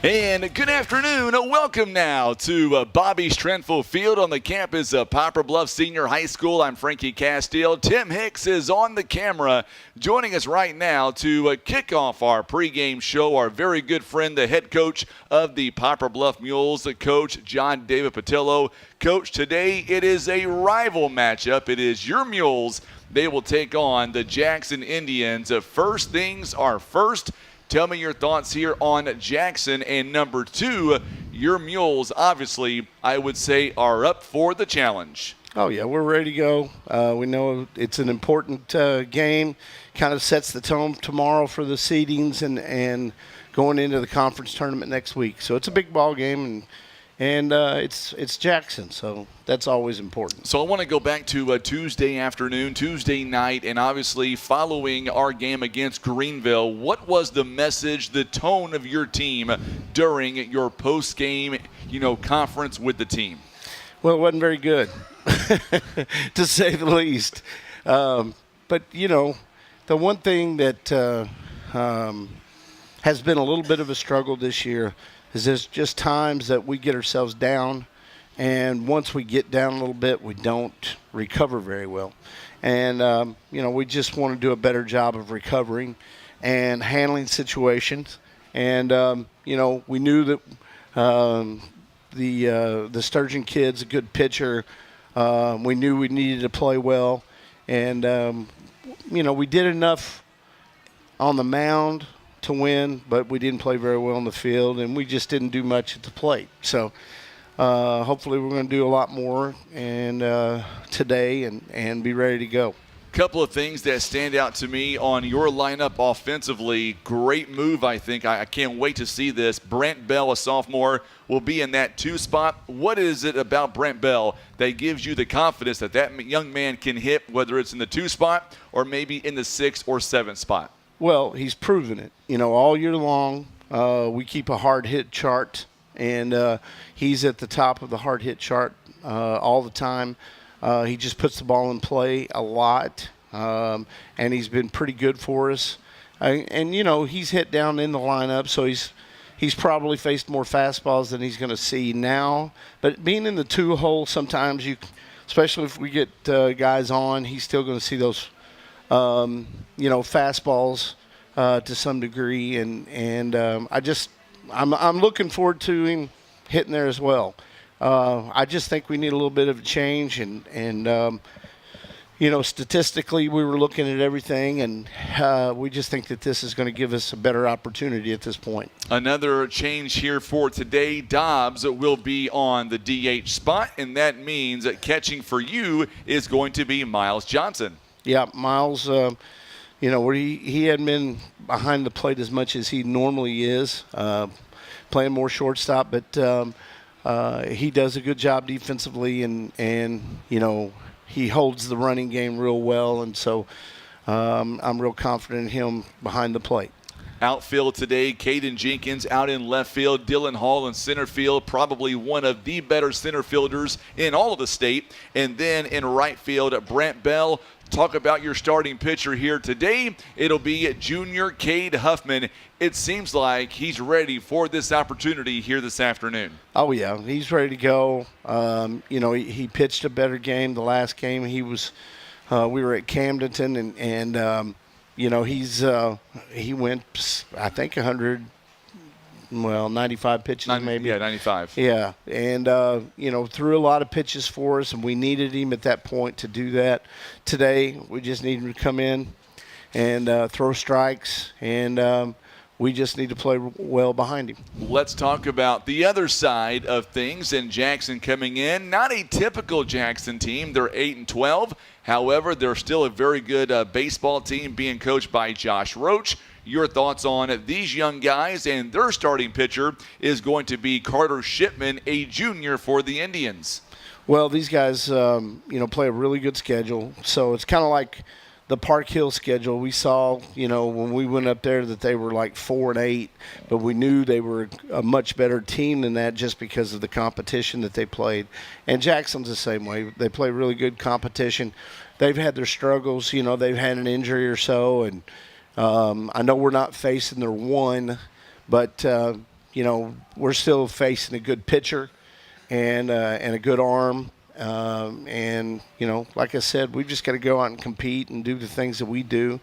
And good afternoon. Welcome now to Bobby Strenfel Field on the campus of Poplar Bluff Senior High School. I'm Frankie Castile. Tim Hicks is on the camera joining us right now to kick off our pregame show. Our very good friend, the head coach of the Poplar Bluff Mules, Coach John David Patillo. Coach, today it is a rival matchup. It is your Mules. They will take on the Jackson Indians. First things are first. Tell me your thoughts here on Jackson. And number two, your Mules, obviously, I would say, are up for the challenge. Oh, yeah, we're ready to go. We know it's an important game. Kind of sets the tone tomorrow for the seedings and going into the conference tournament next week. So it's a big ball game, and it's Jackson, so that's always important. So I want to go back to Tuesday afternoon, Tuesday night, and obviously following our game against Greenville. What was the message, the tone of your team during your post-game, conference with the team? Well, it wasn't very good, to say the least. But, the one thing that has been a little bit of a struggle this year is there's just times that we get ourselves down, and once we get down a little bit, we don't recover very well. And, we just want to do a better job of recovering and handling situations. And, we knew that the Sturgeon kid's a good pitcher. We knew we needed to play well. And, we did enough on the mound to win, but we didn't play very well in the field, and we just didn't do much at the plate. So hopefully we're going to do a lot more today and be ready to go. Couple of things that stand out to me on your lineup offensively. Great move, I think. I can't wait to see this. Brent Bell, a sophomore, will be in that 2 spot. What is it about Brent Bell that gives you the confidence that young man can hit, whether it's in the 2 spot or maybe in the 6 or 7 spot? Well, he's proven it. All year long, we keep a hard hit chart, and he's at the top of the hard hit chart all the time. He just puts the ball in play a lot, and he's been pretty good for us. And he's hit down in the lineup, so he's probably faced more fastballs than he's going to see now. But being in the 2 hole, sometimes especially if we get guys on, he's still going to see those fastballs to some degree, and I'm looking forward to him hitting there as well. I just think we need a little bit of a change, and statistically we were looking at everything, and we just think that this is going to give us a better opportunity at this point. Another change here for today. Dobbs will be on the DH spot, and that means that catching for you is going to be Miles Johnson. Yeah, Miles, where he hadn't been behind the plate as much as he normally is, playing more shortstop, but he does a good job defensively, and he holds the running game real well, and so I'm real confident in him behind the plate. Outfield today, Caden Jenkins out in left field, Dylan Hall in center field, probably one of the better center fielders in all of the state. And then in right field, Brent Bell. Talk about your starting pitcher here today. It'll be junior Cade Huffman. It seems like he's ready for this opportunity here this afternoon. Oh, yeah, he's ready to go. He pitched a better game the last game. We were at Camdenton, and he went, I think, 95 pitches maybe. Yeah, 95. Yeah, and, threw a lot of pitches for us, and we needed him at that point to do that. Today, we just need him to come in and throw strikes, and we just need to play well behind him. Let's talk about the other side of things, and Jackson coming in. Not a typical Jackson team. They're 8-12. However, they're still a very good baseball team being coached by Josh Roach. Your thoughts on these young guys, and their starting pitcher is going to be Carter Shipman, a junior for the Indians. Well, these guys, play a really good schedule. So it's kind of like the Park Hill schedule. We saw, when we went up there that they were like 4-8, but we knew they were a much better team than that just because of the competition that they played. And Jackson's the same way. They play really good competition. They've had their struggles. They've had an injury or so, and I know we're not facing their one, but we're still facing a good pitcher and a good arm. And, like I said, we've just got to go out and compete and do the things that we do.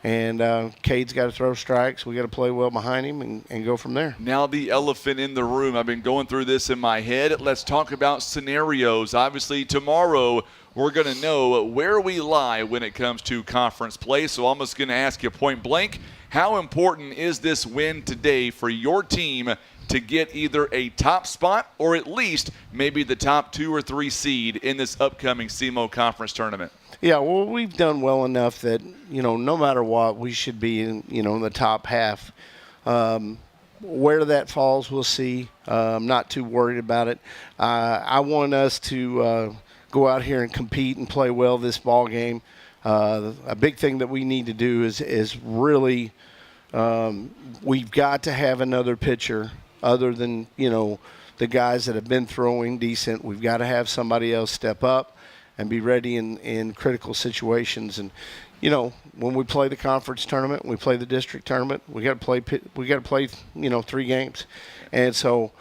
And Cade's got to throw strikes. We got to play well behind him and go from there. Now the elephant in the room. I've been going through this in my head. Let's talk about scenarios. Obviously, tomorrow we're going to know where we lie when it comes to conference play. So I'm just going to ask you point blank, how important is this win today for your team to get either a top spot or at least maybe the top 2 or 3 seed in this upcoming SEMO conference tournament? Yeah, well, we've done well enough that, no matter what, we should be in the top half. Where that falls, we'll see. I'm not too worried about it. I want us to go out here and compete and play well this ball game. A big thing that we need to do is really we've got to have another pitcher other than, the guys that have been throwing decent. We've got to have somebody else step up and be ready in critical situations. And when we play the conference tournament, we play the district tournament, we got to play 3 games. And so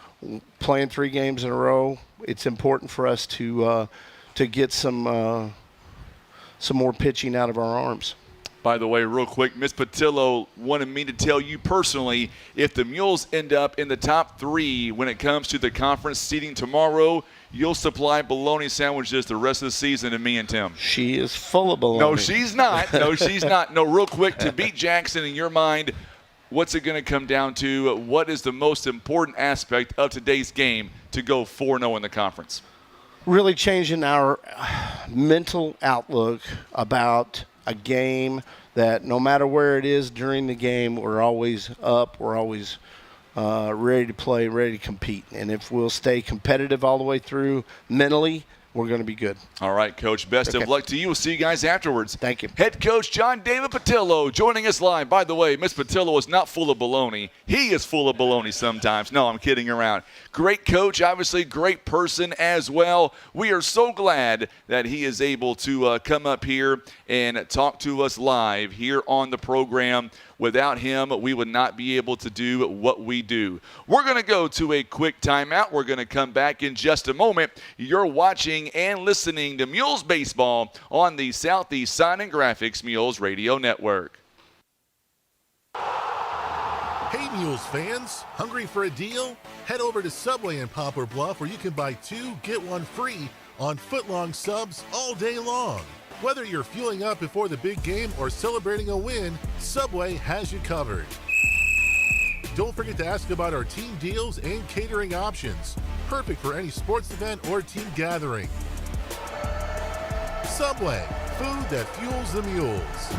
playing 3 games in a row, it's important for us to get some more pitching out of our arms. By the way, real quick, Ms. Patillo wanted me to tell you personally, if the Mules end up in the top 3 when it comes to the conference seeding tomorrow, you'll supply bologna sandwiches the rest of the season to me and Tim. She is full of bologna. No, she's not. No, she's not. No, real quick, to beat Jackson in your mind, what's it going to come down to? What is the most important aspect of today's game to go 4-0 in the conference? Really changing our mental outlook about a game that no matter where it is during the game, we're always up, we're always ready to play, ready to compete. And if we'll stay competitive all the way through mentally, we're going to be good. All right, Coach. Best of luck to you. We'll see you guys afterwards. Thank you. Head coach John David Patillo joining us live. By the way, Miss Patillo is not full of baloney. He is full of baloney sometimes. No, I'm kidding around. Great coach, obviously great person as well. We are so glad that he is able to come up here and talk to us live here on the program. Without him, we would not be able to do what we do. We're going to go to a quick timeout. We're going to come back in just a moment. You're watching and listening to Mules Baseball on the Southeast Sign and Graphics Mules Radio Network. Hey Mules fans, hungry for a deal? Head over to Subway in Poplar Bluff where you can buy 2, get 1 free on footlong subs all day long. Whether you're fueling up before the big game or celebrating a win, Subway has you covered. Don't forget to ask about our team deals and catering options. Perfect for any sports event or team gathering. Subway, food that fuels the Mules.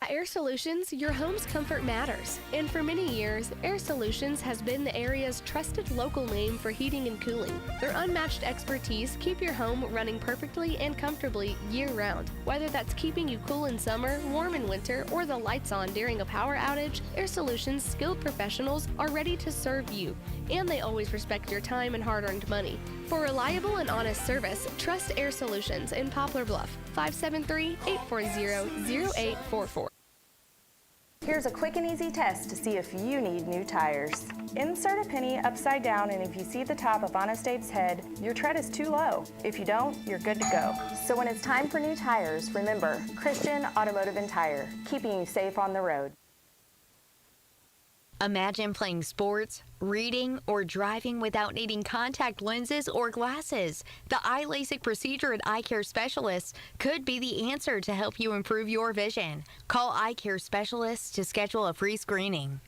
At Air Solutions, your home's comfort matters. And for many years, Air Solutions has been the area's trusted local name for heating and cooling. Their unmatched expertise keep your home running perfectly and comfortably year-round. Whether that's keeping you cool in summer, warm in winter, or the lights on during a power outage, Air Solutions' skilled professionals are ready to serve you. And they always respect your time and hard-earned money. For reliable and honest service, trust Air Solutions in Poplar Bluff, 573-840-0844. Here's a quick and easy test to see if you need new tires. Insert a penny upside down, and if you see the top of Honest Abe's head, your tread is too low. If you don't, you're good to go. So when it's time for new tires, remember Christian Automotive and Tire, keeping you safe on the road. Imagine playing sports, reading, or driving without needing contact lenses or glasses. The eye LASIK procedure at Eye Care Specialists could be the answer to help you improve your vision. Call Eye Care Specialists to schedule a free screening.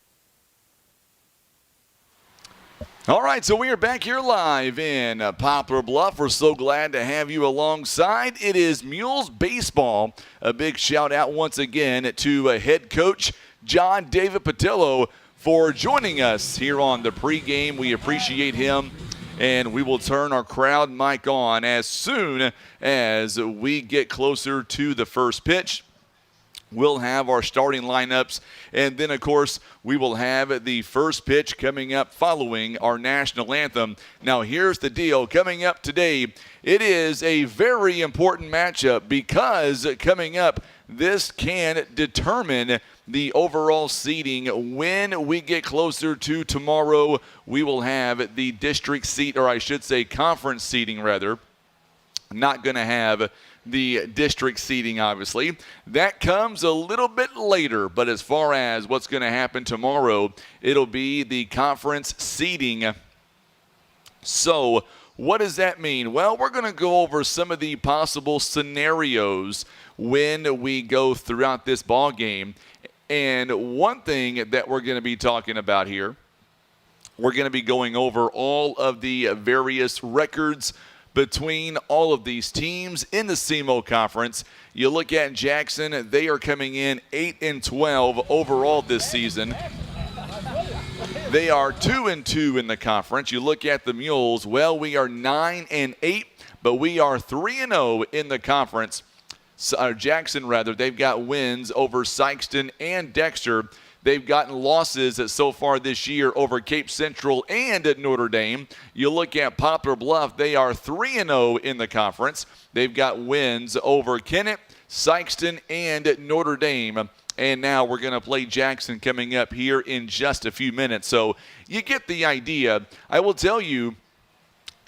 All right, so we are back here live in Poplar Bluff. We're so glad to have you alongside. It is Mules Baseball. A big shout out once again to head coach John David Patillo for joining us here on the pregame. We appreciate him, and we will turn our crowd mic on as soon as we get closer to the first pitch. We'll have our starting lineups, and then, of course, we will have the first pitch coming up following our national anthem. Now, here's the deal. Coming up today, it is a very important matchup because coming up, this can determine the overall seeding. When we get closer to tomorrow, we will have the district seat, or I should say conference seeding rather. Not going to have the district seeding, obviously. That comes a little bit later, but as far as what's going to happen tomorrow, it'll be the conference seeding. So what does that mean? Well, we're going to go over some of the possible scenarios when we go throughout this ball game. And one thing that we're going to be talking about here, we're going to be going over all of the various records between all of these teams in the SEMO conference. You look at Jackson, they are coming in 8-12 overall this season. They are 2-2 in the conference. You look at the Mules, well, we are 9-8, but we are 3-0 in the conference. Jackson, they've got wins over Sykeston and Dexter. They've gotten losses so far this year over Cape Central and at Notre Dame. You look at Poplar Bluff, they are 3-0 in the conference. They've got wins over Kennett, Sykeston, and Notre Dame. And now we're going to play Jackson coming up here in just a few minutes. So you get the idea. I will tell you,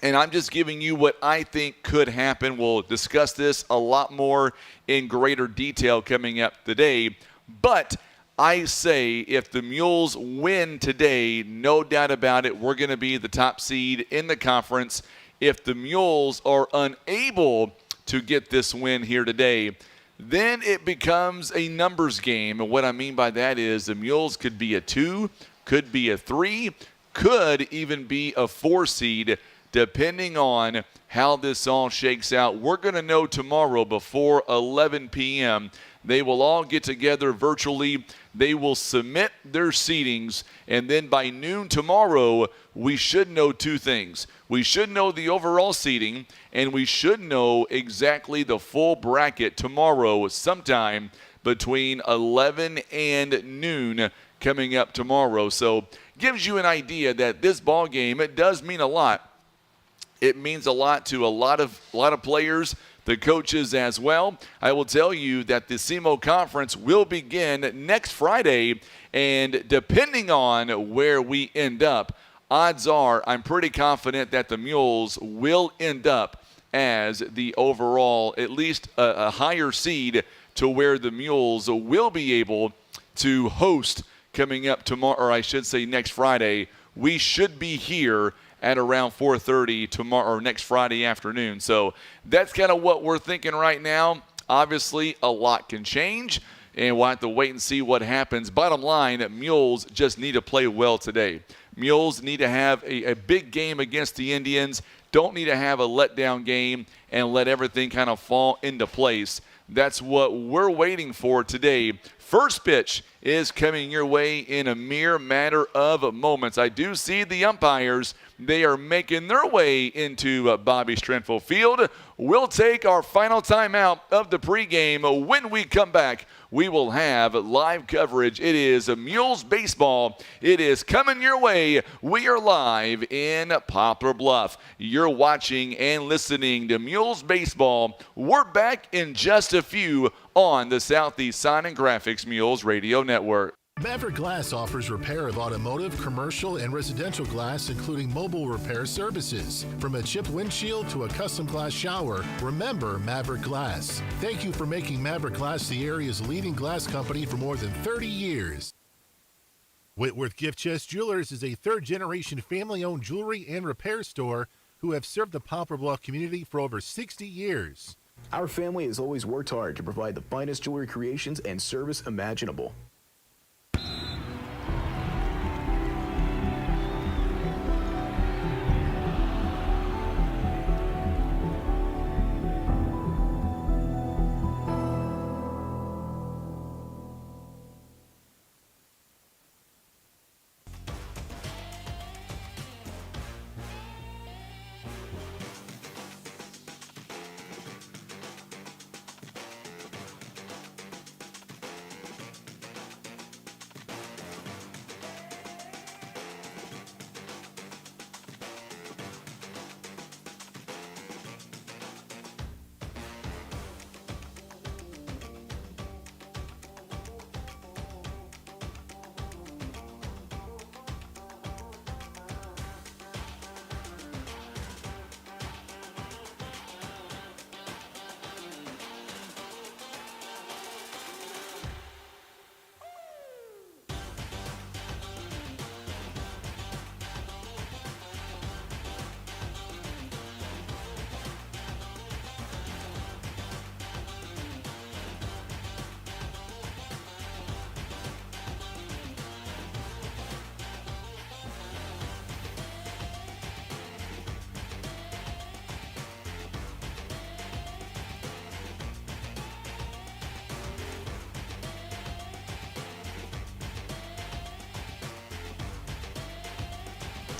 and I'm just giving you what I think could happen. We'll discuss this a lot more in greater detail coming up today. But I say if the Mules win today, no doubt about it, we're going to be the top seed in the conference. If the Mules are unable to get this win here today, then it becomes a numbers game. And what I mean by that is the Mules could be a 2, could be a 3, could even be a 4 seed, depending on how this all shakes out. We're going to know tomorrow before 11 p.m. They will all get together virtually. They will submit their seedings, and then by noon tomorrow, we should know two things. We should know the overall seeding, and we should know exactly the full bracket tomorrow sometime between 11 and noon coming up tomorrow. So gives you an idea that this ball game, it does mean a lot. It means a lot to a lot of players, the coaches as well. I will tell you that the SEMO conference will begin next Friday, and depending on where we end up, odds are I'm pretty confident that the Mules will end up as the overall, at least a higher seed to where the Mules will be able to host coming up tomorrow, or I should say next Friday. We should be here at around 4:30 tomorrow or next Friday afternoon. So that's kind of what we're thinking right now. Obviously, a lot can change, and we'll have to wait and see what happens. Bottom line, Mules just need to play well today. Mules need to have a big game against the Indians. Don't need to have a letdown game and let everything kind of fall into place. That's what we're waiting for today. First pitch is coming your way in a mere matter of moments. I do see the umpires. They are making their way into Bobby Strenfel Field. We'll take our final timeout of the pregame. When we come back, we will have live coverage. It is Mules baseball. It is coming your way. We are live in Poplar Bluff. You're watching and listening to Mules baseball. We're back in just a few on the Southeast Sign and Graphics Mules Radio Network. Maverick Glass offers repair of automotive, commercial, and residential glass, including mobile repair services. From a chipped windshield to a custom glass shower, remember Maverick Glass. Thank you for making Maverick Glass the area's leading glass company for more than 30 years. Whitworth Gift Chest Jewelers is a third-generation family-owned jewelry and repair store who have served the Poplar Bluff community for over 60 years. Our family has always worked hard to provide the finest jewelry creations and service imaginable.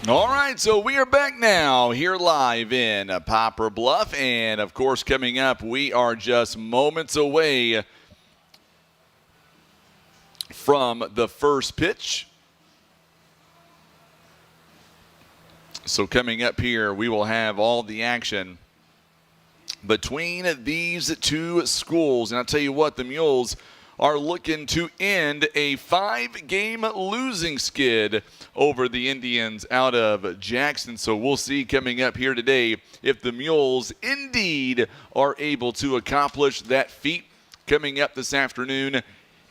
All right, so we are back now here live in Poplar Bluff. And, of course, coming up, we are just moments away from the first pitch. So coming up here, we will have all the action between these two schools. And I'll tell you what, the Mules are looking to end a 5-game losing skid over the Indians out of Jackson. So we'll see coming up here today if the Mules indeed are able to accomplish that feat coming up this afternoon.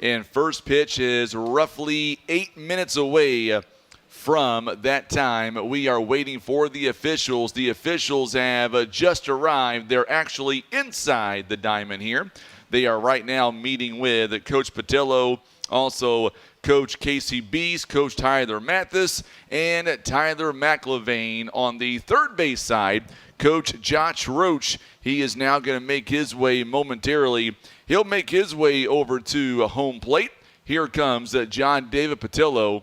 And first pitch is roughly 8 minutes away from that time. We are waiting for the officials. The officials have just arrived. They're actually inside the diamond here. They are right now meeting with Coach Patillo, also Coach Casey Beast, Coach Tyler Mathis, and Tyler McLevain. On the third base side, Coach Josh Roach. He is now going to make his way momentarily. He'll make his way over to home plate. Here comes John David Patillo.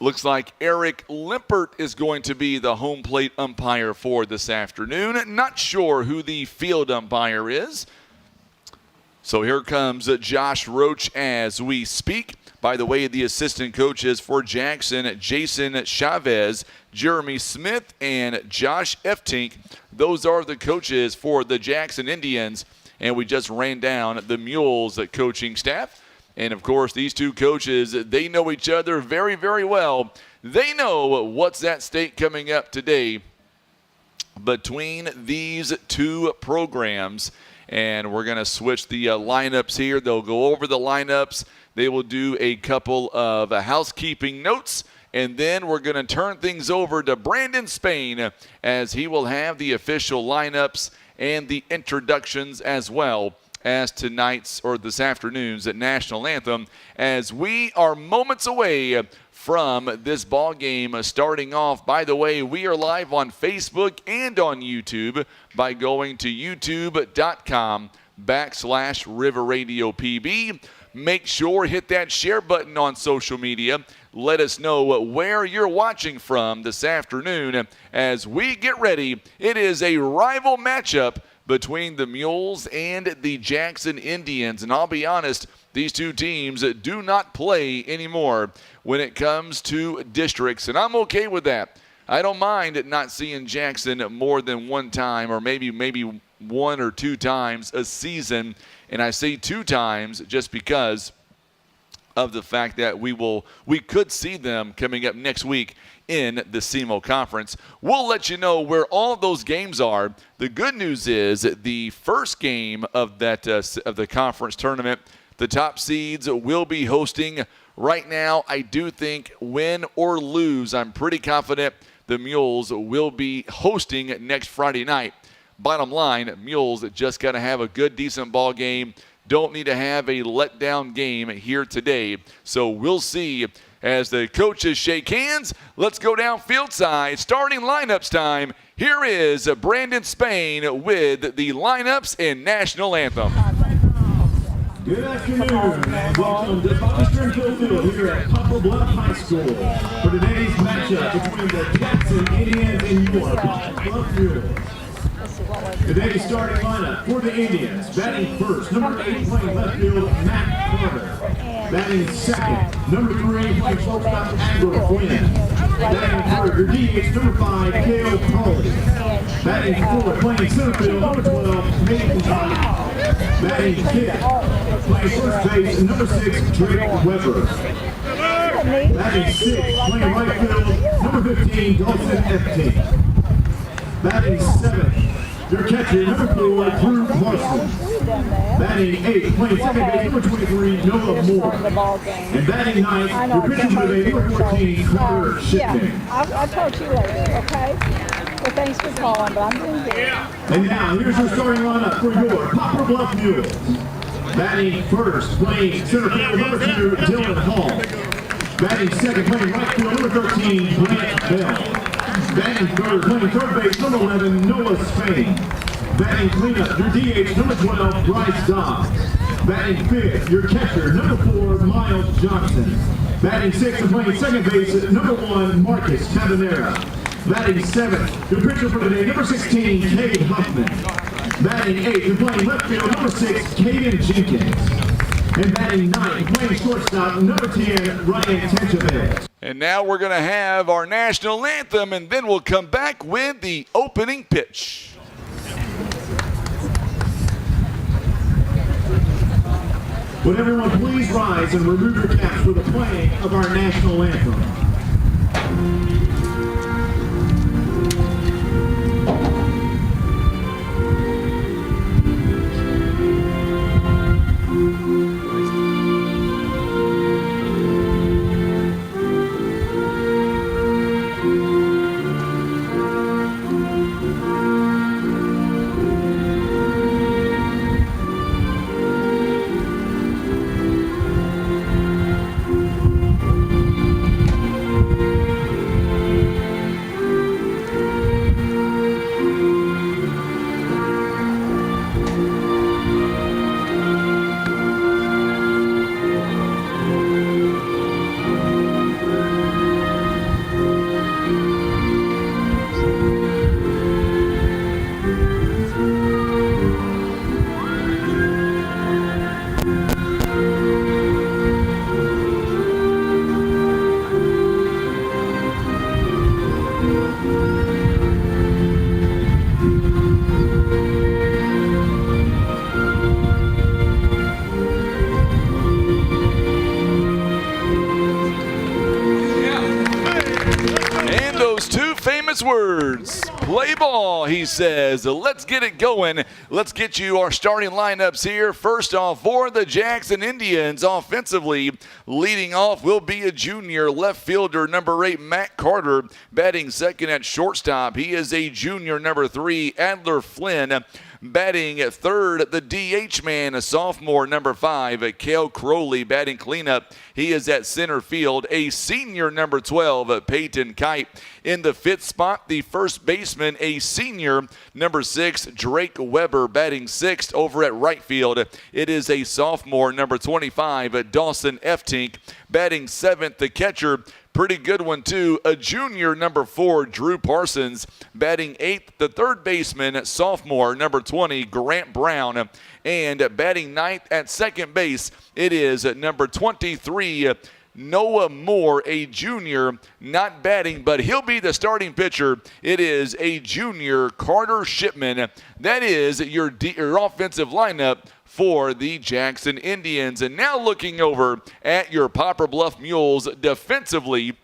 Looks like Eric Limpert is going to be the home plate umpire for this afternoon. Not sure who the field umpire is. So here comes Josh Roach as we speak. By the way, the assistant coaches for Jackson, Jason Chavez, Jeremy Smith, and Josh Eftink. Those are the coaches for the Jackson Indians. And we just ran down the Mules coaching staff. And, of course, these two coaches, they know each other very, very well. They know what's at stake coming up today between these two programs. And we're going to switch the lineups here. They'll go over the lineups. They will do a couple of housekeeping notes. And then we're going to turn things over to Brandon Spain as he will have the official lineups and the introductions as well as tonight's or this afternoon's national anthem, as we are moments away from this ball game starting off. By the way, we are live on Facebook and on YouTube by going to youtube.com/River Radio PB. Make sure hit that share button on social media. Let us know where you're watching from this afternoon as we get ready. It is a rival matchup between the Mules and the Jackson Indians. And I'll be honest, these two teams do not play anymore when it comes to districts. And I'm okay with that. I don't mind not seeing Jackson more than one time or maybe one or two times a season. And I say two times just because of the fact that we could see them coming up next week in the SEMO conference. We'll let you know where all of those games are. The good news is the first game of that of the conference tournament, the top seeds will be hosting. Right now, I do think win or lose, I'm pretty confident the Mules will be hosting next Friday night. Bottom line, Mules just got to have a good, decent ball game. Don't need to have a letdown game here today. So we'll see as the coaches shake hands. Let's go down field side. Starting lineups time. Here is Brandon Spain with the lineups and national anthem. Good afternoon and welcome to Bobby Strenfel Field here at Poplar Bluff High School for today's matchup between the Jackson Indians and your Poplar Bluff Mules. Today's starting lineup for the Indians. Batting first, number 8 playing left field, Matt Carter. Batting second, number 3 playing shortstop, Amber Flynn. Batting third, your DH, number 5, Kale Cawley. Batting fourth, playing center field, number 12, Nathan Johnson. Batting fifth, playing first base, number 6, Drake Weber. Batting sixth, playing right field, number 15, Dawson Eftink. Batting seventh, your catcher, number 4, Drew Larson. Batting 8th, playing second base, number 23, Noah Moore. And batting 9th, your pitcher today, number 14, Carter Shipman. I'll talk to you later, okay? Well, thanks for calling, but I'm doing good. And now, here's your starting lineup for your Poplar Bluff Mules. Batting first, playing center field, number 2, Dylan Hall. Batting second, playing right field, number 13, Grant Bell. Batting third, playing third base, number 11, Noah Spain. Batting cleanup, your DH, number 12, Bryce Dobbs. Batting fifth, your catcher, number 4, Miles Johnson. Batting 6th and playing second base, number 1, Marcus Tabanera. Batting 7th, the pitcher for today, number 16, Cade Huffman. Batting 8th and playing left field, number 6, Caden Jenkins. And batting 9th, playing shortstop, number 10, Ryan Tenchavez. And now we're going to have our national anthem, and then we'll come back with the opening pitch. Would everyone please rise and remove your caps for the playing of our national anthem. Words. Play ball, he says. Let's get it going. Let's get you our starting lineups here. First off, for the Jackson Indians offensively, leading off will be a junior left fielder, number 8, Matt Carter. Batting second at shortstop, he is a junior, number 3, Adler Flynn. Batting third, the DH man, a sophomore, number 5, Cale Crowley. Batting cleanup, he is at center field, a senior, number 12, Peyton Kite. In the 5th spot, the first baseman, a senior, number 6, Drake Weber. Batting 6th over at right field, it is a sophomore, number 25, Dawson Eftink. Batting 7th, the catcher, pretty good one too, a junior, number 4, Drew Parsons. Batting 8th, the third baseman, sophomore, number 20, Grant Brown. And batting 9th at second base, it is number 23, Noah Moore, a junior, not batting, but he'll be the starting pitcher. It is a junior, Carter Shipman. That is your offensive lineup for the Jackson Indians. And now looking over at your Poplar Bluff Mules defensively,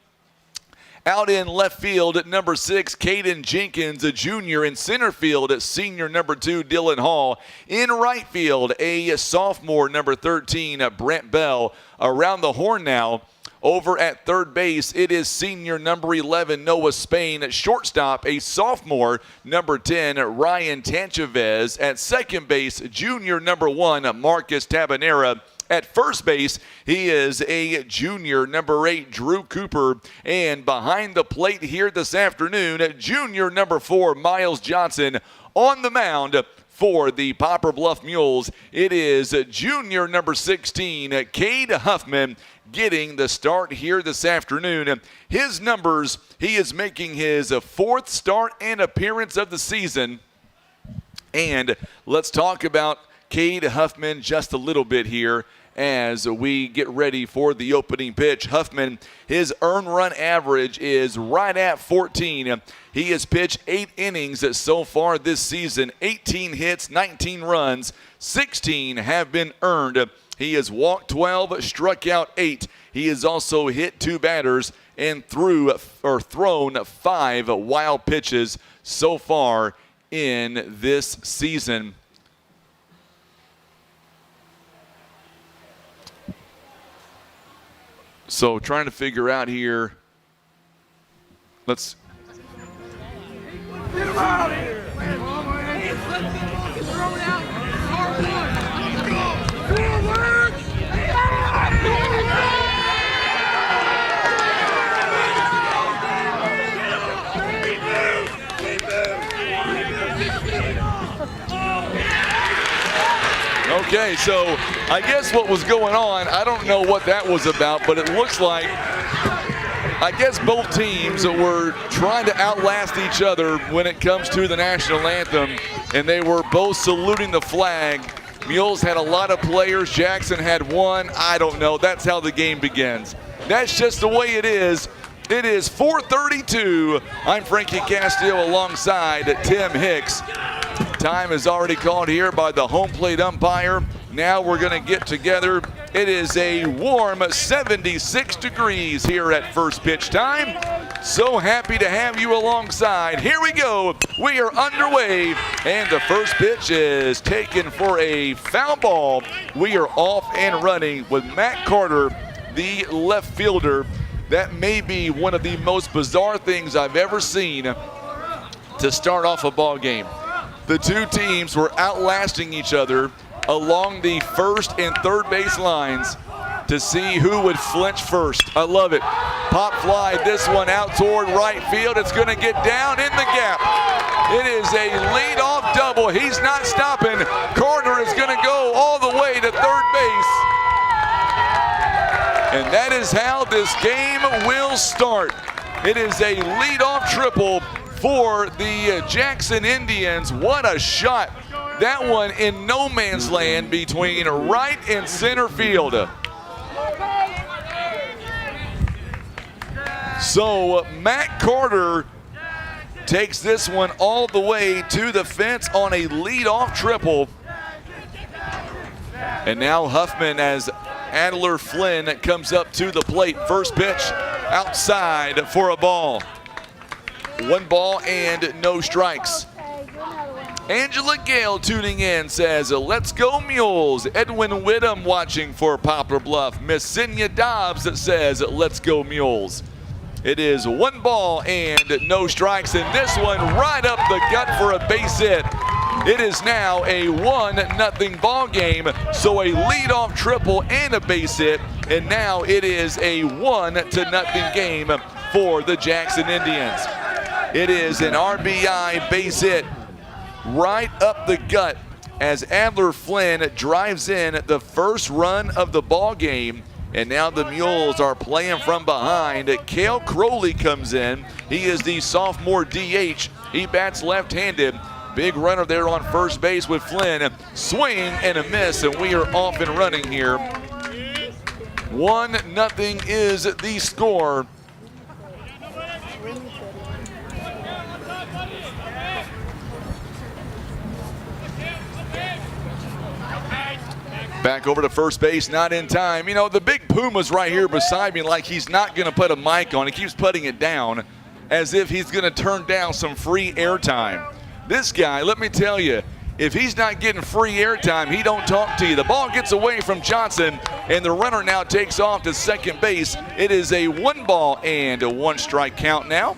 out in left field at number 6, Caden Jenkins, a junior. In center field at senior, number 2, Dylan Hall. In right field, a sophomore, number 13, Brent Bell. Around the horn now, over at third base, it is senior, number 11, Noah Spain. At shortstop, a sophomore, number 10, Ryan Tenchavez. At second base, junior, number 1, Marcus Tabanera. At first base, he is a junior, number 8, Drew Cooper. And behind the plate here this afternoon, junior, number 4, Miles Johnson. On the mound for the Poplar Bluff Mules, it is junior, number 16, Cade Huffman, getting the start here this afternoon. His numbers, he is making his 4th start and appearance of the season. And let's talk about Cade Huffman just a little bit here as we get ready for the opening pitch. Huffman, his earned run average is right at 14. He has pitched 8 innings so far this season, 18 hits, 19 runs, 16 have been earned. He has walked 12, struck out 8. He has also hit 2 batters and thrown 5 wild pitches so far in this season. So trying to figure out here, let's. Get him out of here! Okay, so I guess what was going on, I don't know what that was about, but it looks like, I guess both teams were trying to outlast each other when it comes to the national anthem, and they were both saluting the flag. Mules had a lot of players. Jackson had one. I don't know. That's how the game begins. That's just the way it is. It is 4:32. I'm Frankie Castillo alongside Tim Hicks. Time is already called here by the home plate umpire. Now we're going to get together. It is a warm 76 degrees here at first pitch time. So happy to have you alongside. Here we go. We are underway, and the first pitch is taken for a foul ball. We are off and running with Matt Carter, the left fielder. That may be one of the most bizarre things I've ever seen to start off a ball game. The two teams were outlasting each other along the first and third base lines to see who would flinch first. I love it. Pop fly this one out toward right field. It's going to get down in the gap. It is a leadoff double. He's not stopping. Carter is going to go all the way to third base. And that is how this game will start. It is a leadoff triple for the Jackson Indians. What a shot. That one in no man's land between right and center field. So Matt Carter takes this one all the way to the fence on a leadoff triple. And now Huffman, as Adler Flynn comes up to the plate. First pitch outside for a ball. 1 ball and no strikes. Angela Gale tuning in says, let's go Mules. Edwin Whittam watching for Poplar Bluff. Miss Cinya Dobbs that says, let's go Mules. It is 1 ball and no strikes, and this one right up the gut for a base hit. It is now a 1-0 ball game, so a leadoff triple and a base hit, and now it is a 1-0 game for the Jackson Indians. It is an RBI base hit right up the gut as Adler Flynn drives in the first run of the ball game. And now the Mules are playing from behind. Cale Crowley comes in. He is the sophomore DH. He bats left-handed. Big runner there on first base with Flynn. Swing and a miss, and we are off and running here. 1-0 is the score. Back over to first base, not in time. You know, the big Puma's right here beside me like he's not going to put a mic on. He keeps putting it down as if he's going to turn down some free airtime. This guy, let me tell you, if he's not getting free airtime, he don't talk to you. The ball gets away from Johnson, and the runner now takes off to second base. It is a 1 ball and a 1 strike count now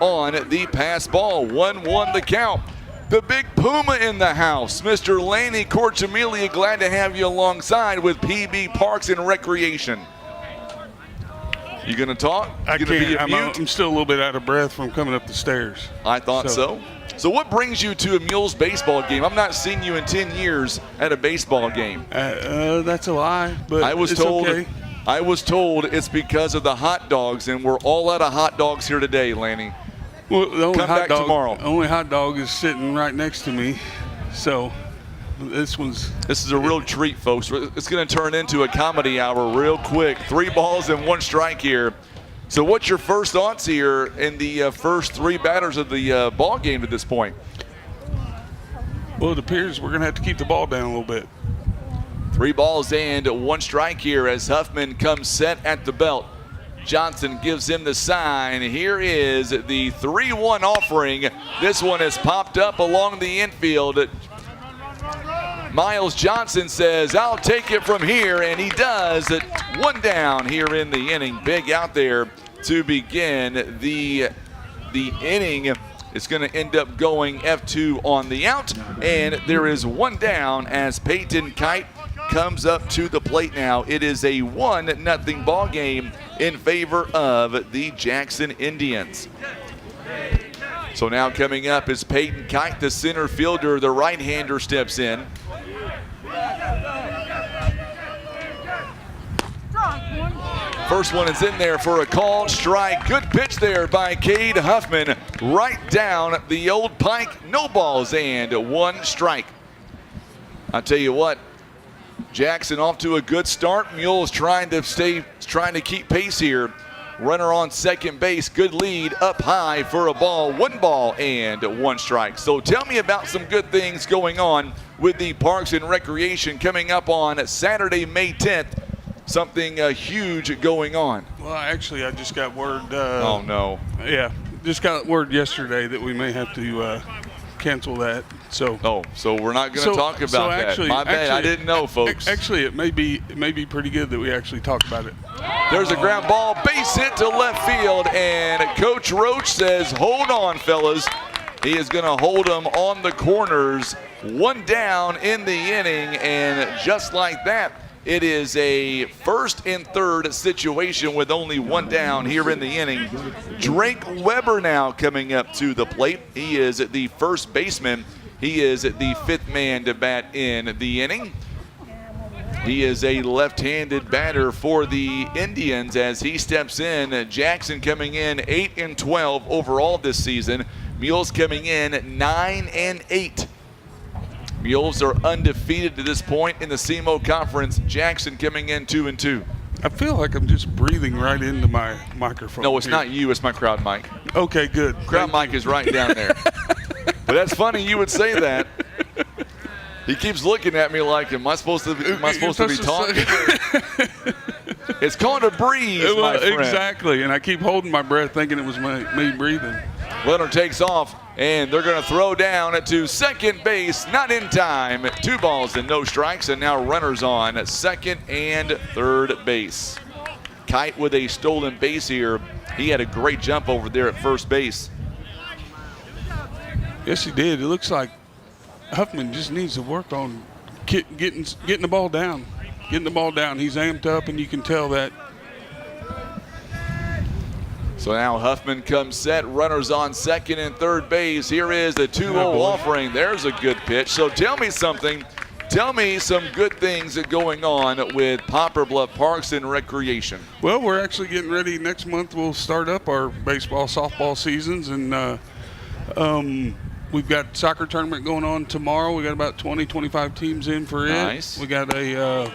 on the pass ball. 1-1 the count. The big Puma in the house, Mr. Laney Corchamilia, glad to have you alongside with PB Parks and Recreation. You gonna talk? I can't. I'm still a little bit out of breath from coming up the stairs. I thought so. So what brings you to a Mules baseball game? I'm not seeing you in 10 years at a baseball game. That's a lie, but I was it's told, okay. I was told it's because of the hot dogs, and we're all out of hot dogs here today, Laney. Well, the only Come hot back dog, tomorrow. The only hot dog is sitting right next to me, so this is a real treat, folks. It's going to turn into a comedy hour real quick. 3 balls and 1 strike here. So what's your first thoughts here in the first 3 batters of the ball game at this point? Well, it appears we're going to have to keep the ball down a little bit. 3 balls and 1 strike here as Huffman comes set at the belt. Johnson gives him the sign. Here is the 3-1 offering. This one has popped up along the infield. Miles Johnson says, I'll take it from here, and he does. 1 down here in the inning. Big out there to begin the inning. It's going to end up going F2 on the out, and there is 1 down as Peyton Kite comes up to the plate now. It is a 1-0 ball game in favor of the Jackson Indians. So now coming up is Peyton Kite, the center fielder. The right-hander steps in. First one is in there for a called strike. Good pitch there by Cade Huffman. Right down the old pike. No balls and 1 strike. I'll tell you what, Jackson off to a good start. Mules trying to keep pace here. Runner on second base, good lead up high for a ball. 1 ball and 1 strike. So tell me about some good things going on with the Parks and Recreation coming up on Saturday, May 10th. Something huge going on. Well, actually, I just got word. Oh, no. Yeah, just got word yesterday that we may have to cancel that. So we're not going to talk about that. My bad. I didn't know, folks. Actually, it may be pretty good that we actually talk about it. There's a ground ball, base hit to left field, and Coach Roach says, hold on, fellas. He is going to hold them on the corners. 1 down in the inning, and just like that, it is a 1st and 3rd situation with only 1 down here in the inning. Drake Weber now coming up to the plate. He is the first baseman. He is the 5th man to bat in the inning. He is a left-handed batter for the Indians as he steps in. Jackson coming in 8 and 12 overall this season. Mules coming in 9 and 8. Mules are undefeated to this point in the SEMO Conference. Jackson coming in 2 and 2. I feel like I'm just breathing right into my microphone. No, it's not you. It's my crowd mic. Okay, good. Crowd mic is right down there. But that's funny you would say that. He keeps looking at me like, am I supposed to be talking? It's called a breeze, my friend. Exactly, and I keep holding my breath thinking it was me breathing. Runner takes off, and they're going to throw down to second base. Not in time. 2 balls and no strikes, and now runners on second and third base. Kite with a stolen base here. He had a great jump over there at first base. Yes, he did. It looks like Huffman just needs to work on getting the ball down. Getting the ball down. He's amped up, and you can tell that. So now Huffman comes set. Runners on second and third base. Here is the 2-0 offering. There's a good pitch. So tell me something. Tell me some good things going on with Poplar Bluff Parks and Recreation. Well, we're actually getting ready. Next month we'll start up our baseball, softball seasons, and we've got soccer tournament going on tomorrow. We got about 20, 25 teams in for it. Nice. We got a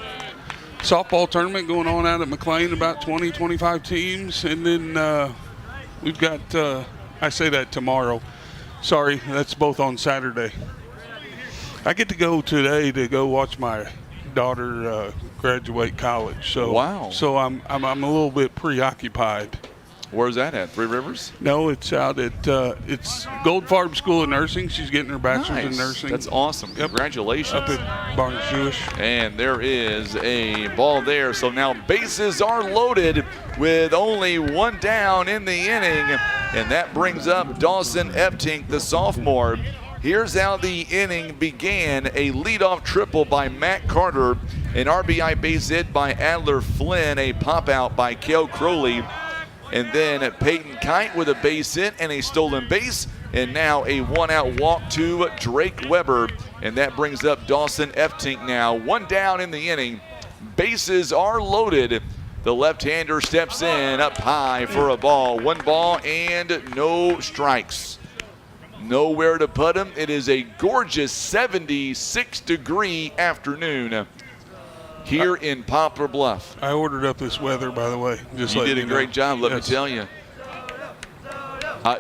softball tournament going on out at McLean, about 20, 25 teams. And then we've got, I say that tomorrow. Sorry, that's both on Saturday. I get to go today to go watch my daughter graduate college. So, wow. So I'm a little bit preoccupied. Where's that at? Three Rivers? No, it's out at it's Goldfarb School of Nursing. She's getting her bachelor's in nursing. That's awesome. Yep. Congratulations. Up at Barnes Jewish. And there is a ball there. So now bases are loaded with only 1 down in the inning. And that brings up Dawson Eptink, the sophomore. Here's how the inning began. A leadoff triple by Matt Carter. An RBI base hit by Adler Flynn. A pop out by Cale Crowley. And then Peyton Kite with a base hit and a stolen base. And now a 1-out walk to Drake Weber. And that brings up Dawson Eptink now. 1 down in the inning. Bases are loaded. The left-hander steps in up high for a ball. 1 ball and no strikes. Nowhere to put him. It is a gorgeous 76-degree afternoon here in Poplar Bluff. I ordered up this weather, by the way. Just you did a great job, let me tell you.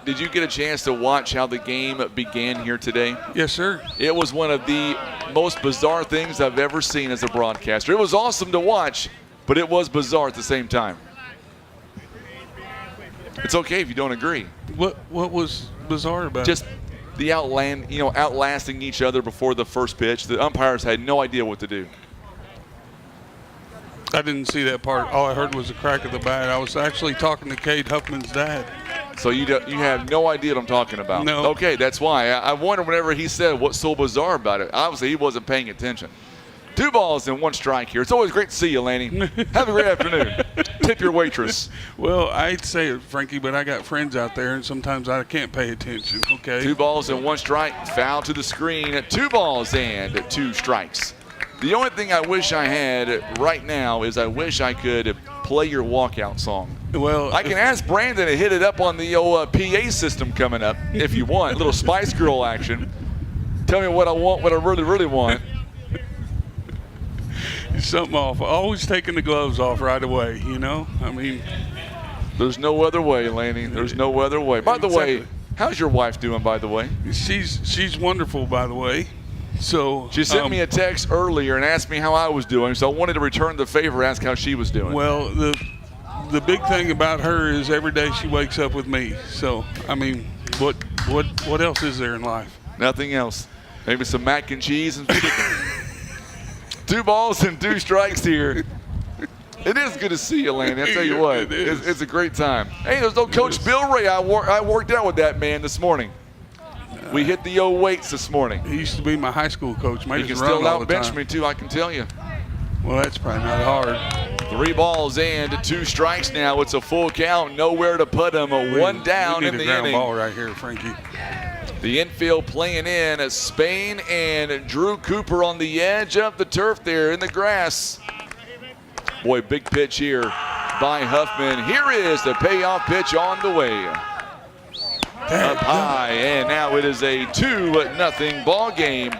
Did you get a chance to watch how the game began here today? Yes, sir. It was one of the most bizarre things I've ever seen as a broadcaster. It was awesome to watch, but it was bizarre at the same time. It's okay if you don't agree. What was bizarre about just the outlasting each other before the first pitch. The umpires had no idea what to do. I didn't see that part. All I heard was the crack of the bat. I was actually talking to Cade Huffman's dad. So you have no idea what I'm talking about? No. Okay, that's why. I wonder whenever he said what's so bizarre about it. Obviously, he wasn't paying attention. 2 balls and 1 strike here. It's always great to see you, Laney. Have a great afternoon. Tip your waitress. Well, I'd say it, Frankie, but I got friends out there, and sometimes I can't pay attention, okay? 2 balls and 1 strike. Foul to the screen. 2 balls and 2 strikes. The only thing I wish I had right now is I wish I could play your walkout song? Well, I can ask Brandon to hit it up on the old PA system coming up if you want. A little Spice Girl action. Tell me what I want, what I really, really want. Something off. Always taking the gloves off right away, you know? I mean, there's no other way, Laney. There's no other way. By the way, how's your wife doing, by the way? She's wonderful, by the way. So she sent me a text earlier and asked me how I was doing, so I wanted to return the favor, ask how she was doing. Well, the big thing about her is every day she wakes up with me. So, I mean, what else is there in life? Nothing else. Maybe some mac and cheese and chicken. 2 balls and 2 strikes here. It is good to see you, Laney. I tell you what, it's a great time. Hey, there's no Coach Bill Ray. I worked out with that man this morning. We hit the old weights this morning. He used to be my high school coach. He can still out-bench me, too, I can tell you. Well, that's probably not hard. 3 balls and 2 strikes now. It's a full count. Nowhere to put him. One down in the inning. We need a ground ball right here, Frankie. The infield playing in as Spain and Drew Cooper on the edge of the turf there in the grass. Boy, big pitch here by Huffman. Here is the payoff pitch on the way. Up high, and now it is a 2-0 ball game.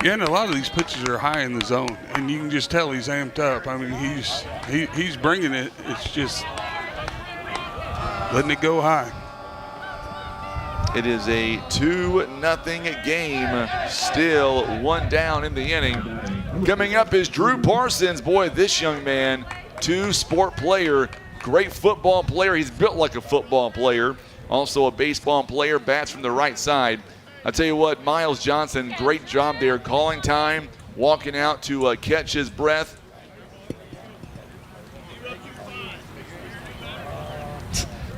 Yeah, and a lot of these pitches are high in the zone, and you can just tell he's amped up. I mean, he's bringing it. It's just letting it go high. It is a 2-0 game. Still 1 down in the inning. Coming up is Drew Parsons. Boy, this young man, 2-sport player, great football player. He's built like a football player. Also a baseball player, bats from the right side. I tell you what, Miles Johnson, great job there. Calling time, walking out to catch his breath.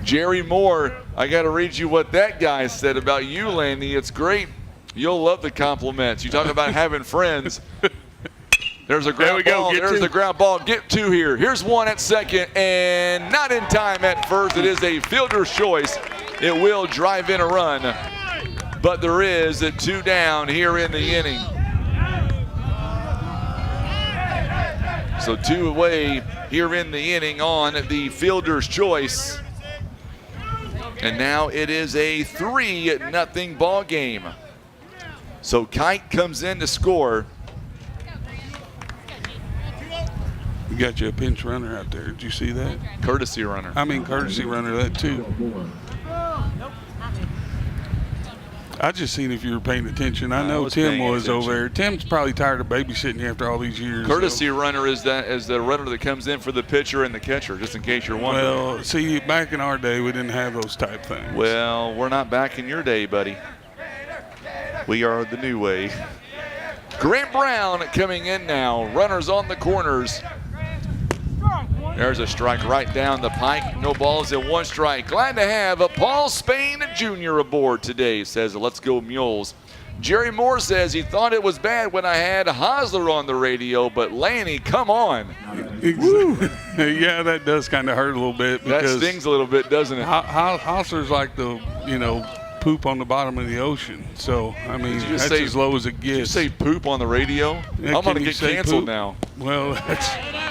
Jerry Moore, I got to read you what that guy said about you, Laney. It's great. You'll love the compliments. You talk about having friends. There's a ground ball. There's the ground ball. Get 2 here. Here's 1 at second, and not in time at first. It is a fielder's choice. It will drive in a run, but there is a 2 down here in the inning. So 2 away here in the inning on the fielder's choice. And now it is a 3-0 ball game. So Kite comes in to score. We got you a pinch runner out there. Did you see that? Courtesy runner. I mean, courtesy runner, that too. I just seen if you were paying attention. I know Tim was over there. Tim's probably tired of babysitting you after all these years. Courtesy runner is the runner that comes in for the pitcher and the catcher, just in case you're wondering. Well, see, back in our day, we didn't have those type things. Well, we're not back in your day, buddy. We are the new way. Grant Brown coming in now. Runners on the corners. There's a strike right down the pike. No balls and 1 strike. Glad to have a Paul Spain Jr. aboard today, says Let's Go Mules. Jerry Moore says he thought it was bad when I had Hosler on the radio, but Laney, come on. Yeah, that does kind of hurt a little bit. That stings a little bit, doesn't it? Hosler's like the, poop on the bottom of the ocean. So, I mean, that's as low as it gets. Did you say poop on the radio? Yeah, I'm going to get canceled now. Well,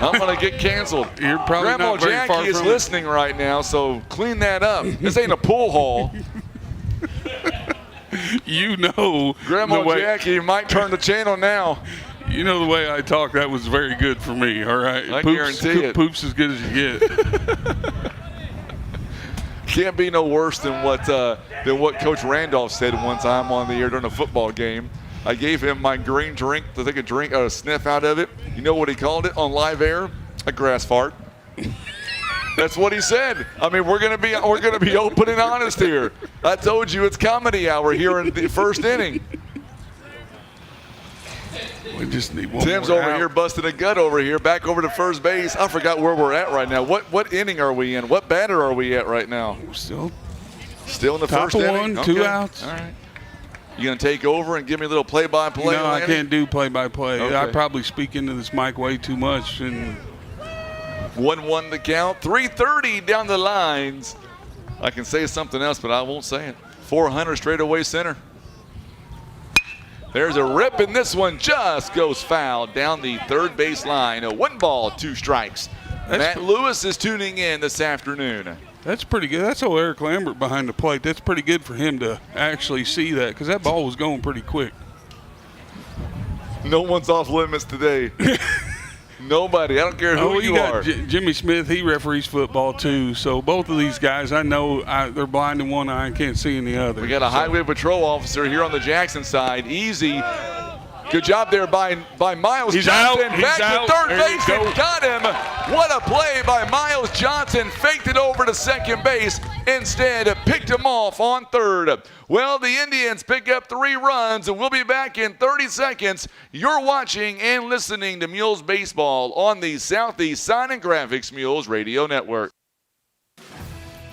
I'm going to get canceled. You're probably Grandma not very Jackie far is from listening right now, so clean that up. This ain't a pool hall. Grandma Jackie might turn the channel now. You know the way I talk, that was very good for me, all right? I guarantee it. Poop's as good as you get. Can't be no worse than what Coach Randolph said one time on the air during a football game. I gave him my green drink to take a sniff out of it. You know what he called it on live air? A grass fart. That's what he said. I mean, we're gonna be open and honest here. I told you it's comedy hour here in the first inning. We just need one Tim's more over out. here busting a gut over here, back over to first base. I forgot where we're at right now. What inning are we in? What batter are we at right now? Still in the top first of inning? 1, 2 outs. All right. You gonna take over and give me a little play-by-play? No, Lanny? I can't do play-by-play. Okay. I probably speak into this mic way too much. And 1-1 the count. 3:30 down the lines. I can say something else, but I won't say it. 400 straightaway center. There's a rip, and this one just goes foul down the third base line. 1 ball, 2 strikes. Matt Lewis is tuning in this afternoon. That's pretty good. That's old Eric Lambert behind the plate. That's pretty good for him to actually see that, because that ball was going pretty quick. No one's off limits today. Nobody. I don't care who you are. Jimmy Smith, he referees football too. So both of these guys, I know they're blind in one eye and can't see in the other. We got a highway patrol officer here on the Jackson side. Easy. Good job there by Miles Johnson. Back to third base and got him. What a play by Miles Johnson. Faked it over to second base. Instead, picked him off on third. Well, the Indians pick up 3 runs, and we'll be back in 30 seconds. You're watching and listening to Mules Baseball on the Southeast Sign and Graphics Mules Radio Network.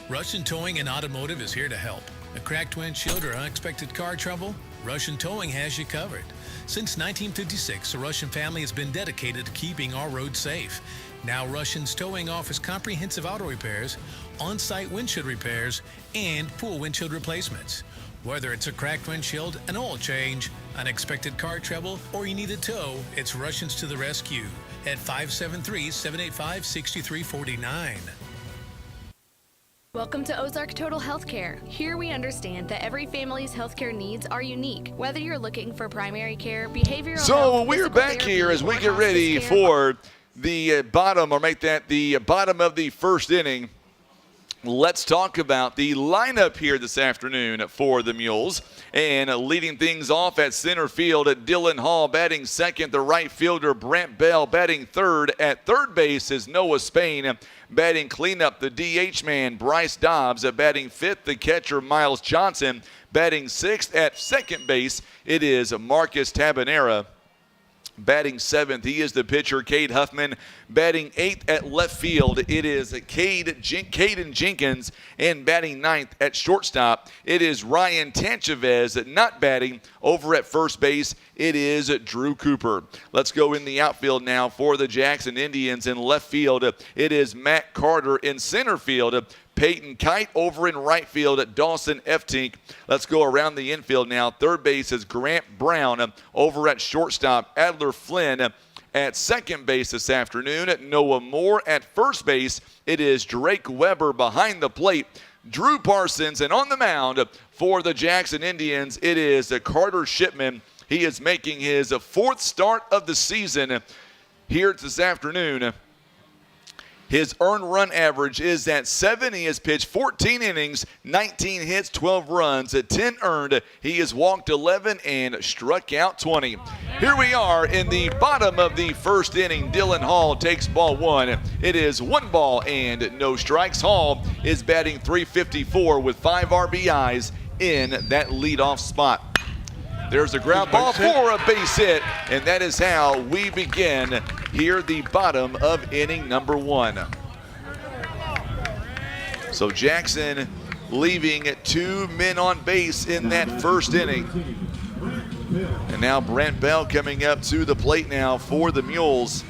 Russian Towing and Automotive is here to help. A cracked windshield or unexpected car trouble? Russian Towing has you covered. Since 1956, the Russian family has been dedicated to keeping our roads safe. Now Russian's Towing offers comprehensive auto repairs, on-site windshield repairs, and full windshield replacements. Whether it's a cracked windshield, an oil change, unexpected car trouble, or you need a tow, it's Russians to the rescue at 573-785-6349. Welcome to Ozark Total Healthcare. Here we understand that every family's healthcare needs are unique, whether you're looking for primary care, behavioral So health, we're back here as we get ready for the bottom, or make that the bottom of the first inning. Let's talk about the lineup here this afternoon for the Mules. And leading things off at center field, Dylan Hall batting second. The right fielder, Brent Bell, batting third. At third base is Noah Spain. Batting cleanup, the DH man, Bryce Dobbs. Batting fifth, the catcher, Miles Johnson. Batting sixth at second base, it is Marcus Tabanera. Batting seventh, he is the pitcher, Cade Huffman. Batting eighth at left field, it is Caden Jenkins. And batting ninth at shortstop, it is Ryan Tanchavez. Not batting over at first base, it is Drew Cooper. Let's go in the outfield now for the Jackson Indians. In left field, it is Matt Carter. In center field, Peyton Kite. Over in right field, Dawson Eftink. Let's go around the infield now. Third base is Grant Brown. Over at shortstop, Adler Flynn. At second base this afternoon, Noah Moore. At first base, it is Drake Weber. Behind the plate, Drew Parsons. And on the mound for the Jackson Indians, it is Carter Shipman. He is making his fourth start of the season here this afternoon. His earned run average is at 7. He has pitched 14 innings, 19 hits, 12 runs, 10 earned. He has walked 11 and struck out 20. Here we are in the bottom of the first inning. Dylan Hall takes ball 1. It is 1 ball and no strikes. Hall is batting .354 with 5 RBIs in that leadoff spot. There's a ground ball for a base hit, and that is how we begin here the bottom of inning number 1. So Jackson leaving 2 men on base in that first inning. And now Brent Bell coming up to the plate now for the Mules.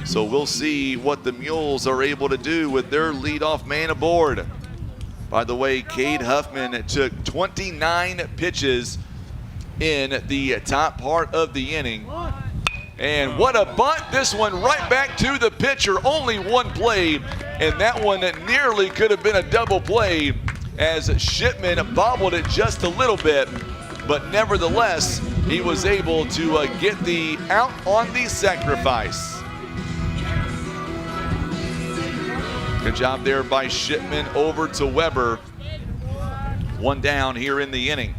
So we'll see what the Mules are able to do with their leadoff man aboard. By the way, Cade Huffman took 29 pitches in the top part of the inning. And what a bunt. This one right back to the pitcher. Only 1 play, and that one nearly could have been a double play as Shipman bobbled it just a little bit, but nevertheless, he was able to get the out on the sacrifice. Good job there by Shipman. Over to Weber. 1 down here in the inning.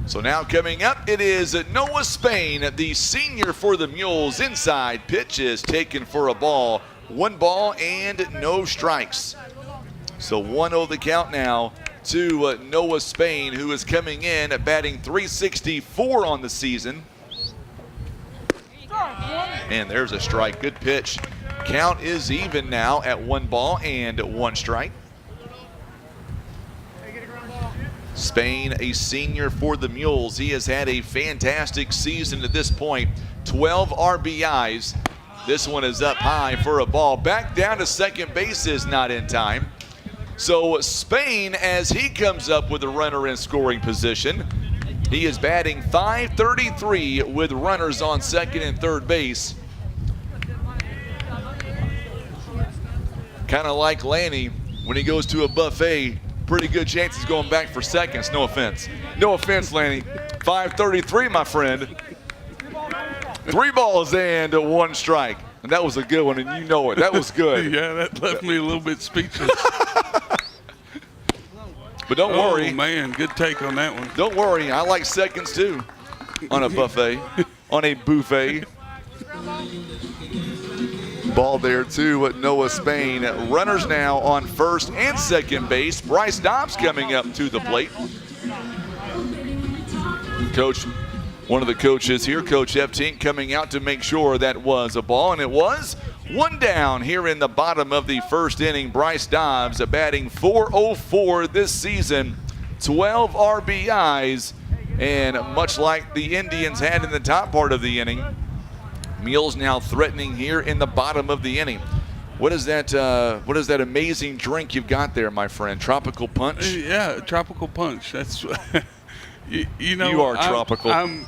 So now coming up, it is Noah Spain, the senior for the Mules. Inside pitch is taken for a ball. 1 ball and no strikes. So 1-0 the count now to Noah Spain, who is coming in batting .364 on the season. And there's a strike. Good pitch. Count is even now at 1 ball and 1 strike. Spain, a senior for the Mules. He has had a fantastic season to this point. 12 RBIs. This one is up high for a ball. Back down to second base is not in time. So Spain, as he comes up with a runner in scoring position, He is batting .533 with runners on second and third base. Kind of like Lanny, when he goes to a buffet, pretty good chance he's going back for seconds. No offense. No offense, Lanny. .533, my friend. 3 balls and 1 strike. And that was a good one, and you know it. That was good. Yeah, that left me a little bit speechless. But don't worry. Oh, man, good take on that one. Don't worry. I like seconds, too, on a buffet, on a buffet. Ball there, too, at Noah Spain. Runners now on first and second base. Bryce Dobbs coming up to the plate. Coach, one of the coaches here, Coach F-Tink, coming out to make sure that was a ball, and it was. 1 down here in the bottom of the first inning. Bryce Dobbs batting .404 this season, 12 RBIs, and much like the Indians had in the top part of the inning, Mules now threatening here in the bottom of the inning. What is that amazing drink you've got there, my friend? Tropical Punch? Yeah, Tropical Punch. That's you know, you are tropical. I'm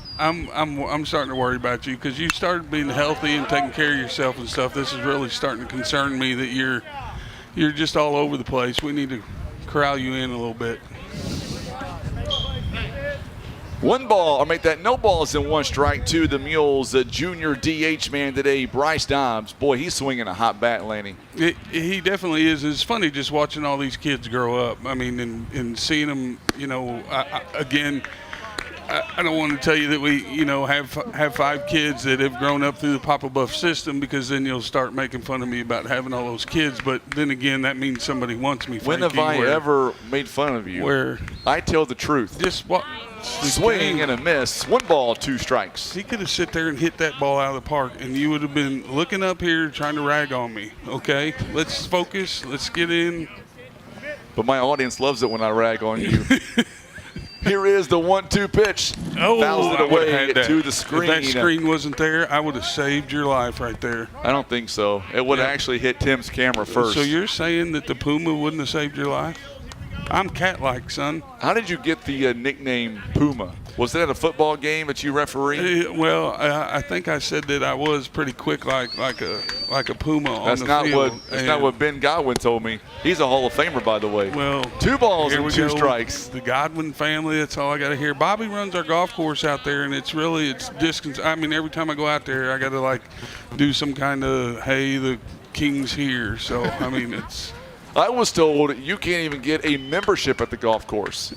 starting to worry about you because you started being healthy and taking care of yourself and stuff. This is really starting to concern me that you're just all over the place. We need to corral you in a little bit. 1 ball, or make that no balls and 1 strike to the Mules. A junior DH man today, Bryce Dobbs. Boy, he's swinging a hot bat, Lanny. He definitely is. It's funny just watching all these kids grow up. I mean, and seeing them, you know, I don't want to tell you that we, you know, have 5 kids that have grown up through the Poplar Bluff system, because then you'll start making fun of me about having all those kids. But then again, that means somebody wants me. When have I ever made fun of you? Where I tell the truth. Just what? Swing and a miss. 1 ball, 2 strikes. He could have sit there and hit that ball out of the park, and you would have been looking up here trying to rag on me. Okay, let's focus. Let's get in. But my audience loves it when I rag on you. Here is the 1-2 pitch. Oh, fouls it away to the screen. If that screen wasn't there, I would have saved your life right there. I don't think so. It would have actually hit Tim's camera first. So you're saying that the Puma wouldn't have saved your life? I'm cat-like, son. How did you get the nickname Puma? Was that at a football game that you refereed? Well, I think I said that I was pretty quick, like a Puma on the field. That's not what Ben Godwin told me. He's a Hall of Famer, by the way. Well, 2 balls and 2 strikes. The Godwin family. That's all I got to hear. Bobby runs our golf course out there, and it's distance. I mean, every time I go out there, I got to do some kind of, hey, the king's here. So I mean, it's. I was told you can't even get a membership at the golf course.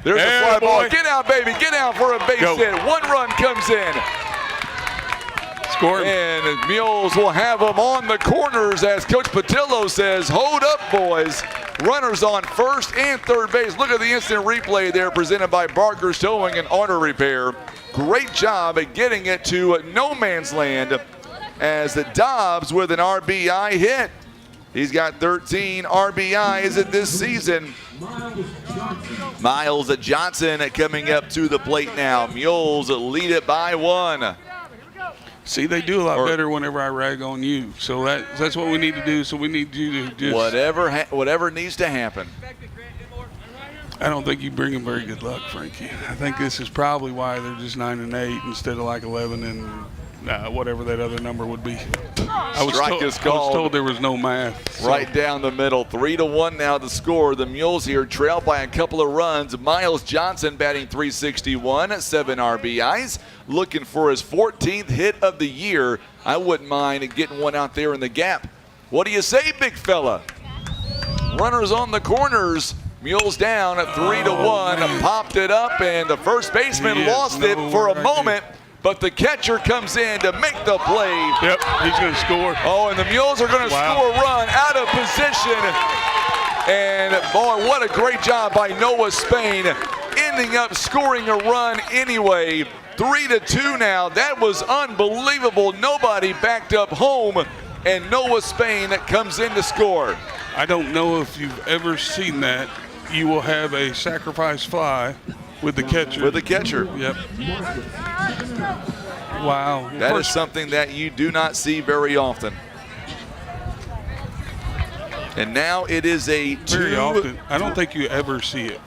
There's a fly ball. Get out, baby. Get out for a base hit. 1 run comes in. Scored. And Mules will have them on the corners, as Coach Patillo says, hold up, boys. Runners on first and third base. Look at the instant replay there presented by Barker's Towing and Auto Repair. Great job at getting it to no man's land, as Dobbs with an RBI hit. He's got 13 RBIs this season. Miles Johnson coming up to the plate now. Mules lead it by 1. See, they do a lot better whenever I rag on you. So that's what we need to do. So we need you to just whatever needs to happen. I don't think you bring them very good luck, Frankie. I think this is probably why they're just 9-8 instead of like 11 and whatever that other number would be. I was told there was no math. So. Right down the middle. 3-1 now the score. The Mules here trail by a couple of runs. Miles Johnson batting .361, 7 RBIs. Looking for his 14th hit of the year. I wouldn't mind getting one out there in the gap. What do you say, big fella? Runners on the corners. Mules down at 3-1. Popped it up, and the first baseman lost it for a moment. But the catcher comes in to make the play. Yep, he's going to score. Oh, and the Mules are going to score a run out of position. And, boy, what a great job by Noah Spain, ending up scoring a run anyway. 3-2 now. That was unbelievable. Nobody backed up home, and Noah Spain comes in to score. I don't know if you've ever seen that. You will have a sacrifice fly with the catcher. With the catcher. Yep. Wow. That is something that you do not see very often. And now it is a 2. Very often. I don't think you ever see it.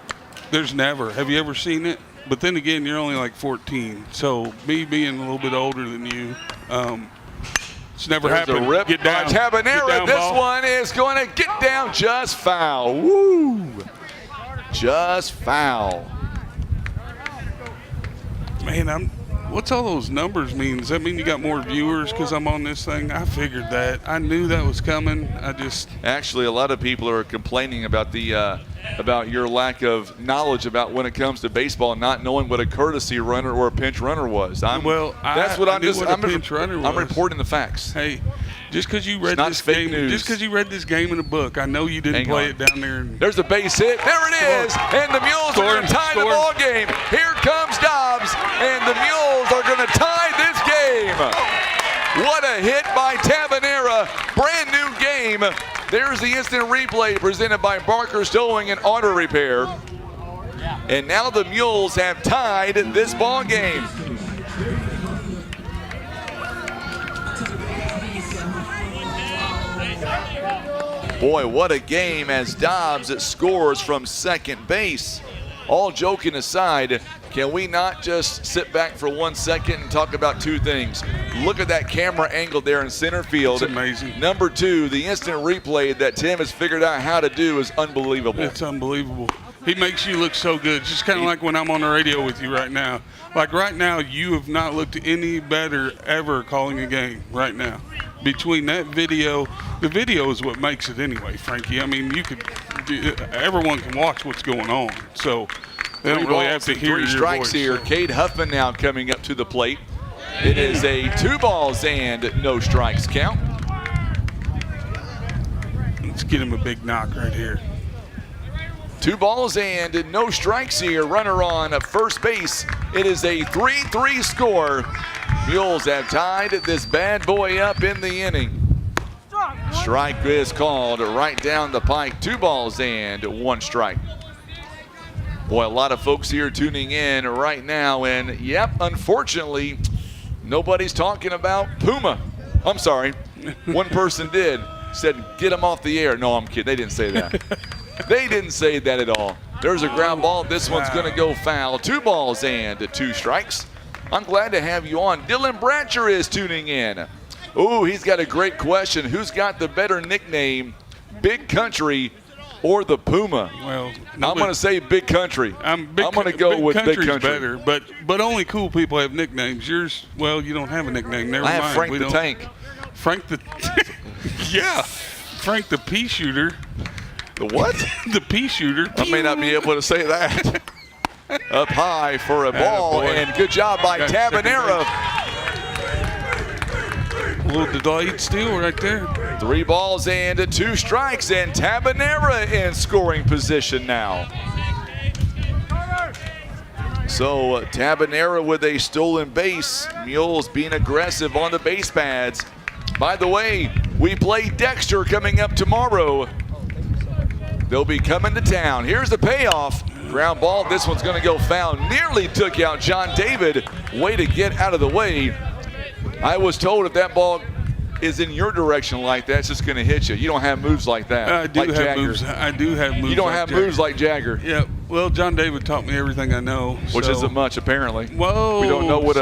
there's never. Have you ever seen it? But then again, you're only like 14. So me being a little bit older than you, it's never There's happened. a rip Get down. by Tabanera. Get down, This ball. one is going to get down, just foul. Woo! Just foul. Man, what's all those numbers mean? Does that mean you got more viewers because I'm on this thing? I figured that. I knew that was coming. Actually, a lot of people are complaining about about your lack of knowledge about when it comes to baseball, not knowing what a courtesy runner or a pinch runner was. I'm reporting the facts. Hey, just because you read this game, in a book, I know you didn't play it down there. There's a base hit. There it is, and the Mules are going to tie the ball game. Here comes Dobbs, and the Mules are going to tie this game. What a hit by Tabanera. Brand new game. There's the instant replay presented by Barker's Towing and Auto Repair. And now the Mules have tied this ball game. Boy, what a game as Dobbs scores from second base. All joking aside, can we not just sit back for 1 second and talk about two things? Look at that camera angle there in center field. It's amazing. Number two, the instant replay that Tim has figured out how to do is unbelievable. It's unbelievable. He makes you look so good, just kind of like when I'm on the radio with you right now. Like right now, you have not looked any better ever calling a game right now. Between that video, the video is what makes it anyway, Frankie. I mean, everyone can watch what's going on, so they don't really have to hear your voice. 3 strikes here. Cade Huffman now coming up to the plate. It is a 2 balls and no strikes count. Let's get him a big knock right here. 2 balls and no strikes here. Runner on first base. It is a 3-3 score. Mules have tied this bad boy up in the inning. Strike is called right down the pike. 2 balls and 1 strike. Boy, a lot of folks here tuning in right now. And, yep, unfortunately, nobody's talking about Puma. I'm sorry. One person did. Said, get him off the air. No, I'm kidding. They didn't say that. They didn't say that at all. There's a ground ball. This one's going to go foul. 2 balls and 2 strikes. I'm glad to have you on. Dylan Bratcher is tuning in. Ooh, he's got a great question. Who's got the better nickname, Big Country or the Puma? Well, I'm going to say Big Country. I'm going to go with Big Country. Better, but only cool people have nicknames. Yours, well, you don't have a nickname. Never mind. I have Frank the Tank. Frank the yeah, Frank the Pea Shooter. The what? The Pea Shooter. I may not be able to say that. Up high for a ball, and good job by Tabanera. A little delayed steal right there. 3 balls and 2 strikes, and Tabanera in scoring position now. So Tabanera with a stolen base. Mules being aggressive on the base pads. By the way, we play Dexter coming up tomorrow. They'll be coming to town. Here's the payoff. Ground ball. This one's going to go foul. Nearly took out John David. Way to get out of the way. I was told if that ball is in your direction like that, it's just going to hit you. You don't have moves like that. I do have moves. I do have moves. You don't have moves like Jagger. Yeah. Well, John David taught me everything I know. Which isn't much, apparently. Whoa. We don't know what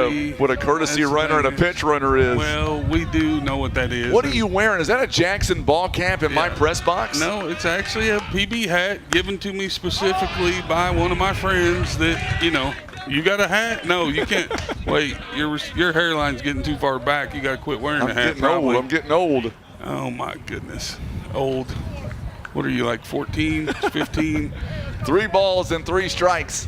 a courtesy runner and a pinch runner is. Well, we do know what that is. What are you wearing? Is that a Jackson ball cap in my press box? No, it's actually a PB hat given to me specifically by one of my friends that, you got a hat? No, you can't. Wait, your hairline's getting too far back. You got to quit wearing a hat. I'm getting old. Oh, my goodness. Old. What are you, like 14, 15? 3 balls and 3 strikes.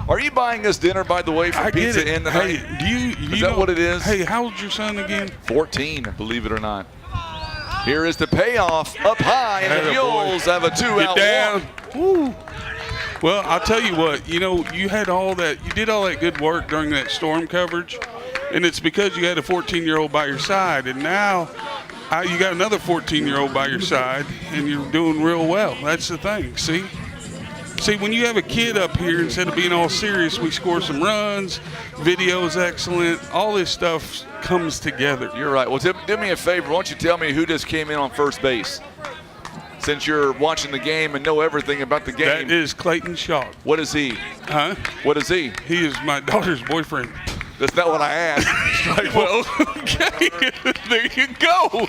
Are you buying us dinner, by the way, for Pizza Inn tonight? Hey, is that what it is? Hey, how old's your son again? 14, believe it or not. Here is the payoff up high, and the Mules have a 2-out walk. Woo. Well, I'll tell you what, you did all that good work during that storm coverage, and it's because you had a 14-year-old by your side, and now you got another 14-year-old by your side, and you're doing real well. That's the thing, see? See, when you have a kid up here, instead of being all serious, we score some runs, video is excellent, all this stuff comes together. You're right. Well, do me a favor. Why don't you tell me who just came in on first base? since you're watching the game and know everything about the game. That is Clayton Shaw. What is he? Huh? What is he? He is my daughter's boyfriend. That's not what I asked. Well, okay. There you go.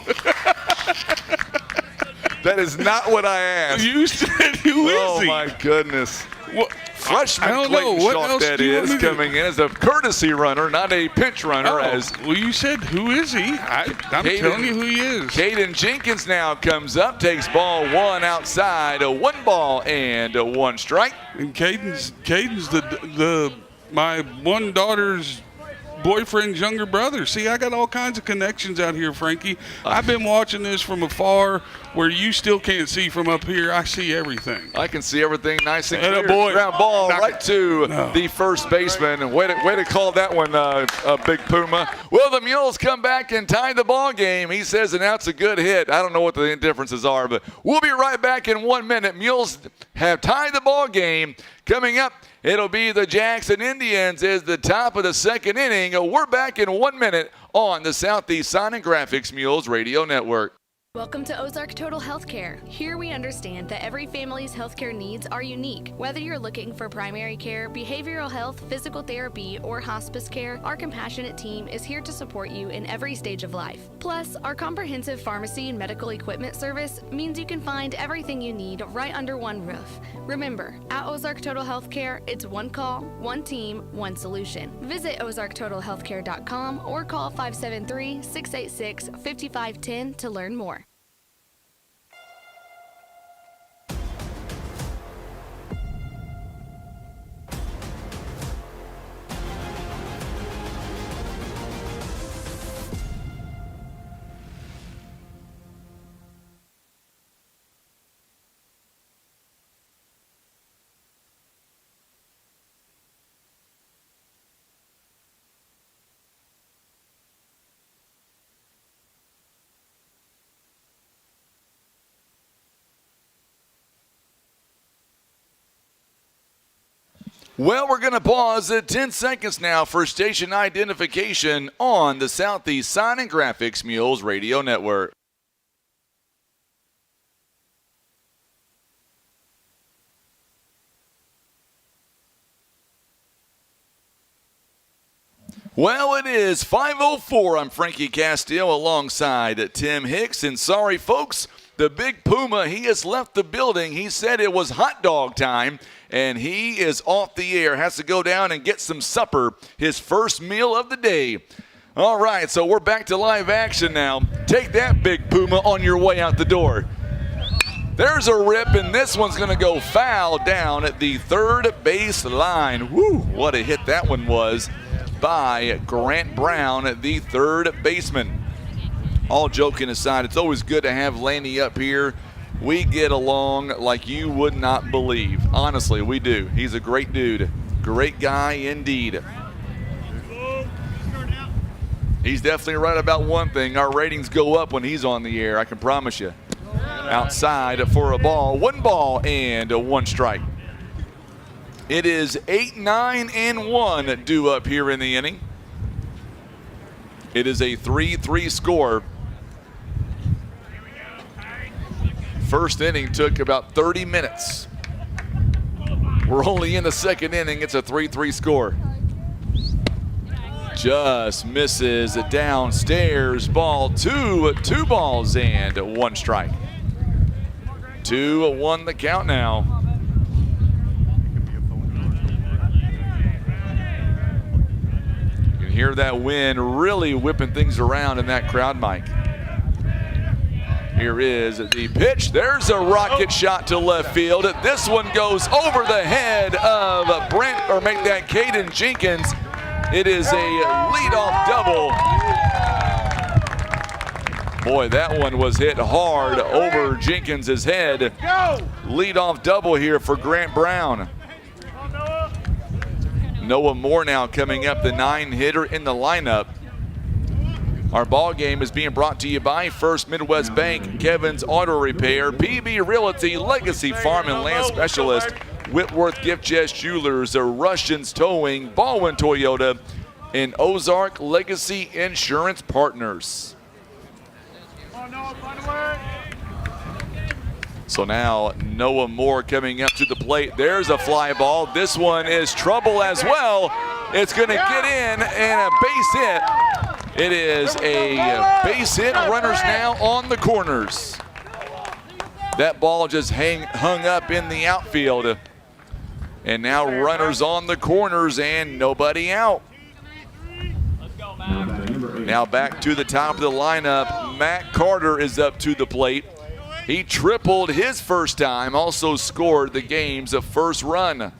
That is not what I asked. You said who is Oh, he? my goodness. What? Freshman I don't know. Clayton What Shaw, else that do you want is, me to- coming in as a courtesy runner, not a pinch runner. Well, you said who is he? I'm telling you who he is. Caden Jenkins now comes up, takes ball one outside, a 1 ball and a 1 strike. And Caden's my one daughter's boyfriend's younger brother. See, I got all kinds of connections out here, Frankie. I've been watching this from afar where you still can't see from up here. I see everything. I can see everything nice and Atta clear. boy. Ground ball Knock right it. to No. the first baseman. And way to call that one, Big Puma. Well, the Mules come back and tie the ball game. He says, and that's a good hit. I don't know what the differences are, but we'll be right back in 1 minute. Mules have tied the ball game. Coming up, it'll be the Jackson Indians as the top of the second inning. We're back in 1 minute on the Southeast Sign and Graphics Mules Radio Network. Welcome to Ozark Total Healthcare. Here we understand that every family's healthcare needs are unique. Whether you're looking for primary care, behavioral health, physical therapy, or hospice care, our compassionate team is here to support you in every stage of life. Plus, our comprehensive pharmacy and medical equipment service means you can find everything you need right under one roof. Remember, at Ozark Total Healthcare, it's one call, one team, one solution. Visit ozarktotalhealthcare.com or call 573-686-5510 to learn more. Well, we're going to pause at 10 seconds now for station identification on the Southeast Sign and Graphics Mules Radio Network. Well, it is 5:04. I'm Frankie Castile alongside Tim Hicks. And sorry, folks, the Big Puma, he has left the building. He said it was hot dog time, and he is off the air. Has to go down and get some supper, his first meal of the day. All right, so we're back to live action now. Take that, Big Puma, on your way out the door. There's a rip, and this one's going to go foul down at the third base line. Woo, what a hit that one was by Grant Brown, the third baseman. All joking aside, it's always good to have Lanny up here. We get along like you would not believe. Honestly, we do. He's a great dude. Great guy indeed. He's definitely right about one thing. Our ratings go up when he's on the air, I can promise you. Outside for a ball. 1 ball and a 1 strike. It is 8-9-1 due up here in the inning. It is a 3-3 score. First inning took about 30 minutes. We're only in the second inning. It's a 3-3 score. Just misses downstairs. Ball 2, 2 balls and 1 strike. 2-1 the count now. You can hear that wind really whipping things around in that crowd mic. Here is the pitch. There's a rocket shot to left field. This one goes over the head of Caden Jenkins. It is a leadoff double. Boy, that one was hit hard over Jenkins' head. Leadoff double here for Grant Brown. Noah Moore now coming up, the 9-hitter in the lineup. Our ball game is being brought to you by First Midwest Bank, Kevin's Auto Repair, PB Realty, Legacy Farm and Land Specialist, Whitworth Gift Chest Jewelers, Russians Towing, Baldwin Toyota, and Ozark Legacy Insurance Partners. So now Noah Moore coming up to the plate. There's a fly ball. This one is trouble as well. It's going to get in and a base hit. It is a base hit. Runners now on the corners. That ball just hung up in the outfield. And now runners on the corners and nobody out. Now back to the top of the lineup. Matt Carter is up to the plate. He tripled his first time, also scored the game's first run.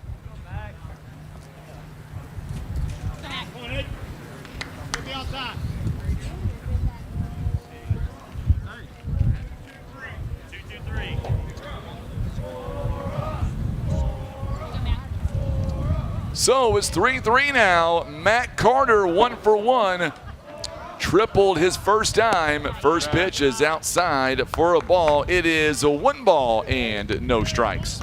So it's 3-3 now. Matt Carter 1 for 1. Tripled his first time. First pitch is outside for a ball. It is a 1 ball and no strikes.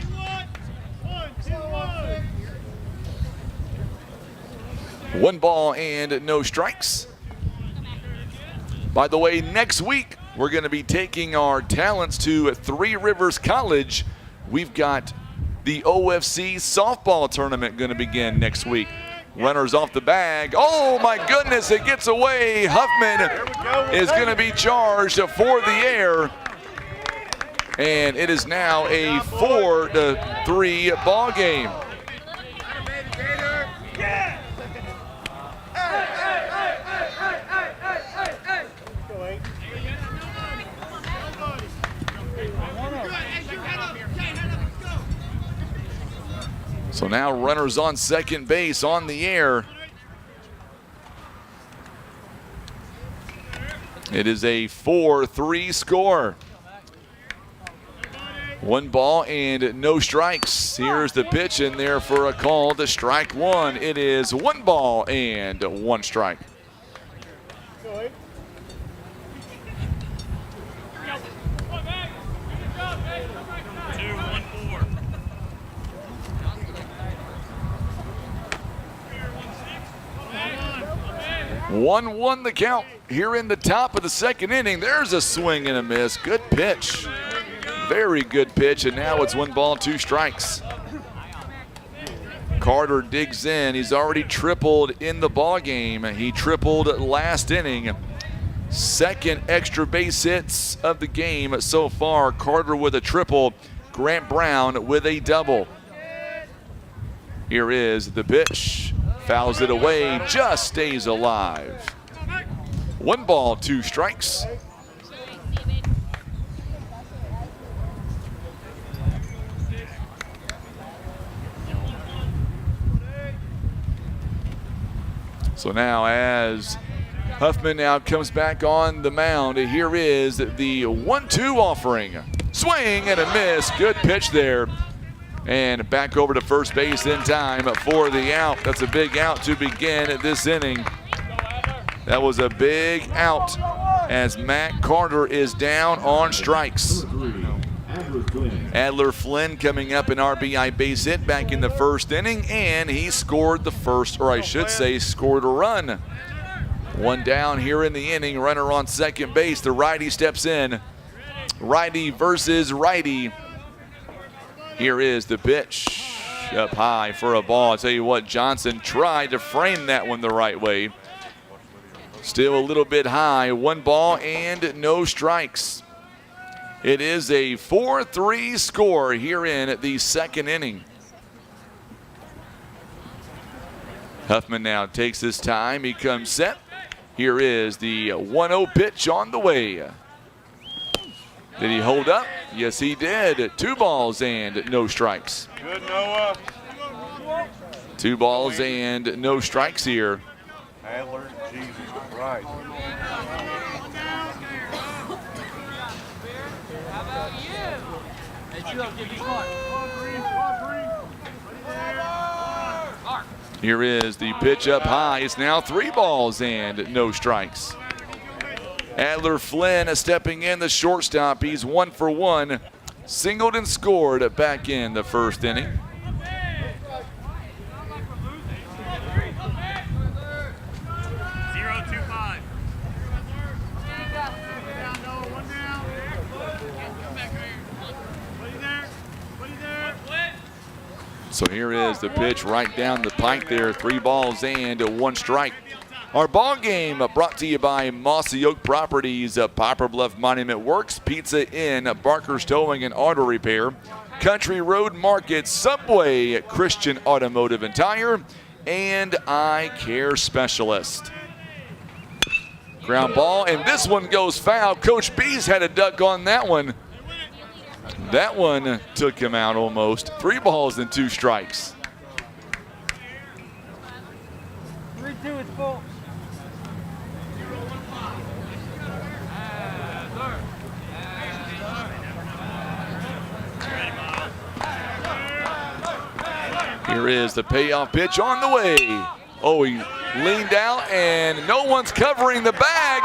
One ball and no strikes. By the way, next week we're going to be taking our talents to Three Rivers College. We've got the OFC softball tournament going to begin next week. Runners off the bag. Oh my goodness, it gets away. Huffman is going to be charged for the error. And it is now a 4-3 ball game. So now runners on second base on the air. It is a 4-3 score. 1 ball and no strikes. Here's the pitch in there for a call to strike 1. It is 1 ball and 1 strike. One the count here in the top of the second inning. There's a swing and a miss. Good pitch. Very good pitch, and now it's 1 ball, 2 strikes. Carter digs in. He's already tripled in the ball game. He tripled last inning. Second extra base hits of the game so far. Carter with a triple. Grant Brown with a double. Here is the pitch. Fouls it away, just stays alive. 1 ball, 2 strikes. So now as Huffman now comes back on the mound, here is the 1-2 offering. Swing and a miss, good pitch there. And back over to first base in time for the out. That's a big out to begin this inning. That was a big out as Matt Carter is down on strikes. Adler Flynn coming up an RBI base hit back in the first inning, and he scored the first, or I should say scored a run. 1 down here in the inning, runner on second base. The righty steps in. Righty versus righty. Here is the pitch, up high for a ball. I'll tell you what, Johnson tried to frame that one the right way. Still a little bit high, 1 ball and no strikes. It is a 4-3 score here in the second inning. Huffman now takes his time, he comes set. Here is the 1-0 pitch on the way. Did he hold up? Yes, he did. 2 balls and no strikes. Good, Noah. 2 balls and no strikes here. Adler, Jesus, right. Here is the pitch up high. It's now 3 balls and no strikes. Adler Flynn stepping in, the shortstop. He's 1 for 1. Singled and scored back in the first inning. So here is the pitch right down the pike there. 3 balls and 1 strike. Our ball game brought to you by Mossy Oak Properties, Poplar Bluff Monument Works, Pizza Inn, Barker's Towing and Auto Repair, Country Road Market, Subway, Christian Automotive and Tire, and Eye Care Specialist. Ground ball, and this one goes foul. Coach B's had a duck on that one. That one took him out almost. 3 balls and 2 strikes. 3-2 is full. Here is the payoff pitch on the way. Oh, he leaned out, and no one's covering the bag.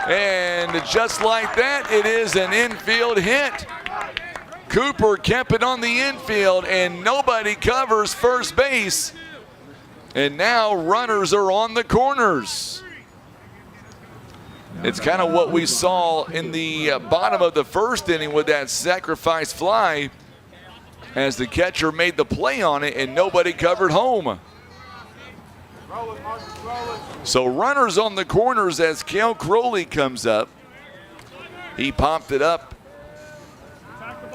And just like that, it is an infield hit. Cooper kept it on the infield, and nobody covers first base. And now runners are on the corners. It's kind of what we saw in the bottom of the first inning with that sacrifice fly, as the catcher made the play on it and nobody covered home. So runners on the corners as Cale Crowley comes up. He popped it up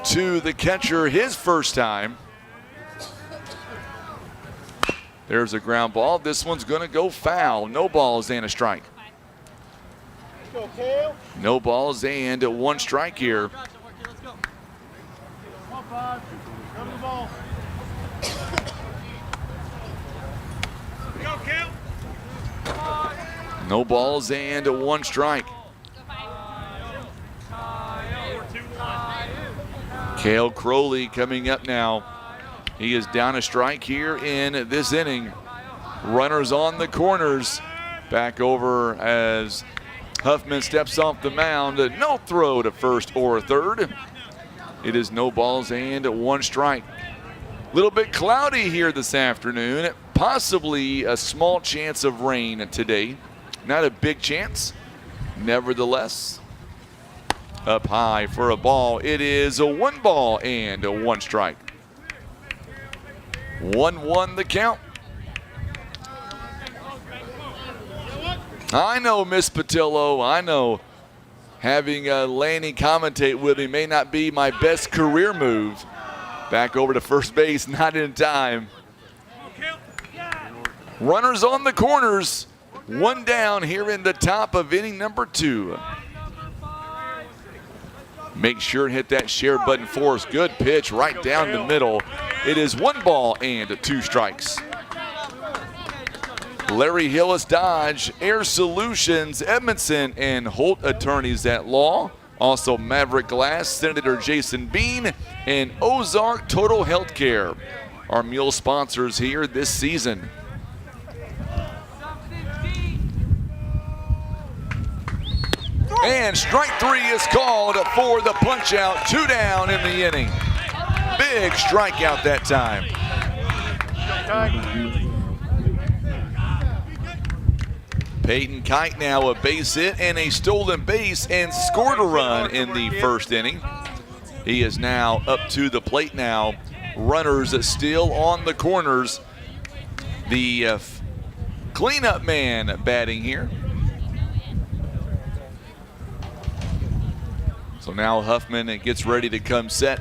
to the catcher his first time. There's a ground ball. This one's going to go foul. No balls and a strike. No balls and 1 strike here. No balls and 1 strike. Cale Crowley coming up now. He is down a strike here in this inning. Runners on the corners. Back over as Huffman steps off the mound. No throw to first or third. It is no balls and 1 strike. A little bit cloudy here this afternoon. Possibly a small chance of rain today. Not a big chance. Nevertheless, up high for a ball. It is a 1 ball and 1 strike. 1-1 the count. I know, Miss Patillo. I know having Laney commentate with me may not be my best career move. Back over to first base, not in time. Runners on the corners. 1 down here in the top of inning number 2. Make sure and hit that share button for us. Good pitch right down the middle. It is 1 ball and 2 strikes. Larry Hillis Dodge, Air Solutions, Edmondson, and Holt Attorneys at Law. Also Maverick Glass, Senator Jason Bean, and Ozark Total Healthcare. Our mule sponsors here this season. And strike 3 is called for the punch out. 2 down in the inning. Big strikeout that time. Peyton Kite now a base hit and a stolen base and scored a run in the first inning. He is now up to the plate now. Runners still on the corners. The cleanup man batting here. So now Huffman gets ready to come set.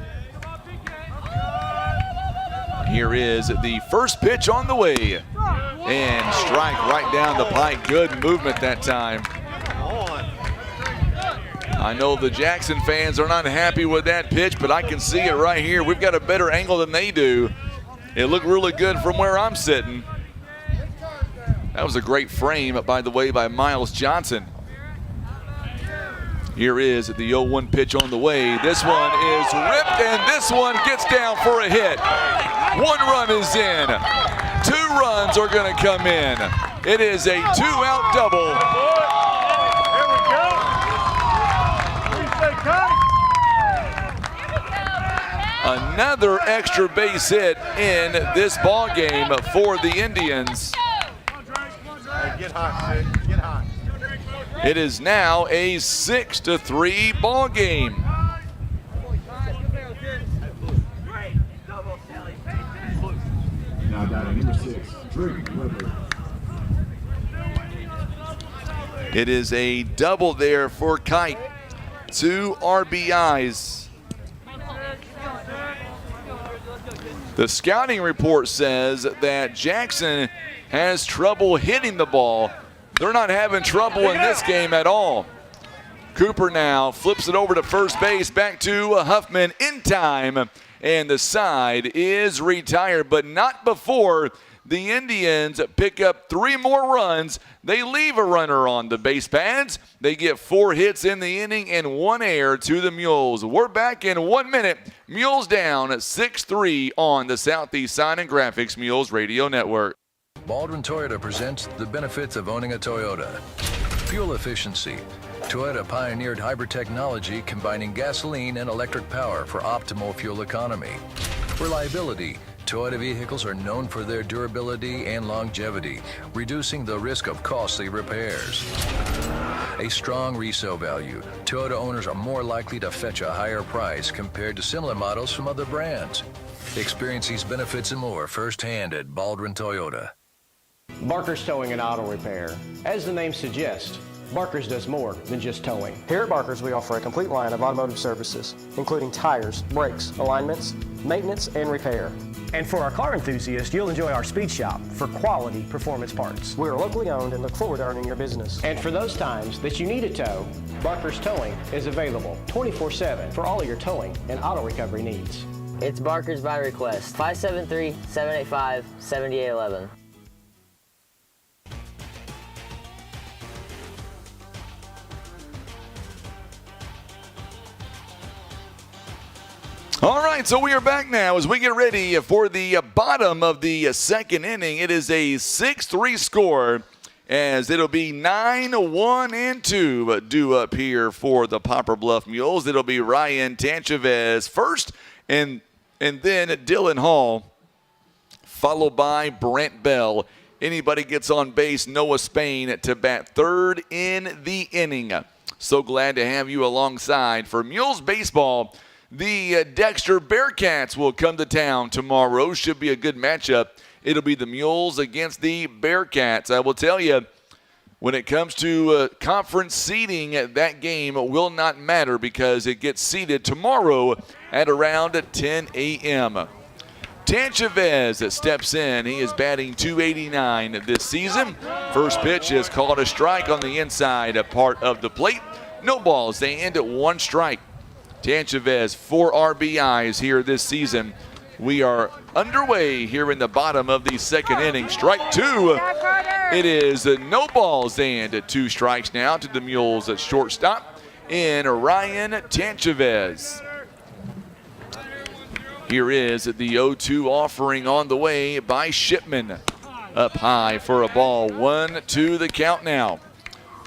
Here is the first pitch on the way. And strike right down the pike. Good movement that time. I know the Jackson fans are not happy with that pitch, but I can see it right here. We've got a better angle than they do. It looked really good from where I'm sitting. That was a great frame, by the way, by Miles Johnson. Here is the 0-1 pitch on the way. This one is ripped, and this one gets down for a hit. 1 run is in. 2 runs are going to come in. It is a 2-out double. Another extra base hit in this ball game for the Indians. Get hot, Sid. Get hot. It is now a 6-3 ball game. It is a double there for Kite. 2 RBIs. The scouting report says that Jackson has trouble hitting the ball. They're not having trouble in this game at all. Cooper now flips it over to first base, back to Huffman in time, and the side is retired, but not before the Indians pick up 3 more runs. They leave a runner on the base pads. They get 4 hits in the inning and 1 error to the Mules. We're back in 1 minute. Mules down 6-3 on the Southeast Sign and Graphics Mules Radio Network. Baldwin Toyota presents the benefits of owning a Toyota. Fuel efficiency. Toyota pioneered hybrid technology combining gasoline and electric power for optimal fuel economy. Reliability. Toyota vehicles are known for their durability and longevity, reducing the risk of costly repairs. A strong resale value. Toyota owners are more likely to fetch a higher price compared to similar models from other brands. Experience these benefits and more firsthand at Baldwin Toyota. Barker's Towing and Auto Repair. As the name suggests, Barker's does more than just towing. Here at Barker's, we offer a complete line of automotive services, including tires, brakes, alignments, maintenance, and repair. And for our car enthusiasts, you'll enjoy our speed shop for quality performance parts. We are locally owned and look forward to earning your business. And for those times that you need a tow, Barker's Towing is available 24/7 for all of your towing and auto recovery needs. It's Barker's by request, 573-785-7811. All right, so we are back now as we get ready for the bottom of the second inning. It is a 6-3 score, as it'll be 9-1-2 due up here for the Poplar Bluff Mules. It'll be Ryan Tanchavez first, and then Dylan Hall, followed by Brent Bell. Anybody gets on base, Noah Spain to bat third in the inning. So glad to have you alongside for Mules baseball. The Dexter Bearcats will come to town tomorrow. Should be a good matchup. It'll be the Mules against the Bearcats. I will tell you, when it comes to conference seeding, that game will not matter because it gets seeded tomorrow at around 10 a.m. Tanchavez steps in. He is batting .289 this season. First pitch is called a strike on the inside part of the plate. No balls. They end at 1 strike. Tanchavez, 4 RBIs here this season. We are underway here in the bottom of the second inning. Strike 2. It is no balls and 2 strikes now to the Mules at shortstop in Ryan Tanchavez. Here is the 0-2 offering on the way by Shipman. Up high for a ball. 1-2 the count now.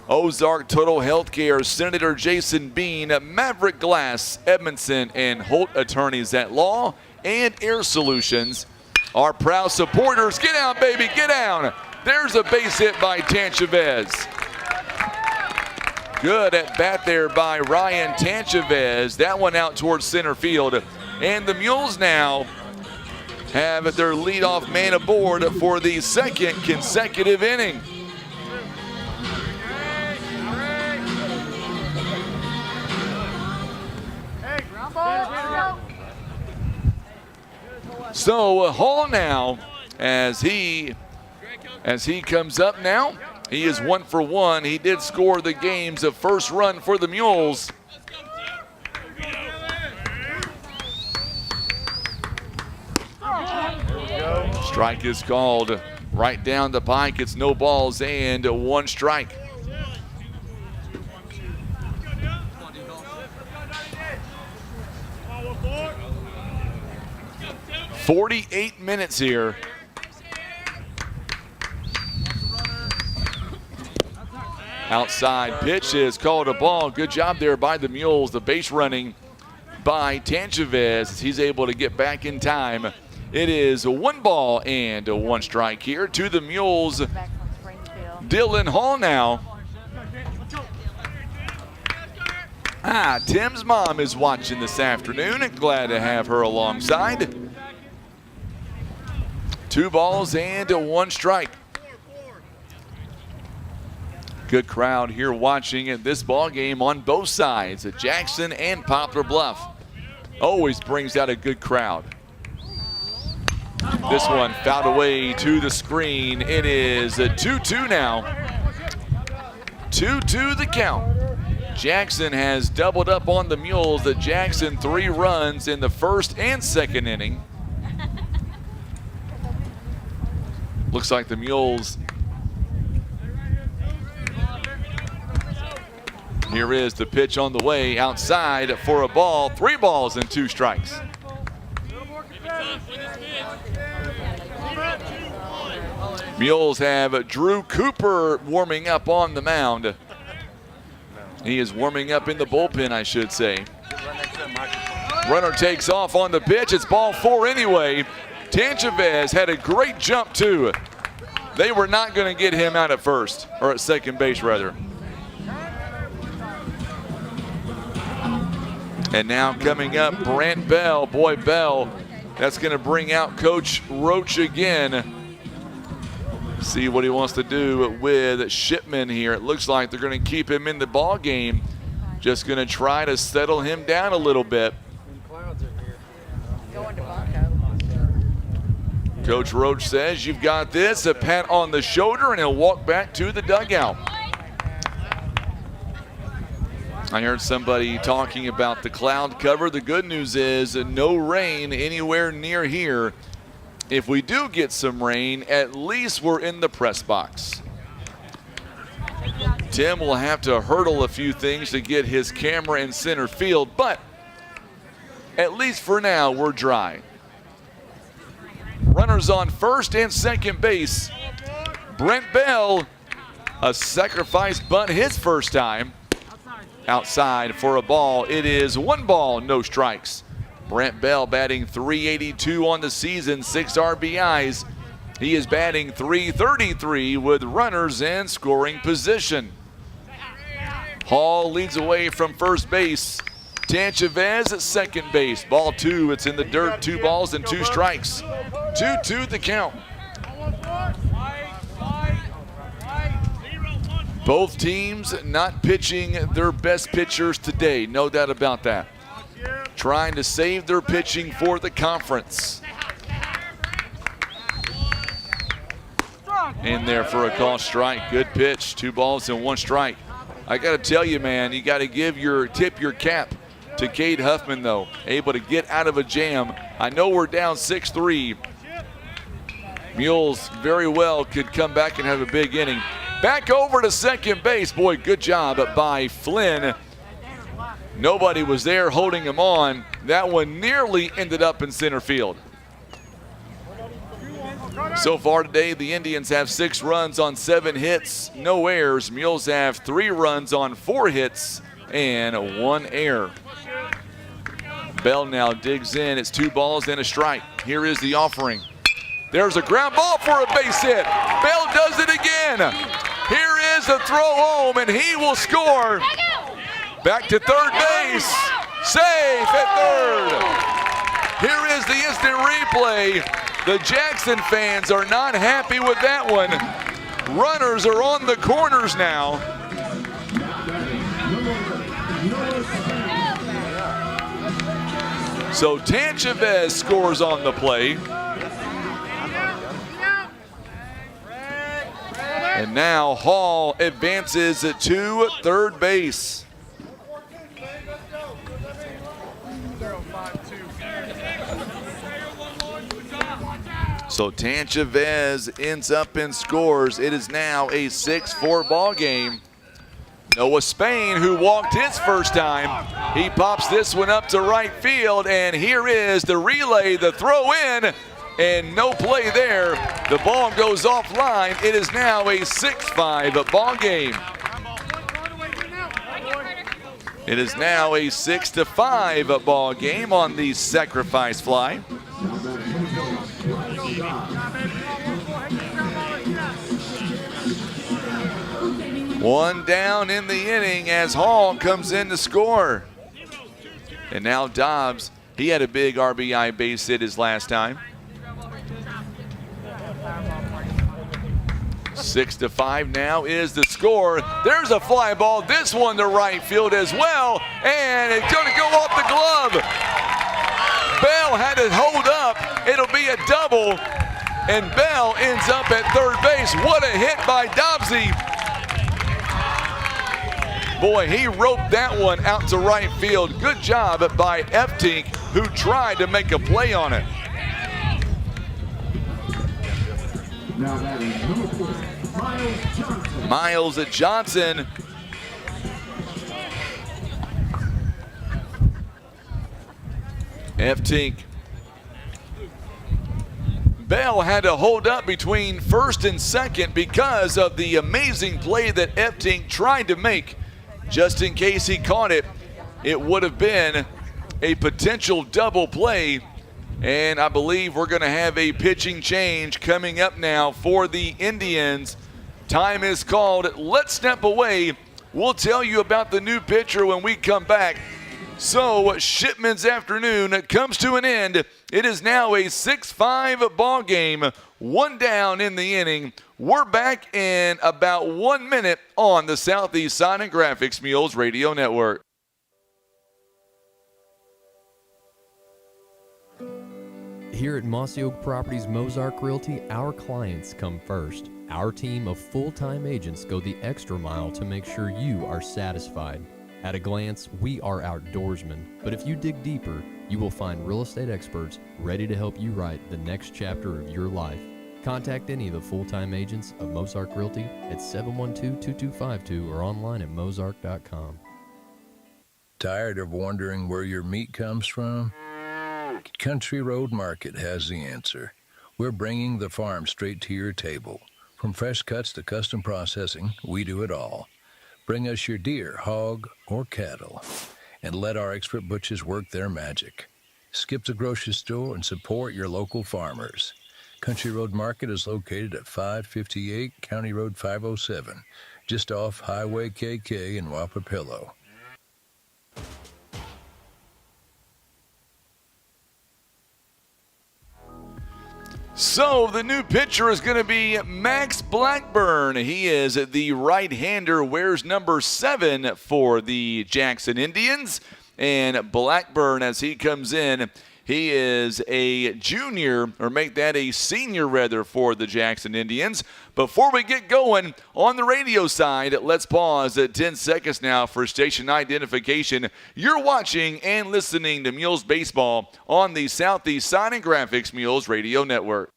Ozark Total Healthcare, Senator Jason Bean, Maverick Glass, Edmondson, and Holt Attorneys at Law, and Air Solutions are proud supporters. Get down, baby, get down. There's a base hit by Tanchavez. Good at bat there by Ryan Tanchavez. That one out towards center field. And the Mules now have their leadoff man aboard for the second consecutive inning. So Hall now, as he comes up now, he is 1 for 1. He did score the game's first run for the Mules. Strike is called right down the pike. It's no balls and 1 strike. .48 minutes here. Outside pitch is called a ball. Good job there by the Mules. The base running by Tanchavez. He's able to get back in time. It is 1 ball and 1 strike here to the Mules. Dylan Hall now. Tim's mom is watching this afternoon, and glad to have her alongside. 2 balls and 1 strike. Good crowd here watching this ball game on both sides, at Jackson and Poplar Bluff. Always brings out a good crowd. This one fouled away to the screen. It is a 2-2 now. 2-2 the count. Jackson has doubled up on the Mules. The Jackson 3 runs in the first and second inning. Looks like the Mules. Here is the pitch on the way outside for a ball. 3 balls and 2 strikes. Mules have Drew Cooper warming up on the mound. He is warming up in the bullpen, I should say. Runner takes off on the pitch. It's ball 4 anyway. Tanchavez had a great jump too. They were not going to get him out at first, or at second base rather. And now coming up, Brant Bell. Boy, Bell, that's going to bring out Coach Roach again. See what he wants to do with Shipman here. It looks like they're going to keep him in the ball game. Just going to try to settle him down a little bit. Coach Roach says, you've got this, a pat on the shoulder, and he'll walk back to the dugout. I heard somebody talking about the cloud cover. The good news is no rain anywhere near here. If we do get some rain, at least we're in the press box. Tim will have to hurdle a few things to get his camera in center field, but at least for now, we're dry. Runners on first and second base. Brent Bell, a sacrifice bunt his first time. Outside for a ball. It is 1 ball, no strikes. Brent Bell batting .382 on the season, 6 RBIs. He is batting .333 with runners in scoring position. Hall leads away from first base. Tanchavez at second base. Ball 2, it's in the dirt. 2 balls and 2 strikes. 2-2 the count. Both teams not pitching their best pitchers today, no doubt about that. Trying to save their pitching for the conference. In there for a call strike. Good pitch. 2 balls and 1 strike. I got to tell you, man, you got to tip your cap to Cade Huffman, though. Able to get out of a jam. I know we're down 6-3. Mules very well could come back and have a big inning. Back over to second base. Boy, good job by Flynn. Nobody was there holding him on. That one nearly ended up in center field. So far today, the Indians have 6 runs on 7 hits, no errors. Mules have 3 runs on 4 hits and 1 error. Bell now digs in. It's 2 balls and a strike. Here is the offering. There's a ground ball for a base hit. Bell does it again. Here is the throw home, and he will score. Back to third base. Safe at third. Here is the instant replay. The Jackson fans are not happy with that one. Runners are on the corners now. So Tanchavez scores on the play. And now Hall advances to third base. So Tanchavez ends up and scores. It is now a 6-4 ball game. Noah Spain, who walked his first time, he pops this one up to right field, and here is the relay, the throw in, and no play there. The ball goes offline. It is now a 6-5 ball game. It is now a 6-5 ball game on the sacrifice fly. One down in the inning as Hall comes in to score. And now Dobbs, he had a big RBI base hit his last time. 6-5 now is the score. There's a fly ball. This one to right field as well. And it's going to go off the glove. Bell had to hold up. It'll be a double. And Bell ends up at third base. What a hit by Dobbsy. Boy, he roped that one out to right field. Good job by Eftink, who tried to make a play on it. Now batting number 4, Miles Johnson. Miles Johnson. Eftink. Bell had to hold up between first and second because of the amazing play that Eftink tried to make. Just in case he caught it, it would have been a potential double play. And I believe we're going to have a pitching change coming up now for the Indians. Time is called. Let's step away. We'll tell you about the new pitcher when we come back. So Shipman's afternoon comes to an end. It is now a 6-5 ball game, one down in the inning. We're back in about 1 minute on the Southeast Sign and Graphics Mules Radio Network. Here at Mossy Oak Properties Mozark Realty, our clients come first. Our team of full-time agents go the extra mile to make sure you are satisfied. At a glance, we are outdoorsmen, but if you dig deeper, you will find real estate experts ready to help you write the next chapter of your life. Contact any of the full-time agents of Mozark Realty at 712-2252 or online at mozark.com. Tired of wondering where your meat comes from? Country Road Market has the answer. We're bringing the farm straight to your table. From fresh cuts to custom processing, we do it all. Bring us your deer, hog, or cattle, and let our expert butchers work their magic. Skip the grocery store and support your local farmers. Country Road Market is located at 558 County Road 507, just off Highway KK in Wapapillo. So the new pitcher is going to be Max Blackburn. He is the right-hander, wears number 7 for the Jackson Indians. And Blackburn, as he comes in, he is a junior, or make that a senior rather, for the Jackson Indians. Before we get going on the radio side, let's pause at 10 seconds now for station identification. You're watching and listening to Mules Baseball on the Southeast Sign and Graphics Mules Radio Network.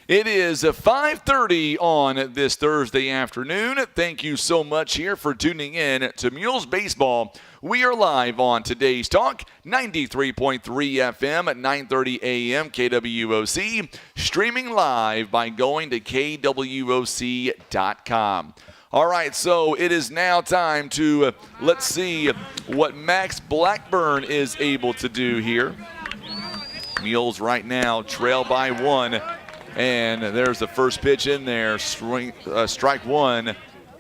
It is 5:30 on this Thursday afternoon. Thank you so much here for tuning in to Mules Baseball. We are live on today's talk, 93.3 FM at 9:30 a.m. KWOC, streaming live by going to KWOC.com. All right, so it is now time to let's see what Max Blackburn is able to do here. Mules right now trail by 1. And there's the first pitch in there, strike 1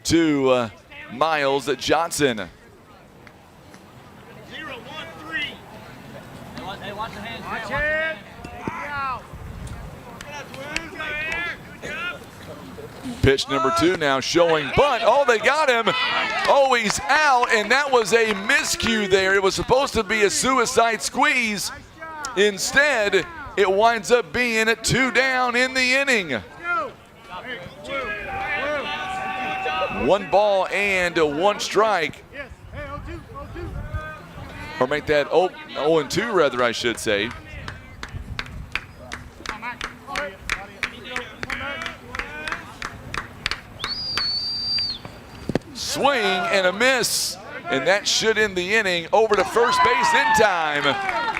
to Miles Johnson. 0-1-3. Hey, watch the hands. Watch it. Pitch number 2 now showing bunt. Oh, they got him. Oh, he's out, and that was a miscue there. It was supposed to be a suicide squeeze. Instead, it winds up being 2 down in the inning. 1 ball and 1 strike. Or make that 0-2 rather, I should say. Swing and a miss. And that should end the inning. Over to first base in time.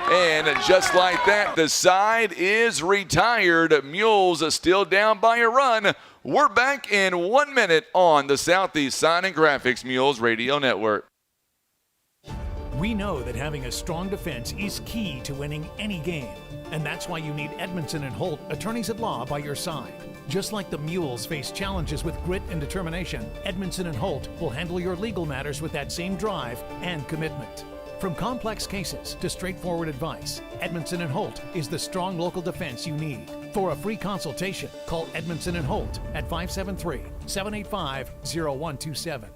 And just like that, the side is retired. Mules still down by a run. We're back in 1 minute on the Southeast Sign and Graphics Mules Radio Network. We know that having a strong defense is key to winning any game, and that's why you need Edmondson and Holt, attorneys at law, by your side. Just like the Mules face challenges with grit and determination, Edmondson and Holt will handle your legal matters with that same drive and commitment. From complex cases to straightforward advice, Edmondson and Holt is the strong local defense you need. For a free consultation, call Edmondson and Holt at 573-785-0127.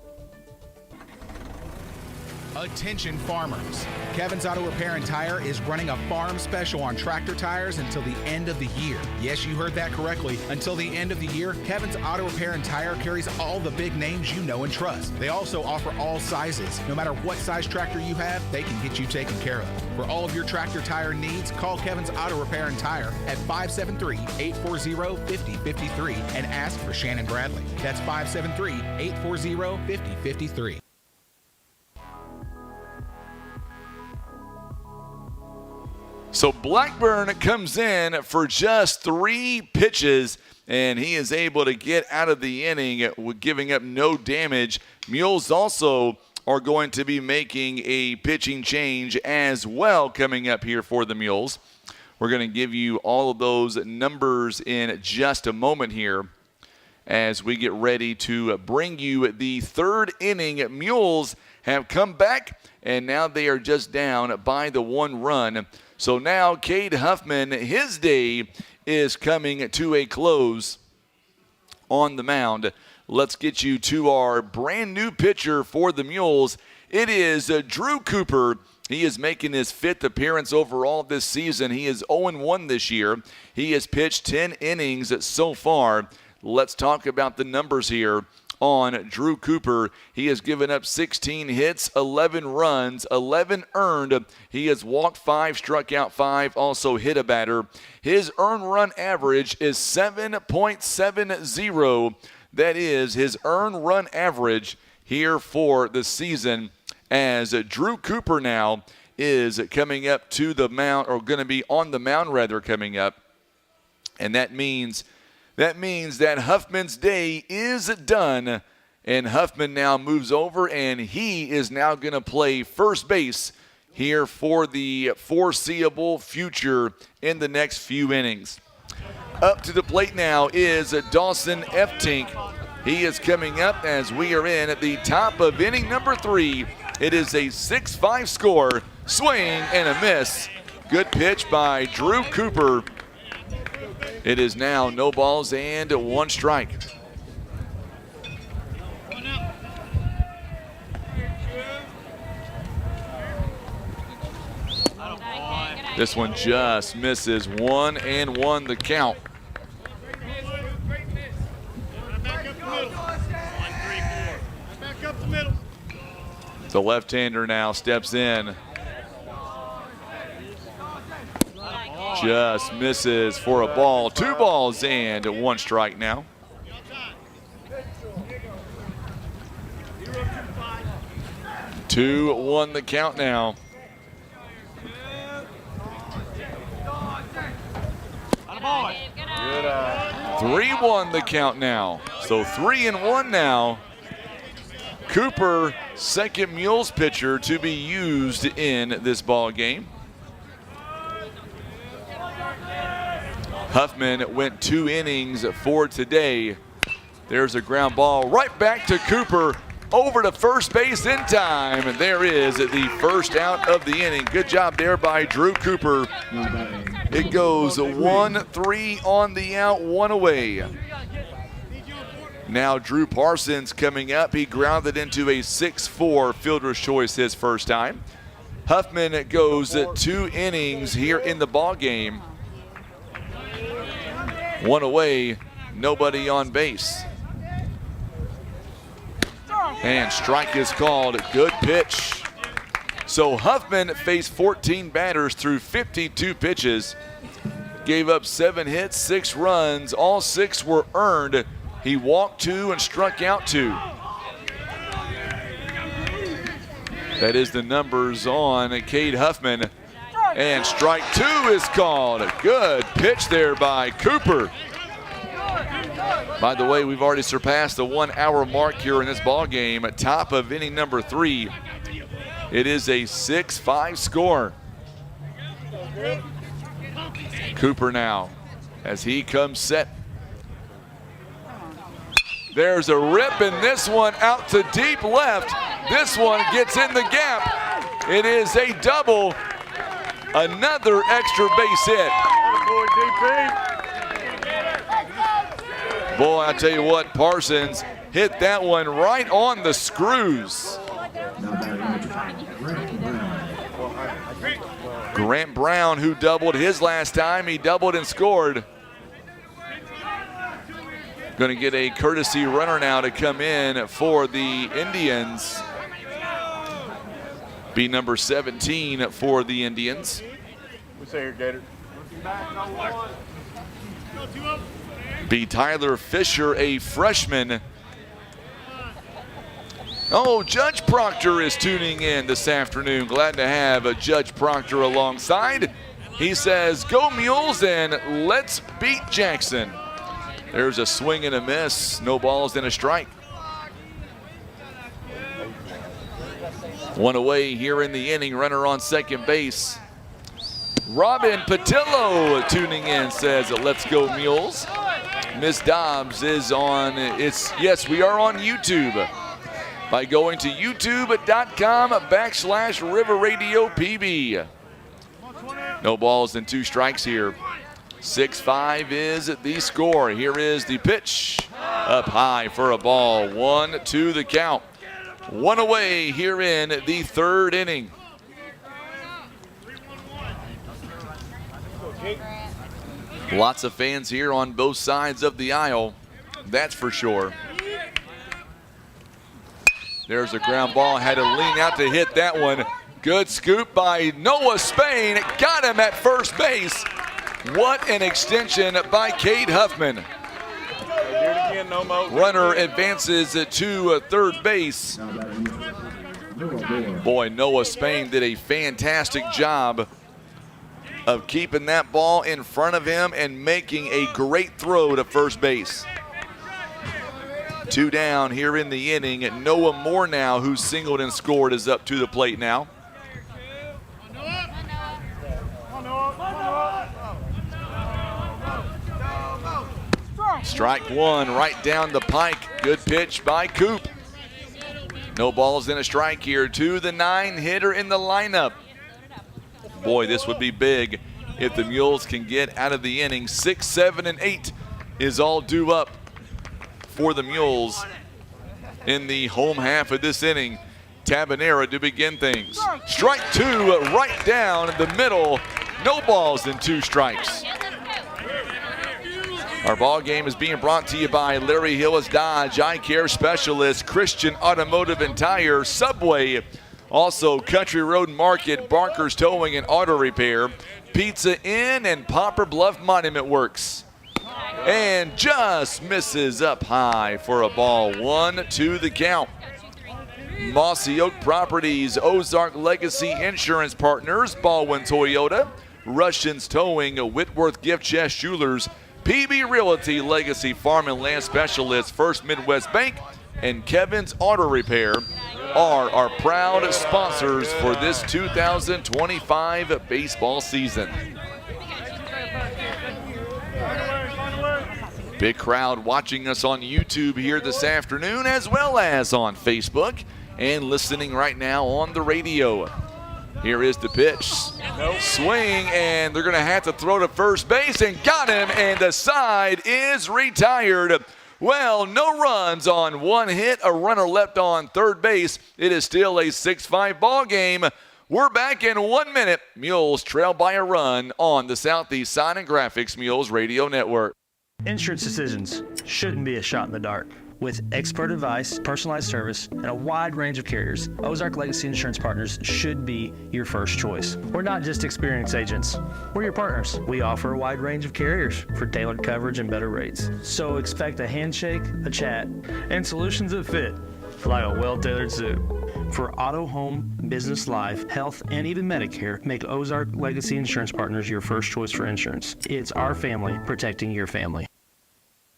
Attention farmers. Kevin's Auto Repair and Tire is running a farm special on tractor tires until the end of the year. Yes, you heard that correctly. Until the end of the year, Kevin's Auto Repair and Tire carries all the big names you know and trust. They also offer all sizes. No matter what size tractor you have, they can get you taken care of. For all of your tractor tire needs, call Kevin's Auto Repair and Tire at 573-840-5053 and ask for Shannon Bradley. That's 573-840-5053. So Blackburn comes in for just 3 pitches, and he is able to get out of the inning with giving up no damage. Mules also are going to be making a pitching change as well coming up here for the Mules. We're going to give you all of those numbers in just a moment here as we get ready to bring you the 3rd inning. Mules have come back, and now they are just down by the 1 run. So now Cade Huffman, his day is coming to a close on the mound. Let's get you to our brand new pitcher for the Mules. It is Drew Cooper. He is making his 5th appearance overall this season. He is 0-1 this year. He has pitched 10 innings so far. Let's talk about the numbers here on Drew Cooper. He has given up 16 hits, 11 runs, 11 earned. He has walked 5, struck out 5, also hit a batter. His earned run average is 7.70. That is his earned run average here for the season, as Drew Cooper now is coming up to the mound, or going to be on the mound rather, coming up. And that means that Huffman's day is done, and Huffman now moves over, and he is now going to play first base here for the foreseeable future in the next few innings. Up to the plate now is Dawson Eftink. He is coming up as we are in at the top of inning number 3. It is a 6-5 score, swing and a miss. Good pitch by Drew Cooper. It is now no balls and 1 strike. This one just misses. 1-1 the count. The left-hander now steps in. Just misses for a ball. 2 balls and 1 strike now. Two, 1 the count now. 3-1 the count now. So 3-1 now. Cooper, second Mules pitcher to be used in this ball game. Huffman went 2 innings for today. There's a ground ball right back to Cooper, over to first base in time. And there is the first out of the inning. Good job there by Drew Cooper. It goes 1-3 on the out, 1 away. Now Drew Parsons coming up. He grounded into a 6-4 fielder's choice his first time. Huffman goes 2 innings here in the ball game. 1 away, nobody on base. And strike is called. Good pitch. So Huffman faced 14 batters through 52 pitches. Gave up 7 hits, 6 runs. All 6 were earned. He walked 2 and struck out 2. That is the numbers on Cade Huffman. And strike 2 is called. A good pitch there by Cooper. By the way, we've already surpassed the 1 hour mark here in this ball game. At top of inning number 3. It is a 6-5 score. Cooper now as he comes set. There's a rip, and this one out to deep left. This one gets in the gap. It is a double. Another extra base hit. Boy, I tell you what, Parsons hit that one right on the screws. Grant Brown, who doubled his last time, he doubled and scored. Going to get a courtesy runner now to come in for the Indians. Be number 17 for the Indians. We say here, Gator. Be Tyler Fisher, a freshman. Oh, Judge Proctor is tuning in this afternoon. Glad to have Judge Proctor alongside. He says, go Mules and let's beat Jackson. There's a swing and a miss. No balls and a strike. One away here in the inning. Runner on second base. Robin Patillo tuning in says, let's go Mules. Miss Dobbs is on. Yes, we are on YouTube. By going to youtube.com/River Radio PB. No balls and 2 strikes here. 6-5 is the score. Here is the pitch. Up high for a ball. 1-2 the count. One away here in the third inning. Lots of fans here on both sides of the aisle. That's for sure. There's a ground ball. Had to lean out to hit that one. Good scoop by Noah Spain. Got him at first base. What an extension by Cade Huffman. Runner advances to third base. Boy, Noah Spain did a fantastic job of keeping that ball in front of him and making a great throw to first base. 2 down here in the inning. Noah Moore now, who singled and scored, is up to the plate now. Strike one right down the pike. Good pitch by Coop. No balls and a strike here to the 9-hitter in the lineup. Boy, this would be big if the Mules can get out of the inning. 6, 7, and 8 is all due up for the Mules in the home half of this inning. Tabanera to begin things. Strike 2 right down the middle. No balls and 2 strikes. Our ball game is being brought to you by Larry Hillis Dodge, Eye Care Specialist, Christian Automotive and Tire, Subway, also Country Road Market, Barker's Towing and Auto Repair, Pizza Inn, and Poplar Bluff Monument Works. And just misses up high for a ball. 1-2 the count. Mossy Oak Properties, Ozark Legacy Insurance Partners, Baldwin Toyota, Russians Towing, Whitworth Gift Chest Jewelers, PB Realty, Legacy Farm and Land Specialists, First Midwest Bank, and Kevin's Auto Repair are our proud sponsors for this 2025 baseball season. Big crowd watching us on YouTube here this afternoon, as well as on Facebook, and listening right now on the radio. Here is the pitch. Swing, and they're going to have to throw to first base, and got him, and the side is retired. Well, no runs on 1 hit, a runner left on third base. It is still a 6-5 ball game. We're back in 1 minute. Mules trail by a run on the Southeast Sign and Graphics Mules Radio Network. Insurance decisions shouldn't be a shot in the dark. With expert advice, personalized service, and a wide range of carriers, Ozark Legacy Insurance Partners should be your first choice. We're not just experienced agents, we're your partners. We offer a wide range of carriers for tailored coverage and better rates. So expect a handshake, a chat, and solutions that fit like a well-tailored suit. For auto, home, business, life, health, and even Medicare, make Ozark Legacy Insurance Partners your first choice for insurance. It's our family protecting your family.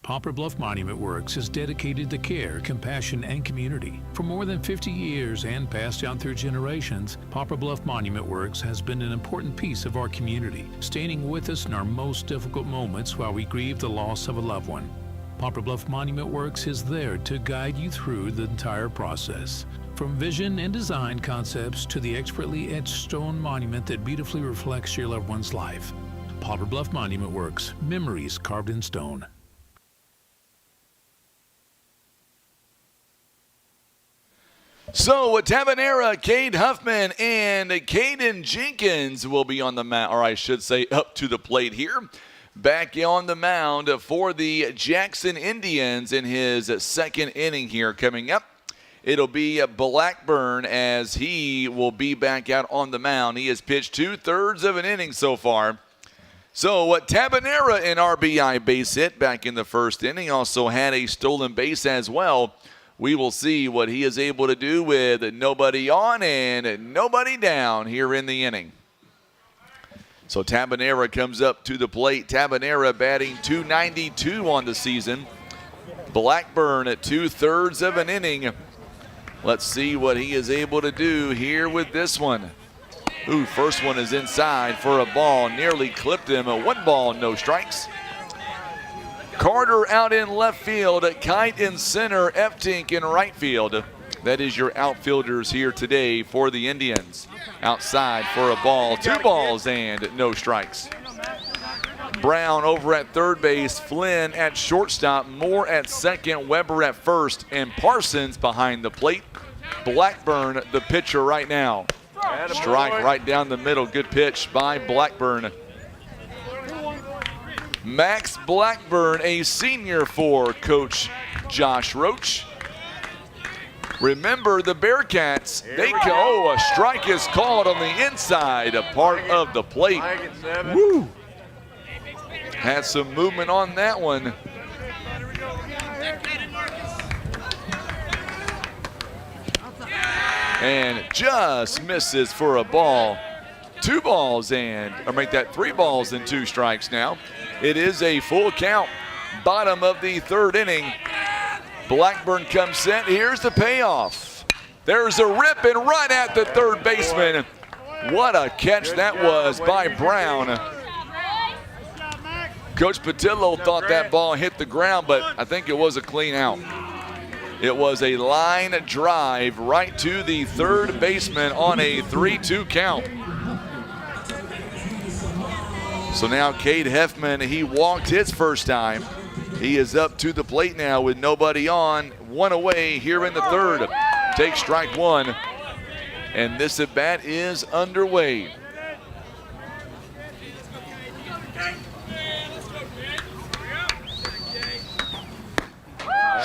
Poplar Bluff Monument Works is dedicated to care, compassion, and community. For more than 50 years and passed down through generations, Poplar Bluff Monument Works has been an important piece of our community, standing with us in our most difficult moments while we grieve the loss of a loved one. Poplar Bluff Monument Works is there to guide you through the entire process. From vision and design concepts to the expertly etched stone monument that beautifully reflects your loved one's life. Poplar Bluff Monument Works, memories carved in stone. So, Tabanera, Cade Huffman, and Caden Jenkins will be on the mound, or I should say up to the plate here. Back on the mound for the Jackson Indians in his second inning here coming up. It'll be Blackburn as he will be back out on the mound. He has pitched 2/3 of an inning so far. So, Tabanera, an RBI base hit back in the first inning, also had a stolen base as well. We will see what he is able to do with nobody on and nobody down here in the inning. So Tabanera comes up to the plate. Tabanera batting .292 on the season. Blackburn at 2/3 of an inning. Let's see what he is able to do here with this one. Ooh, first one is inside for a ball. Nearly clipped him. 1 ball, no strikes. Carter out in left field, Kite in center, Eftink in right field. That is your outfielders here today for the Indians. Outside for a ball, 2 balls and no strikes. Brown over at third base, Flynn at shortstop, Moore at second, Weber at first, and Parsons behind the plate. Blackburn, the pitcher right now. Strike right down the middle, good pitch by Blackburn. Max Blackburn, a senior for Coach Josh Roach. Remember the Bearcats, a strike is called on the inside, a part of the plate. Woo! Had some movement on that one. And just misses for a ball. 2 balls and, or make that 3 balls and 2 strikes now. It is a full count. Bottom of the third inning. Blackburn comes set. Here's the payoff. There's a rip and run at the third baseman. What a catch that was by Brown. Coach Patillo thought that ball hit the ground, but I think it was a clean out. It was a line drive right to the third baseman on a 3-2 count. So now Cade Huffman, he walked his first time. He is up to the plate now with nobody on. 1 away here in the third. Take strike 1. And this at bat is underway.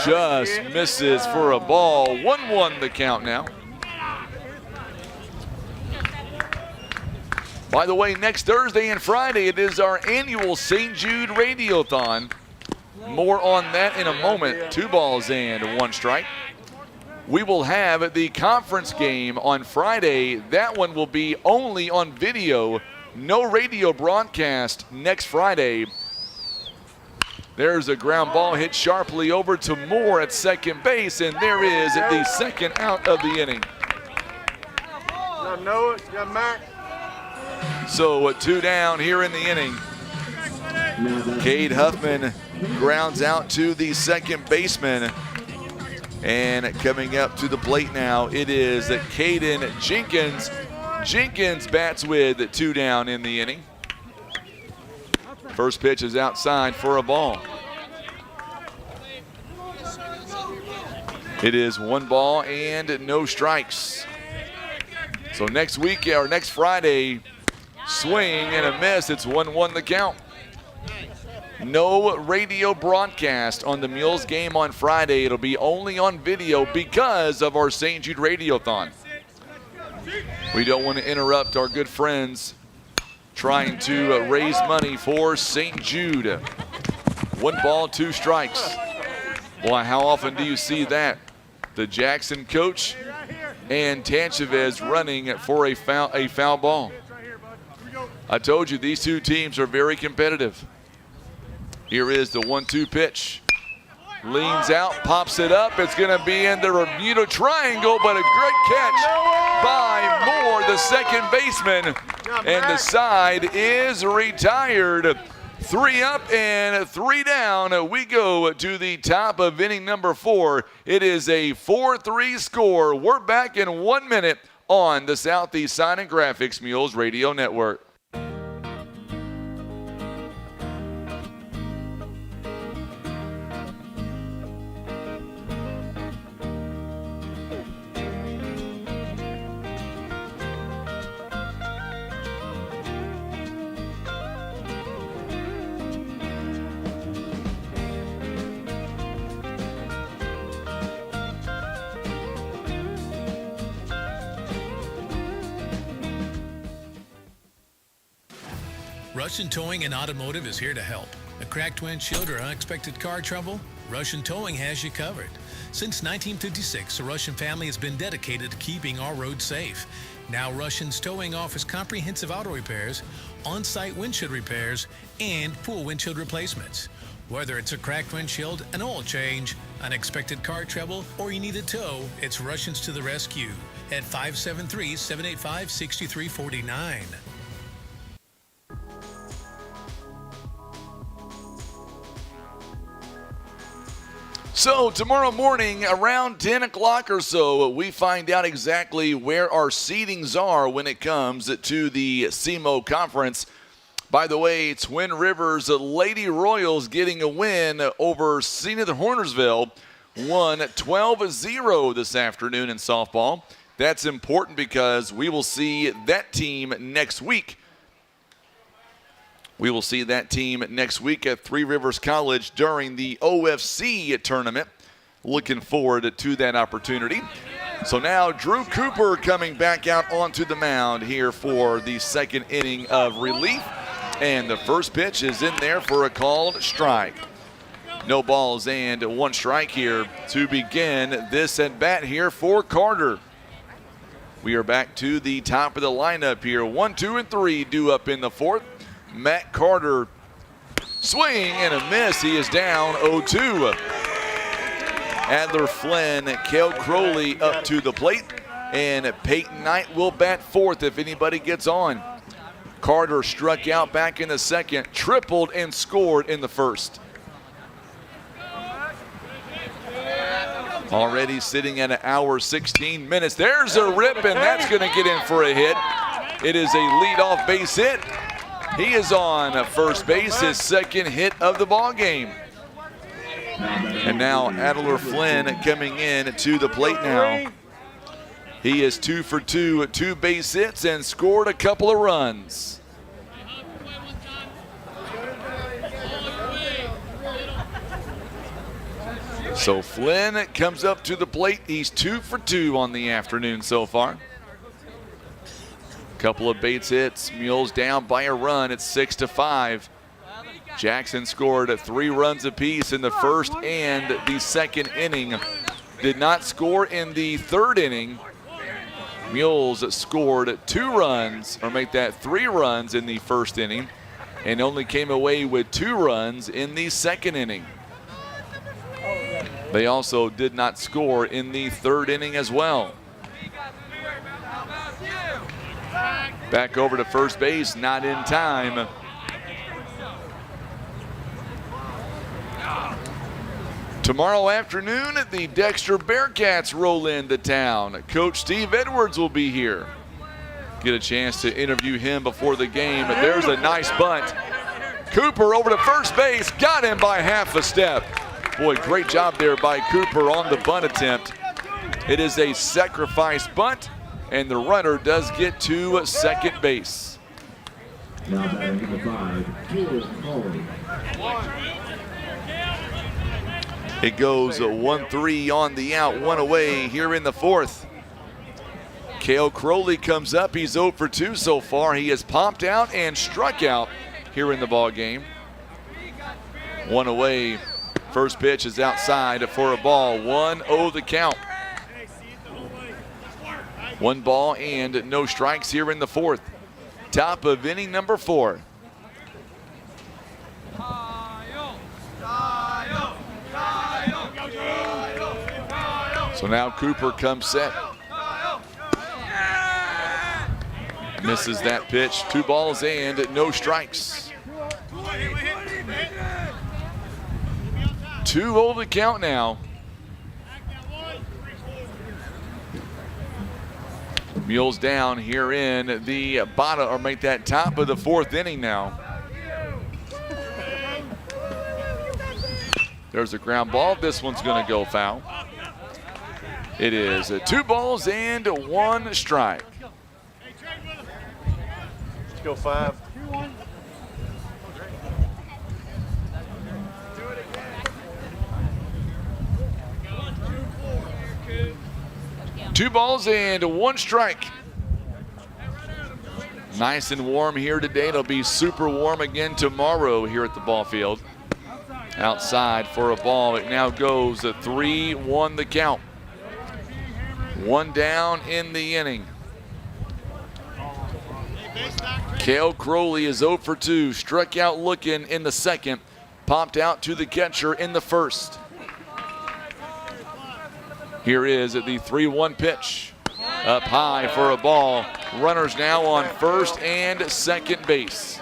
Just misses for a ball. 1-1 the count now. By the way, next Thursday and Friday, it is our annual St. Jude Radiothon. More on that in a moment. 2 balls and 1 strike. We will have the conference game on Friday. That one will be only on video. No radio broadcast next Friday. There's a ground ball hit sharply over to Moore at second base, and there is the second out of the inning. Got Noah, got Mac. So 2 down here in the inning. Cade Huffman grounds out to the second baseman. And coming up to the plate now, it is Caden Jenkins. Jenkins bats with 2 down in the inning. First pitch is outside for a ball. It is 1 ball and no strikes. So next week, or next Friday, swing and a miss. It's 1-1 the count. No radio broadcast on the Mules game on Friday. It'll be only on video because of our St. Jude Radiothon. We don't want to interrupt our good friends trying to raise money for St. Jude. 1 ball, 2 strikes. Boy, how often do you see that? The Jackson coach and Tanchavez running for a foul ball. I told you these 2 teams are very competitive. Here is the 1-2 pitch. Leans out, pops it up. It's going to be in the Bermuda Triangle, but a great catch by Moore, the second baseman. And the side is retired. 3 up and 3 down. We go to the top of inning number 4. It is a 4-3 score. We're back in 1 minute on the Southeast Sign and Graphics Mules Radio Network. Russian Towing and Automotive is here to help. A cracked windshield or unexpected car trouble? Russian Towing has you covered. Since 1956, the Russian family has been dedicated to keeping our roads safe. Now Russian's Towing offers comprehensive auto repairs, on-site windshield repairs, and full windshield replacements. Whether it's a cracked windshield, an oil change, unexpected car trouble, or you need a tow, it's Russians to the rescue at 573-785-6349. So tomorrow morning around 10 o'clock or so, we find out exactly where our seedings are when it comes to the SEMO conference. By the way, Twin Rivers Lady Royals getting a win over Zenith Hornersville, won 12-0 this afternoon in softball. That's important because we will see that team next week. We will see that team next week at Three Rivers College during the OFC tournament. Looking forward to that opportunity. So now Drew Cooper coming back out onto the mound here for the second inning of relief. And the first pitch is in there for a called strike. No balls and 1 strike here to begin this at bat here for Carter. We are back to the top of the lineup here. 1, 2, and 3 due up in the 4th. Matt Carter, swing and a miss. He is down 0-2. Adler Flynn, Cale Crowley up to the plate, and Peyton Knight will bat 4th if anybody gets on. Carter struck out back in the 2nd, tripled and scored in the 1st. Already sitting at 1 hour 16 minutes. There's a rip, and that's going to get in for a hit. It is a leadoff base hit. He is on first base, his second hit of the ball game. And now Adler Flynn coming in to the plate now. He is 2 for 2, 2 base hits, and scored a couple of runs. So Flynn comes up to the plate. He's 2 for 2 on the afternoon so far. Couple of base hits. Mules down by a run. It's 6-5. Jackson scored 3 runs apiece in the 1st and the 2nd inning. Did not score in the 3rd inning. Mules scored 2 runs, or make that 3 runs in the 1st inning, and only came away with 2 runs in the 2nd inning. They also did not score in the 3rd inning as well. Back over to first base, not in time. Tomorrow afternoon, the Dexter Bearcats roll into town. Coach Steve Edwards will be here. Get a chance to interview him before the game. There's a nice bunt. Cooper over to first base, got him by half a step. Boy, great job there by Cooper on the bunt attempt. It is a sacrifice bunt, and the runner does get to second base. Now batting number 5, Caleb Crowley. It goes 1-3 on the out, 1 away here in the 4th. Cale Crowley comes up. He's 0 for 2 so far. He has popped out and struck out here in the ball game. 1 away. First pitch is outside for a ball. 1-0 the count. 1 ball and no strikes here in the 4th. Top of inning number 4. So now Cooper comes set. Misses that pitch. 2 balls and no strikes. 2-0 the count now. Mules down here in the bottom, or make that top of the 4th inning now. There's a ground ball. This one's going to go foul. It is 2 balls and 1 strike. Let's go 5. 2 balls and 1 strike. Nice and warm here today. It'll be super warm again tomorrow here at the ball field. Outside for a ball. It now goes 3-1 the count. 1 down in the inning. Cale Crowley is 0 for 2. Struck out looking in the 2nd. Popped out to the catcher in the 1st. Here is the 3-1 pitch. Up high for a ball. Runners now on 1st and 2nd base.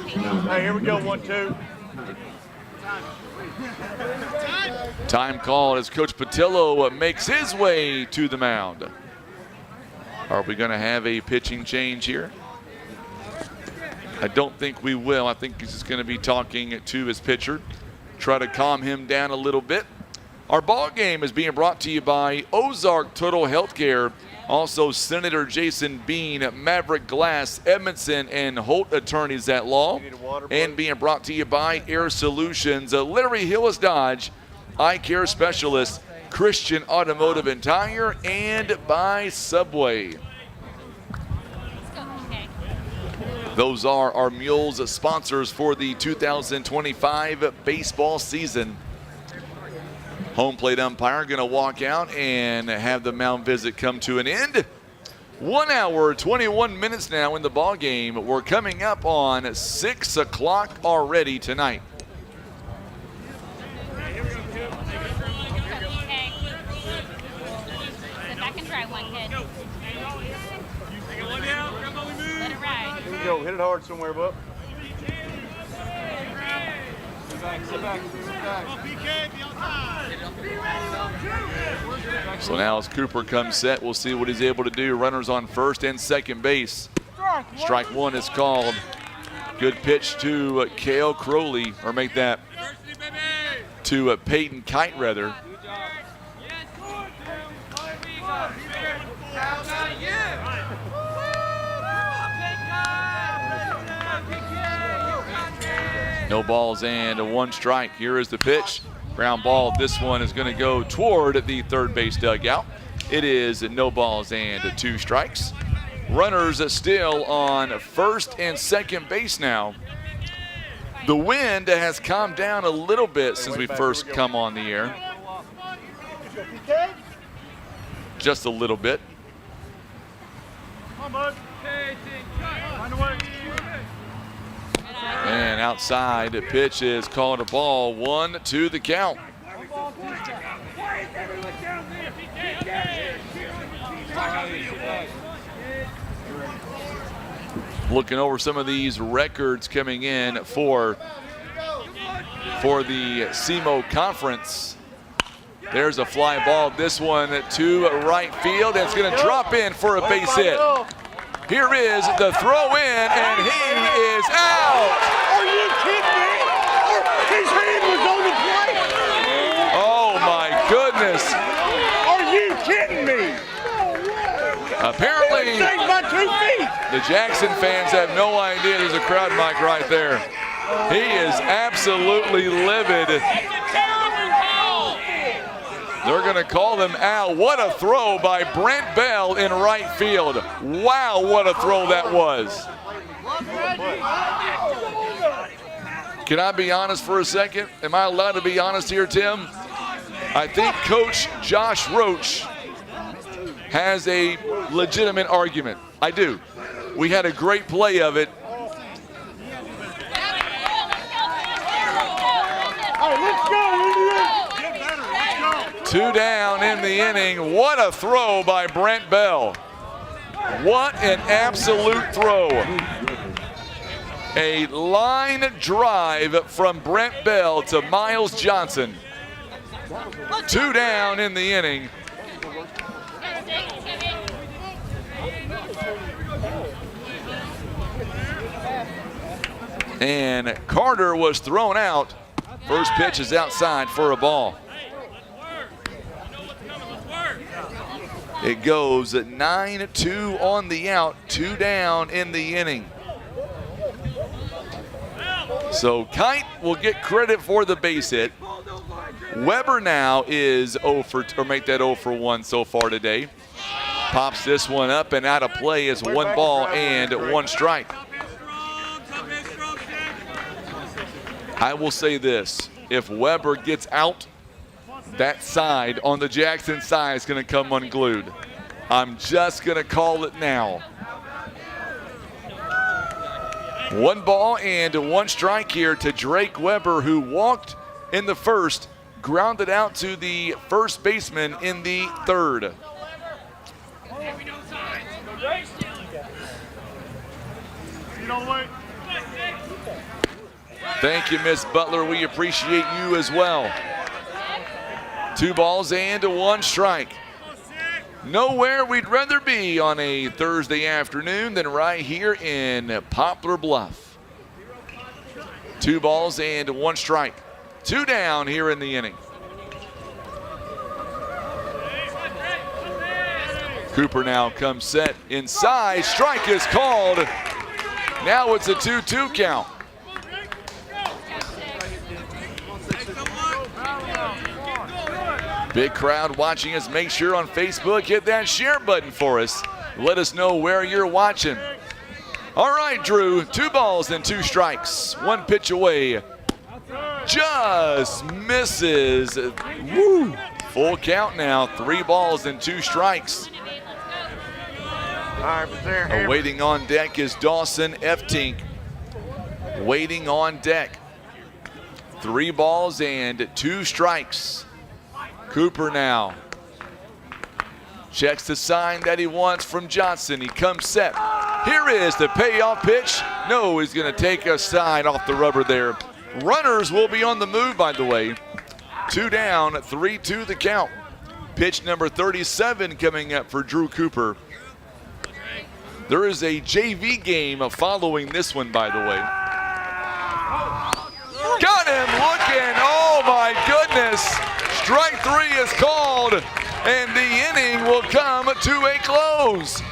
Hey, here we go, 1-2. Time called as Coach Patillo makes his way to the mound. Are we going to have a pitching change here? I don't think we will. I think he's just going to be talking to his pitcher, try to calm him down a little bit. Our ball game is being brought to you by Ozark Total Healthcare, also Senator Jason Bean, Maverick Glass, Edmondson, and Holt Attorneys at Law, and being brought to you by Air Solutions, Larry Hillis Dodge, Eye Care Specialist, Christian Automotive and Tire, and by Subway. Those are our Mules sponsors for the 2025 baseball season. Home plate umpire going to walk out and have the mound visit come to an end. 1 hour, 21 minutes now in the ball game. We're coming up on 6 o'clock already tonight. Here we go. Hit it hard somewhere, Buck. Sit back. So now as Cooper comes set, we'll see what he's able to do. Runners on 1st and 2nd base. Strike 1 is called. Good pitch to Cale Crowley, or make that to Peyton Kite, rather. No balls and 1 strike. Here is the pitch. Ground ball. This one is going to go toward the 3rd base dugout. It is no balls and 2 strikes. Runners still on 1st and 2nd base now. The wind has calmed down a little bit since we first come on the air. Just a little bit. And outside, the pitch is called a ball. 1-2 the count. Looking over some of these records coming in for the SEMO conference. There's a fly ball. This one to right field. And it's going to drop in for a base hit. Here is the throw in, and he is out. Are you kidding me? His hand was on the plate. Oh my goodness. Are you kidding me? Apparently, saved my 2 feet. The Jackson fans have no idea there's a crowd mic right there. He is absolutely livid. They're going to call them out. What a throw by Brent Bell in right field. Wow, what a throw that was. Can I be honest for a second? Am I allowed to be honest here, Tim? I think Coach Josh Roach has a legitimate argument. I do. We had a great play of it. All right, let's go, Indians. 2 down in the inning. What a throw by Brent Bell. What an absolute throw. A line drive from Brent Bell to Miles Johnson. 2 down in the inning. And Carter was thrown out. First pitch is outside for a ball. It goes at 9-2 on the out, 2 down in the inning. So Kite will get credit for the base hit. Weber now is 0 for, or make that 0 for 1 so far today. Pops this one up and out of play is 1 ball and 1 strike. I will say this, if Weber gets out, that side on the Jackson side is going to come unglued. I'm just going to call it now. 1 ball and 1 strike here to Drake Weber, who walked in the first, grounded out to the first baseman in the third. Thank you, Miss Butler. We appreciate you as well. 2 balls and 1 strike. Nowhere we'd rather be on a Thursday afternoon than right here in Poplar Bluff. 2 balls and 1 strike. 2 down here in the inning. Cooper now comes set inside. Strike is called. Now it's a 2-2 count. Big crowd watching us. Make sure on Facebook, hit that share button for us. Let us know where you're watching. All right, Drew, 2 balls and 2 strikes. 1 pitch away. Just misses. Woo. Full count now. 3 balls and 2 strikes. Waiting on deck is Dawson Eftink. Waiting on deck. 3 balls and 2 strikes. Cooper now checks the sign that he wants from Johnson. He comes set. Here is the payoff pitch. No, he's going to take a side off the rubber there. Runners will be on the move, by the way. 2 down, 3-2 the count. Pitch number 37 coming up for Drew Cooper. There is a JV game following this one, by the way. Got him looking. Oh, my goodness. Strike 3 is called, and the inning will come to a close.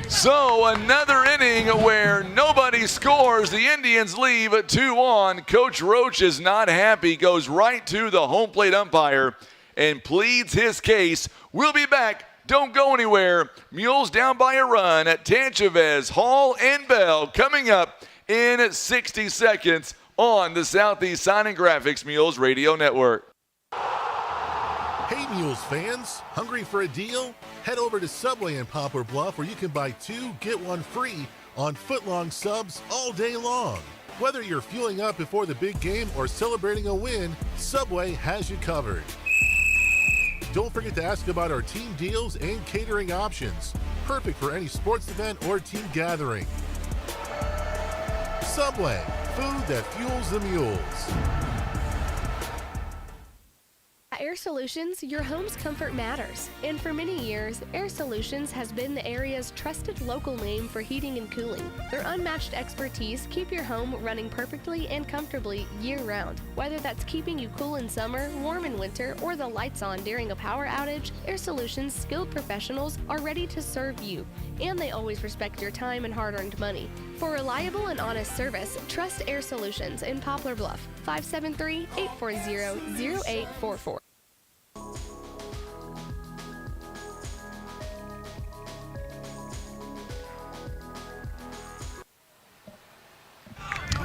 So another inning where nobody scores. The Indians leave 2 on. Coach Roach is not happy, goes right to the home plate umpire and pleads his case. We'll be back. Don't go anywhere. Mules down by a run at Tanchavez, Hall, and Bell coming up in 60 seconds on the Southeast Sign and Graphics Mules Radio Network. Hey Mules fans, hungry for a deal? Head over to Subway in Poplar Bluff where you can buy 2, get 1 free on footlong subs all day long. Whether you're fueling up before the big game or celebrating a win, Subway has you covered. Don't forget to ask about our team deals and catering options. Perfect for any sports event or team gathering. Subway, food that fuels the mules. At Air Solutions, your home's comfort matters. And for many years, Air Solutions has been the area's trusted local name for heating and cooling. Their unmatched expertise keep your home running perfectly and comfortably year-round. Whether that's keeping you cool in summer, warm in winter, or the lights on during a power outage, Air Solutions' skilled professionals are ready to serve you. And they always respect your time and hard-earned money. For reliable and honest service, trust Air Solutions in Poplar Bluff, 573-840-0844.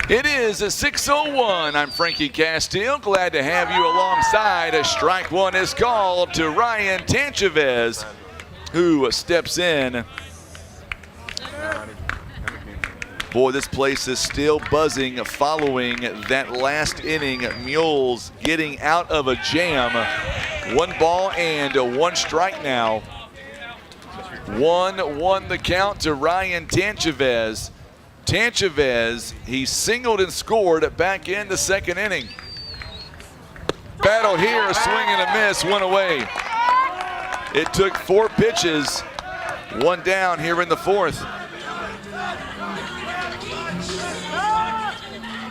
It is a 6:01. I'm Frankie Castile. Glad to have you alongside. A strike 1 is called to Ryan Tanchavez, who steps in. Boy, this place is still buzzing following that last inning. Mules getting out of a jam 1 ball and 1 strike now. 1-1 the count to Ryan Tanchavez. Tanchavez, he singled and scored back in the 2nd inning. Battle here, swing and a miss, 1 away. It took 4 pitches, 1 down here in the 4th.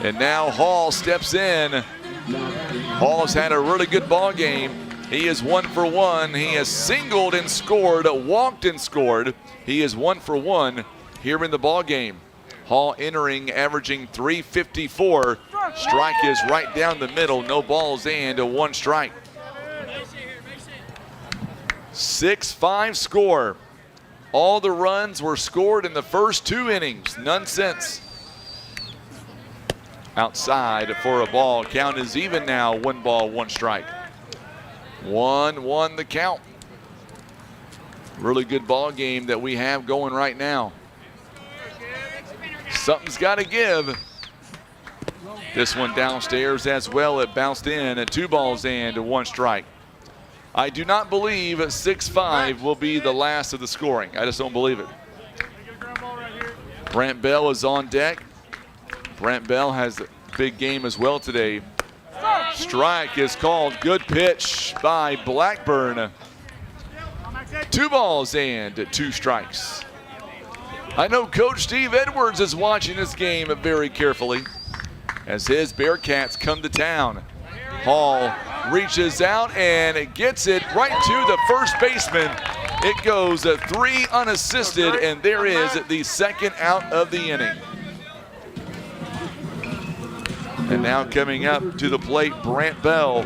And now Hall steps in. Hall has had a really good ball game. He is 1 for 1. He has singled and scored, walked and scored. He is 1 for 1 here in the ball game. Hall entering, averaging .354. Strike is right down the middle. No balls and 1 strike. 6-5 score. All the runs were scored in the first 2 innings. None since. Outside for a ball. Count is even now. 1 ball, 1 strike. 1-1 the count. Really good ball game that we have going right now. Something's got to give. This one downstairs as well. It bounced in at 2 balls and 1 strike. I do not believe 6-5 will be the last of the scoring. I just don't believe it. Brant Bell is on deck. Brant Bell has a big game as well today. Strike is called. Good pitch by Blackburn. 2 balls and 2 strikes. I know Coach Steve Edwards is watching this game very carefully as his Bearcats come to town. Hall reaches out and gets it right to the first baseman. It goes 3 unassisted, and there is the 2nd out of the inning. And now coming up to the plate, Brant Bell.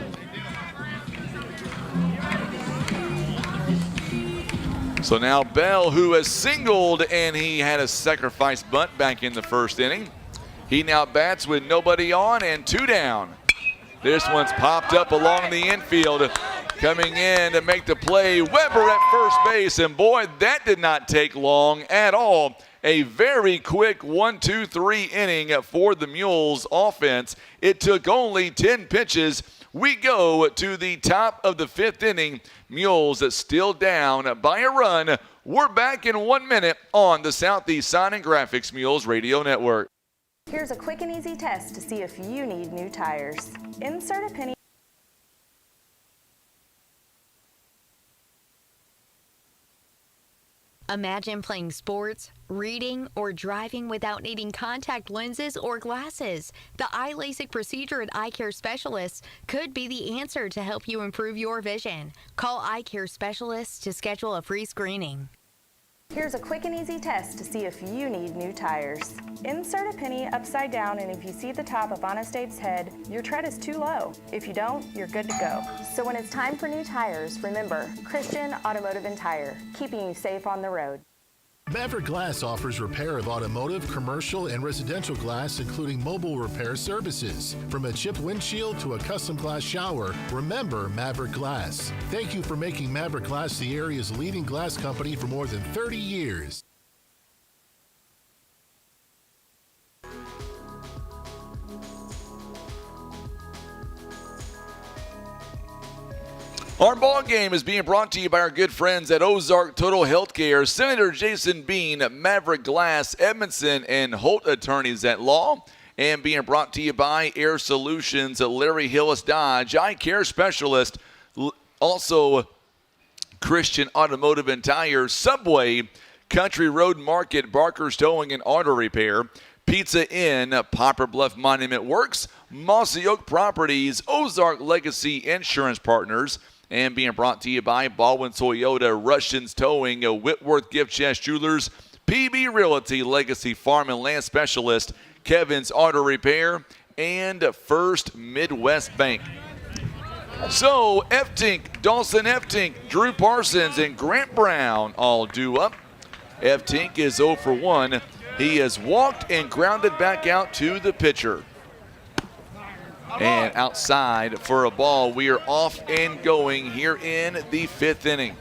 So now Bell, who has singled, and he had a sacrifice bunt back in the 1st inning. He now bats with nobody on and 2 down. This one's popped up along the infield. Coming in to make the play, Weber at first base, and boy, that did not take long at all. A very quick 1-2-3 inning for the Mules offense. It took only 10 pitches. We go to the top of the 5th inning. Mules still down by a run. We're back in 1 minute on the Southeast Sign and Graphics Mules Radio Network. Here's a quick and easy test to see if you need new tires. Insert a penny. Imagine playing sports, reading, or driving without needing contact lenses or glasses. The eye LASIK procedure at Eye Care Specialists could be the answer to help you improve your vision. Call Eye Care Specialists to schedule a free screening. Here's a quick and easy test to see if you need new tires. Insert a penny upside down, and if you see the top of Honest Abe's head, your tread is too low. If you don't, you're good to go. So when it's time for new tires, remember Christian Automotive and Tire, keeping you safe on the road. Maverick Glass offers repair of automotive, commercial, and residential glass, including mobile repair services. From a chipped windshield to a custom glass shower, remember Maverick Glass. Thank you for making Maverick Glass the area's leading glass company for more than 30 years. Our ball game is being brought to you by our good friends at Ozark Total Healthcare, Senator Jason Bean, Maverick Glass, Edmondson, and Holt Attorneys at Law, and being brought to you by Air Solutions, Larry Hillis Dodge, Eye Care Specialist, also Christian Automotive and Tire, Subway, Country Road Market, Barker's Towing and Auto Repair, Pizza Inn, Poplar Bluff Monument Works, Mossy Oak Properties, Ozark Legacy Insurance Partners, and being brought to you by Baldwin Toyota, Russians Towing, Whitworth Gift Chest Jewelers, PB Realty, Legacy Farm and Land Specialist, Kevin's Auto Repair, and First Midwest Bank. So, Eftink, Dawson Eftink, Drew Parsons, and Grant Brown all due up. Eftink is 0 for 1. He has walked and grounded back out to the pitcher. And outside for a ball. We are off and going here in the 5th inning.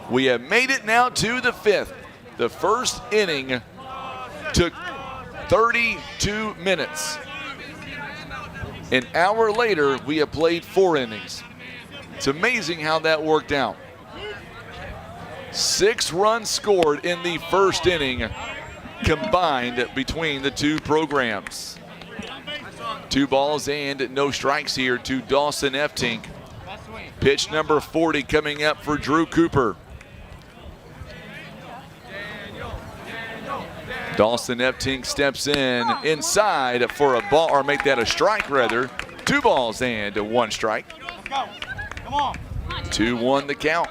We have made it now to the 5th. The first inning took 32 minutes. An hour later, we have played 4 innings. It's amazing how that worked out. 6 runs scored in the first inning combined between the two programs. 2 balls and no strikes here to Dawson Eftink. Pitch number 40 coming up for Drew Cooper. Dawson Eftink steps in inside for a ball, or make that a strike rather. 2 balls and 1 strike. 2-1 the count.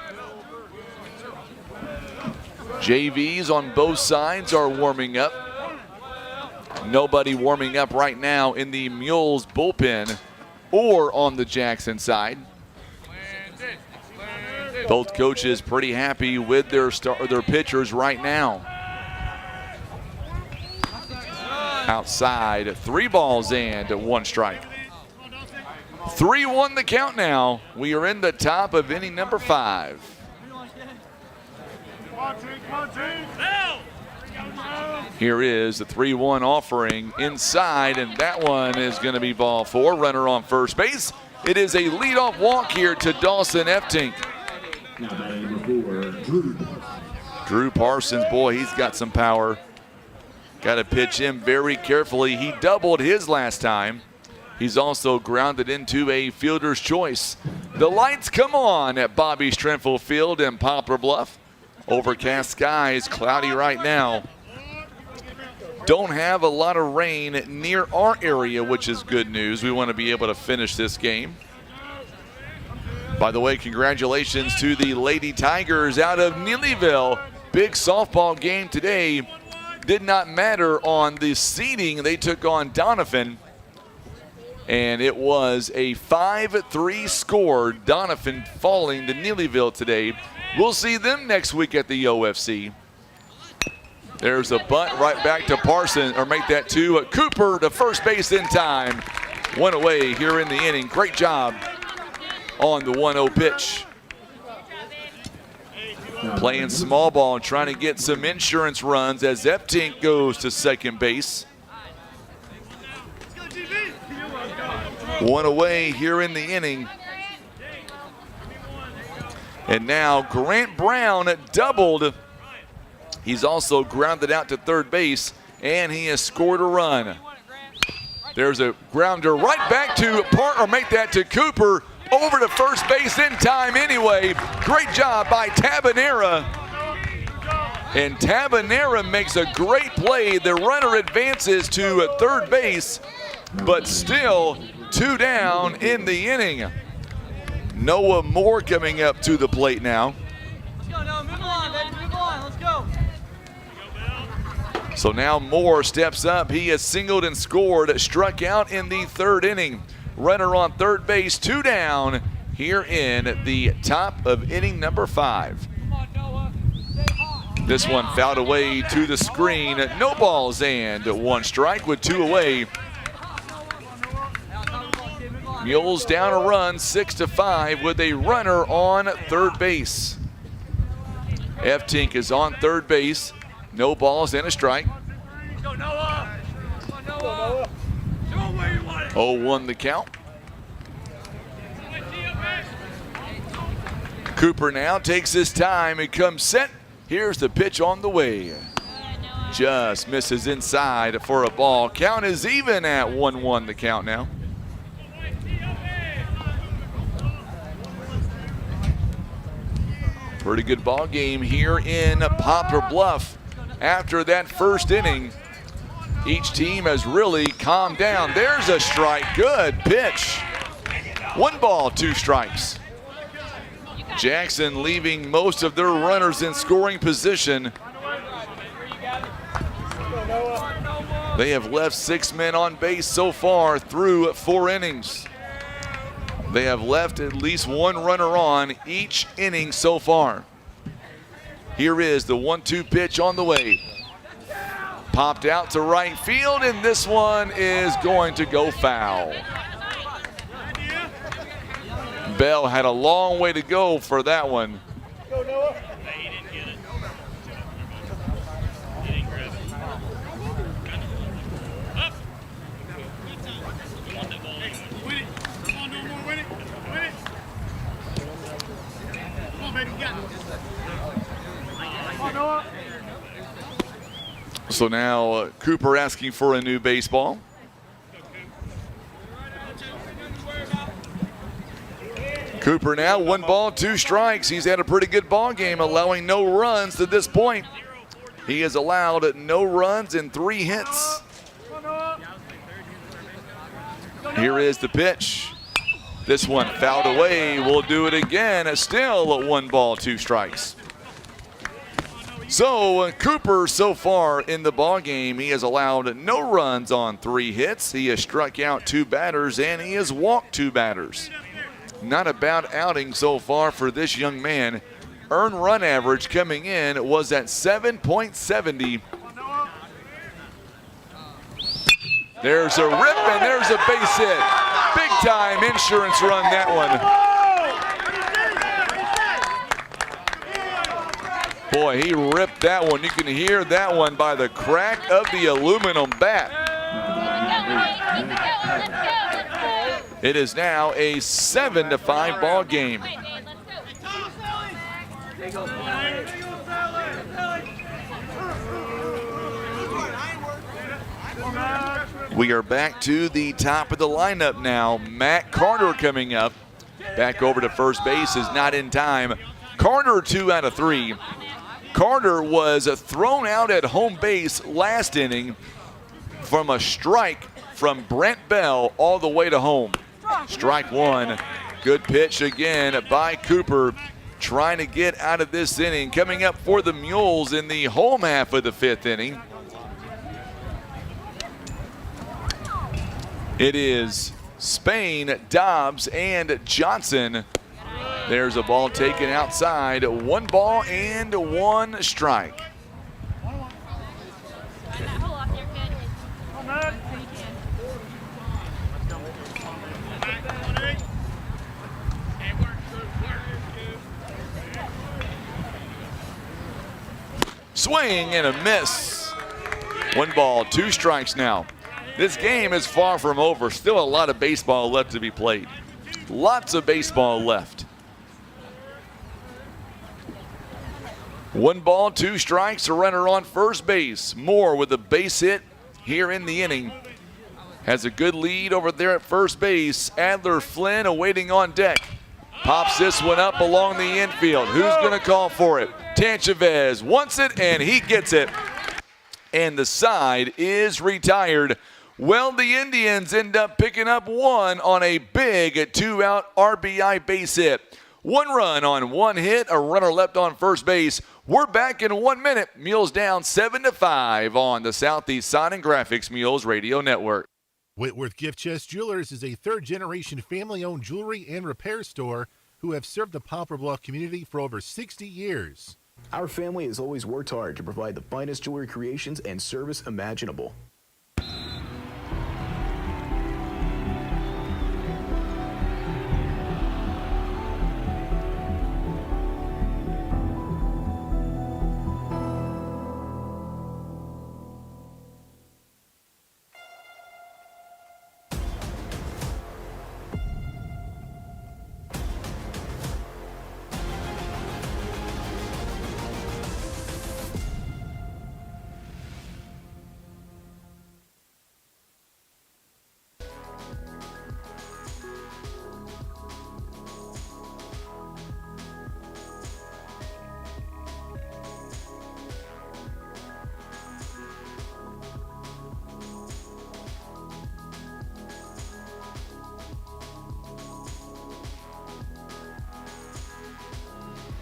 JVs on both sides are warming up. Nobody warming up right now in the Mules bullpen or on the Jackson side. Both coaches pretty happy with their pitchers right now. Outside, 3 balls and 1 strike. 3-1 the count now. We are in the top of inning number 5. Here is the 3-1 offering inside, and that one is going to be ball 4. Runner on first base. It is a leadoff walk here to Dawson Eftink. Drew Parsons, boy, he's got some power. Got to pitch him very carefully. He doubled his last time. He's also grounded into a fielder's choice. The lights come on at Bobby Strenfel Field in Poplar Bluff. Overcast skies, cloudy right now. Don't have a lot of rain near our area, which is good news. We want to be able to finish this game. By the way, congratulations to the Lady Tigers out of Neelyville. Big softball game today. Did not matter on the seeding. They took on Donovan, and it was a 5-3 score. Donovan falling to Neelyville today. We'll see them next week at the OFC. There's a bunt right back to Parsons, or make that to Cooper to first base in time. 1 away here in the inning. Great job on the 1-0 pitch. Playing small ball and trying to get some insurance runs as Eftink goes to second base. 1 away here in the inning. And now Grant Brown doubled. He's also grounded out to third base, and he has scored a run. There's a grounder right back to make that to Cooper. Over to first base in time anyway. Great job by Tabanera. And Tabanera makes a great play. The runner advances to third base, but still 2 down in the inning. Noah Moore coming up to the plate now. Let's go, Noah. Move along, baby. Move along. Let's go. So now Moore steps up. He has singled and scored, struck out in the 3rd inning. Runner on third base, 2 down here in the top of inning number 5. This one fouled away to the screen. No balls and 1 strike with 2 away. Mules down a run, 6-5 with a runner on third base. Eftink is on third base. No balls and a strike. 0-1 the count. Cooper now takes his time. He comes set. Here's the pitch on the way. Just misses inside for a ball. Count is even at 1-1 the count now. Pretty good ball game here in Poplar Bluff. After that first inning, each team has really calmed down. There's a strike. Good pitch. 1 ball, 2 strikes. Jackson leaving most of their runners in scoring position. They have left 6 men on base so far through 4 innings. They have left at least 1 runner on each inning so far. Here is the 1-2 pitch on the way. Popped out to right field, and this one is going to go foul. Bell had a long way to go for that one. Go, Noah. So now Cooper asking for a new baseball. Cooper now 1 ball, 2 strikes. He's had a pretty good ball game, allowing no runs to this point. He has allowed no runs and 3 hits. Here is the pitch. This one fouled away. We'll do it again. Still 1 ball, 2 strikes. So Cooper so far in the ball game, he has allowed no runs on 3 hits. He has struck out 2 batters and he has walked 2 batters. Not a bad outing so far for this young man. Earned run average coming in was at 7.70. There's a rip and there's a base hit. Big time insurance run, that one. Boy, he ripped that one. You can hear that one by the crack of the aluminum bat. It is now a 7-5 ball game. We are back to the top of the lineup now. Matt Carter coming up. Back over to first base is not in time. Carter 2 out of 3. Carter was thrown out at home base last inning from a strike from Brent Bell all the way to home. Strike 1. Good pitch again by Cooper, trying to get out of this inning. Coming up for the Mules in the home half of the 5th inning. It is Spain, Dobbs, and Johnson. There's a ball taken outside. 1 ball and 1 strike. Swing and a miss. 1 ball, 2 strikes now. This game is far from over. Still a lot of baseball left to be played. Lots of baseball left. 1 ball, 2 strikes, a runner on first base. Moore with a base hit here in the inning. Has a good lead over there at first base. Adler Flynn awaiting on deck. Pops this one up along the infield. Who's going to call for it? Tanchavez wants it, and he gets it. And the side is retired. Well, the Indians end up picking up 1 on a big 2-out RBI base hit. 1 run on 1 hit, a runner left on first base. We're back in 1 minute. Mules down 7-5 on the Southeast Sign and Graphics Mules Radio Network. Whitworth Gift Chest Jewelers is a 3rd-generation family-owned jewelry and repair store who have served the Poplar Bluff community for over 60 years. Our family has always worked hard to provide the finest jewelry creations and service imaginable.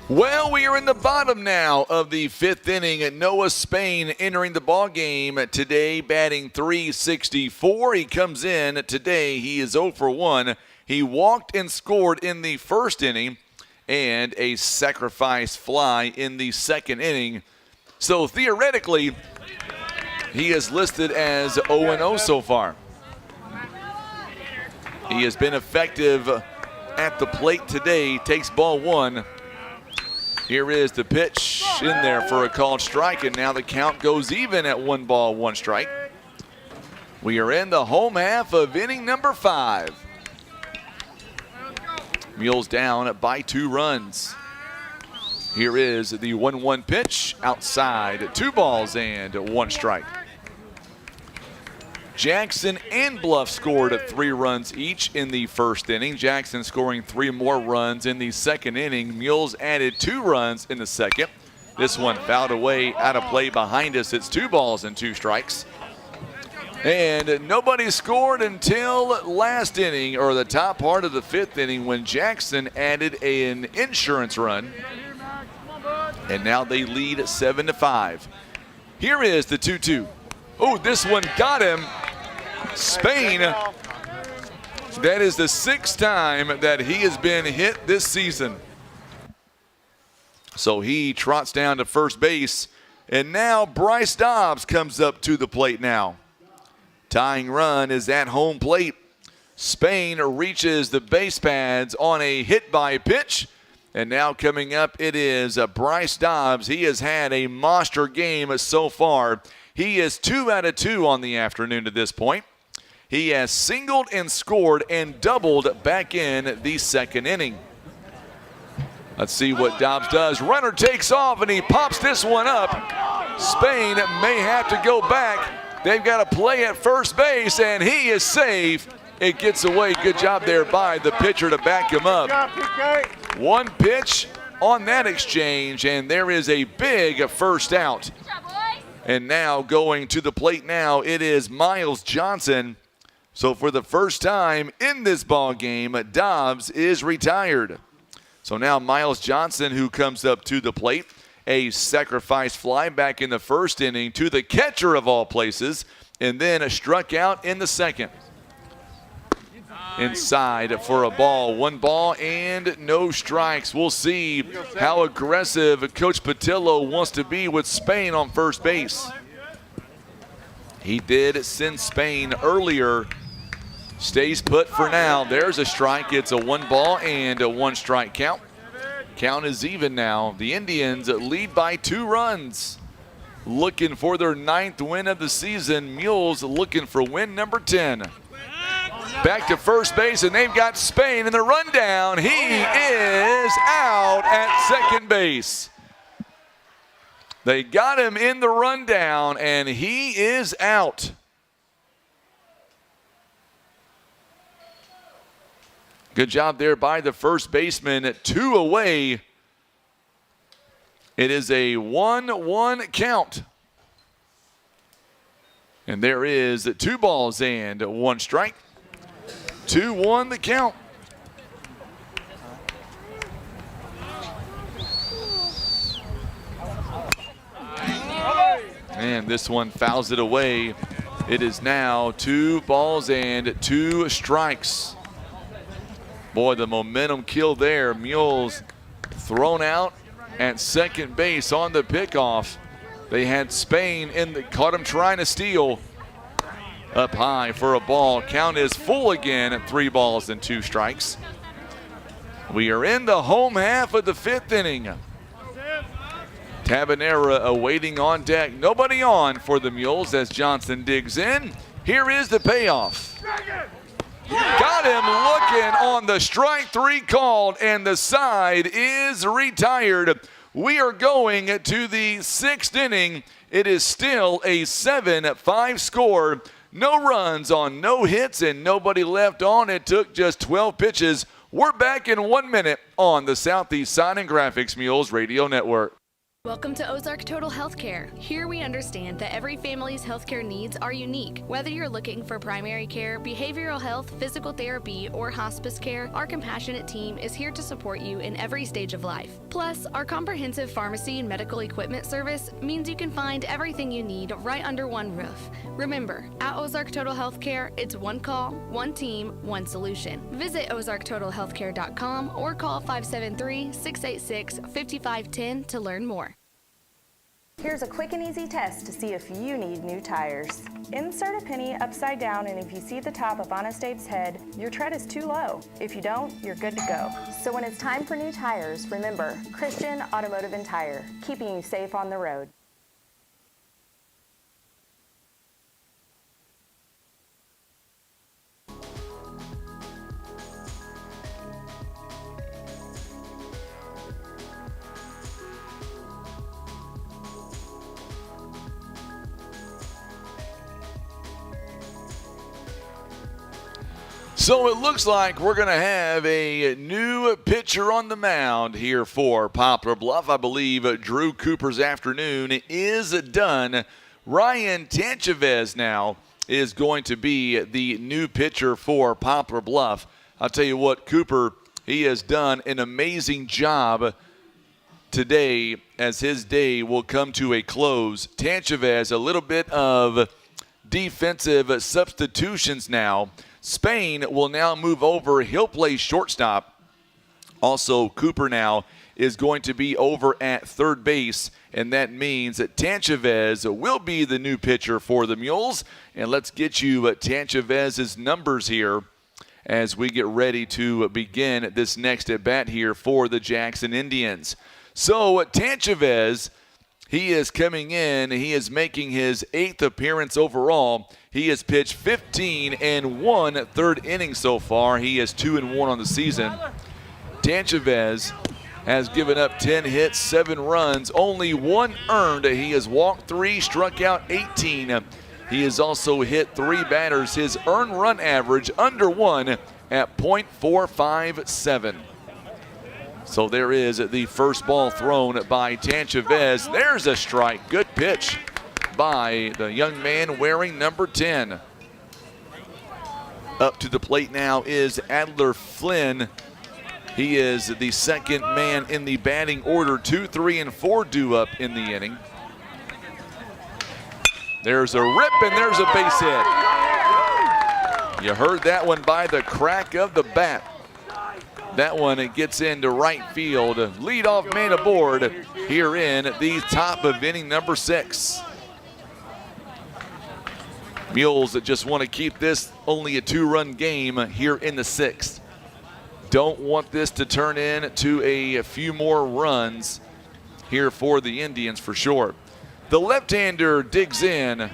Well, we are in the bottom now of the 5th inning. Noah Spain entering the ball game today, batting .364. He comes in today. He is 0 for 1. He walked and scored in the 1st inning and a sacrifice fly in the 2nd inning. So theoretically, he is listed as 0-0 so far. He has been effective at the plate today. Takes ball 1. Here is the pitch in there for a called strike, and now the count goes even at 1 ball, 1 strike. We are in the home half of inning number 5. Mules down by 2 runs. Here is the 1-1 pitch outside. 2 balls and 1 strike. Jackson and Bluff scored 3 runs each in the first inning. Jackson scoring 3 more runs in the second inning. Mules added 2 runs in the second. This one fouled away out of play behind us. It's 2 balls and 2 strikes. And nobody scored until last inning, or the top part of the 5th inning, when Jackson added an insurance run. And now they lead 7-5. Here is the 2-2. Oh, this one got him. Spain. That is the 6th time that he has been hit this season. So he trots down to first base. And now Bryce Dobbs comes up to the plate now. Tying run is at home plate. Spain reaches the base pads on a hit by pitch. And now coming up, it is Bryce Dobbs. He has had a monster game so far. He is 2 out of 2 on the afternoon to this point. He has singled and scored and doubled back in the second inning. Let's see what Dobbs does. Runner takes off and he pops this one up. Spain may have to go back. They've got to play at first base and he is safe. It gets away. Good job there by the pitcher to back him up. 1 pitch on that exchange, and there is a big first out. And now going to the plate now, it is Miles Johnson. So for the first time in this ball game, Dobbs is retired. So now Miles Johnson, who comes up to the plate, a sacrifice fly back in the first inning to the catcher of all places, and then struck out in the second. Inside for a ball. 1 ball and no strikes. We'll see how aggressive Coach Patillo wants to be with Spain on first base. He did send Spain earlier. Stays put for now. There's a strike. It's a 1 ball and a 1 strike count. Count is even now. The Indians lead by 2 runs. Looking for their 9th win of the season. Mules looking for win number 10. Back to first base, and they've got Spain in the rundown. He is out at second base. They got him in the rundown, and he is out. Good job there by the first baseman. 2 away. It is a 1-1 count. And there is 2 balls and 1 strike. 2-1 the count. And this one fouls it away. It is now 2 balls and 2 strikes. Boy, the momentum kill there. Mules thrown out at second base on the pickoff. They had Spain caught him trying to steal. Up high for a ball. Count is full again at 3 balls and 2 strikes. We are in the home half of the 5th inning. Tabanera awaiting on deck. Nobody on for the Mules as Johnson digs in. Here is the payoff. Got him looking on the strike 3 called, and the side is retired. We are going to the 6th inning. It is still a 7-5 score. No runs on no hits and nobody left on. It took just 12 pitches. We're back in 1 minute on the Southeast Sign and Graphics Mules Radio Network. Welcome to Ozark Total Healthcare. Here we understand that every family's healthcare needs are unique. Whether you're looking for primary care, behavioral health, physical therapy, or hospice care, our compassionate team is here to support you in every stage of life. Plus, our comprehensive pharmacy and medical equipment service means you can find everything you need right under one roof. Remember, at Ozark Total Healthcare, it's 1 call, 1 team, 1 solution. Visit ozarktotalhealthcare.com or call 573-686-5510 to learn more. Here's a quick and easy test to see if you need new tires. Insert a penny upside down, and if you see the top of Honest Abe's head, your tread is too low. If you don't, you're good to go. So when it's time for new tires, remember Christian Automotive and Tire, keeping you safe on the road. So it looks like we're going to have a new pitcher on the mound here for Poplar Bluff. I believe Drew Cooper's afternoon is done. Ryan Tanchavez now is going to be the new pitcher for Poplar Bluff. I'll tell you what, Cooper, he has done an amazing job today as his day will come to a close. Tanchavez, a little bit of defensive substitutions now. Spain will now move over. He'll play shortstop. Also, Cooper now is going to be over at third base, and that means that Tanchavez will be the new pitcher for the Mules. And let's get you Tanchavez's numbers here as we get ready to begin this next at-bat here for the Jackson Indians. So Tanchavez, he is coming in. He is making his 8th appearance overall. He has pitched 15 and 1 third inning so far. He is 2 and 1 on the season. Tanchavez has given up 10 hits, 7 runs, only 1 earned. He has walked 3, struck out 18. He has also hit 3 batters. His earned run average under 1 at .457. So there is the first ball thrown by Tanchavez. There's a strike. Good pitch by the young man wearing number 10. Up to the plate now is Adler Flynn. He is the second man in the batting order. 2, 3, and 4 due up in the inning. There's a rip and there's a base hit. You heard that one by the crack of the bat. That one, it gets into right field. Leadoff man aboard here in the top of inning number 6. Mules that just want to keep this only a 2-run game here in the 6th. Don't want this to turn into a few more runs here for the Indians for sure. The left-hander digs in.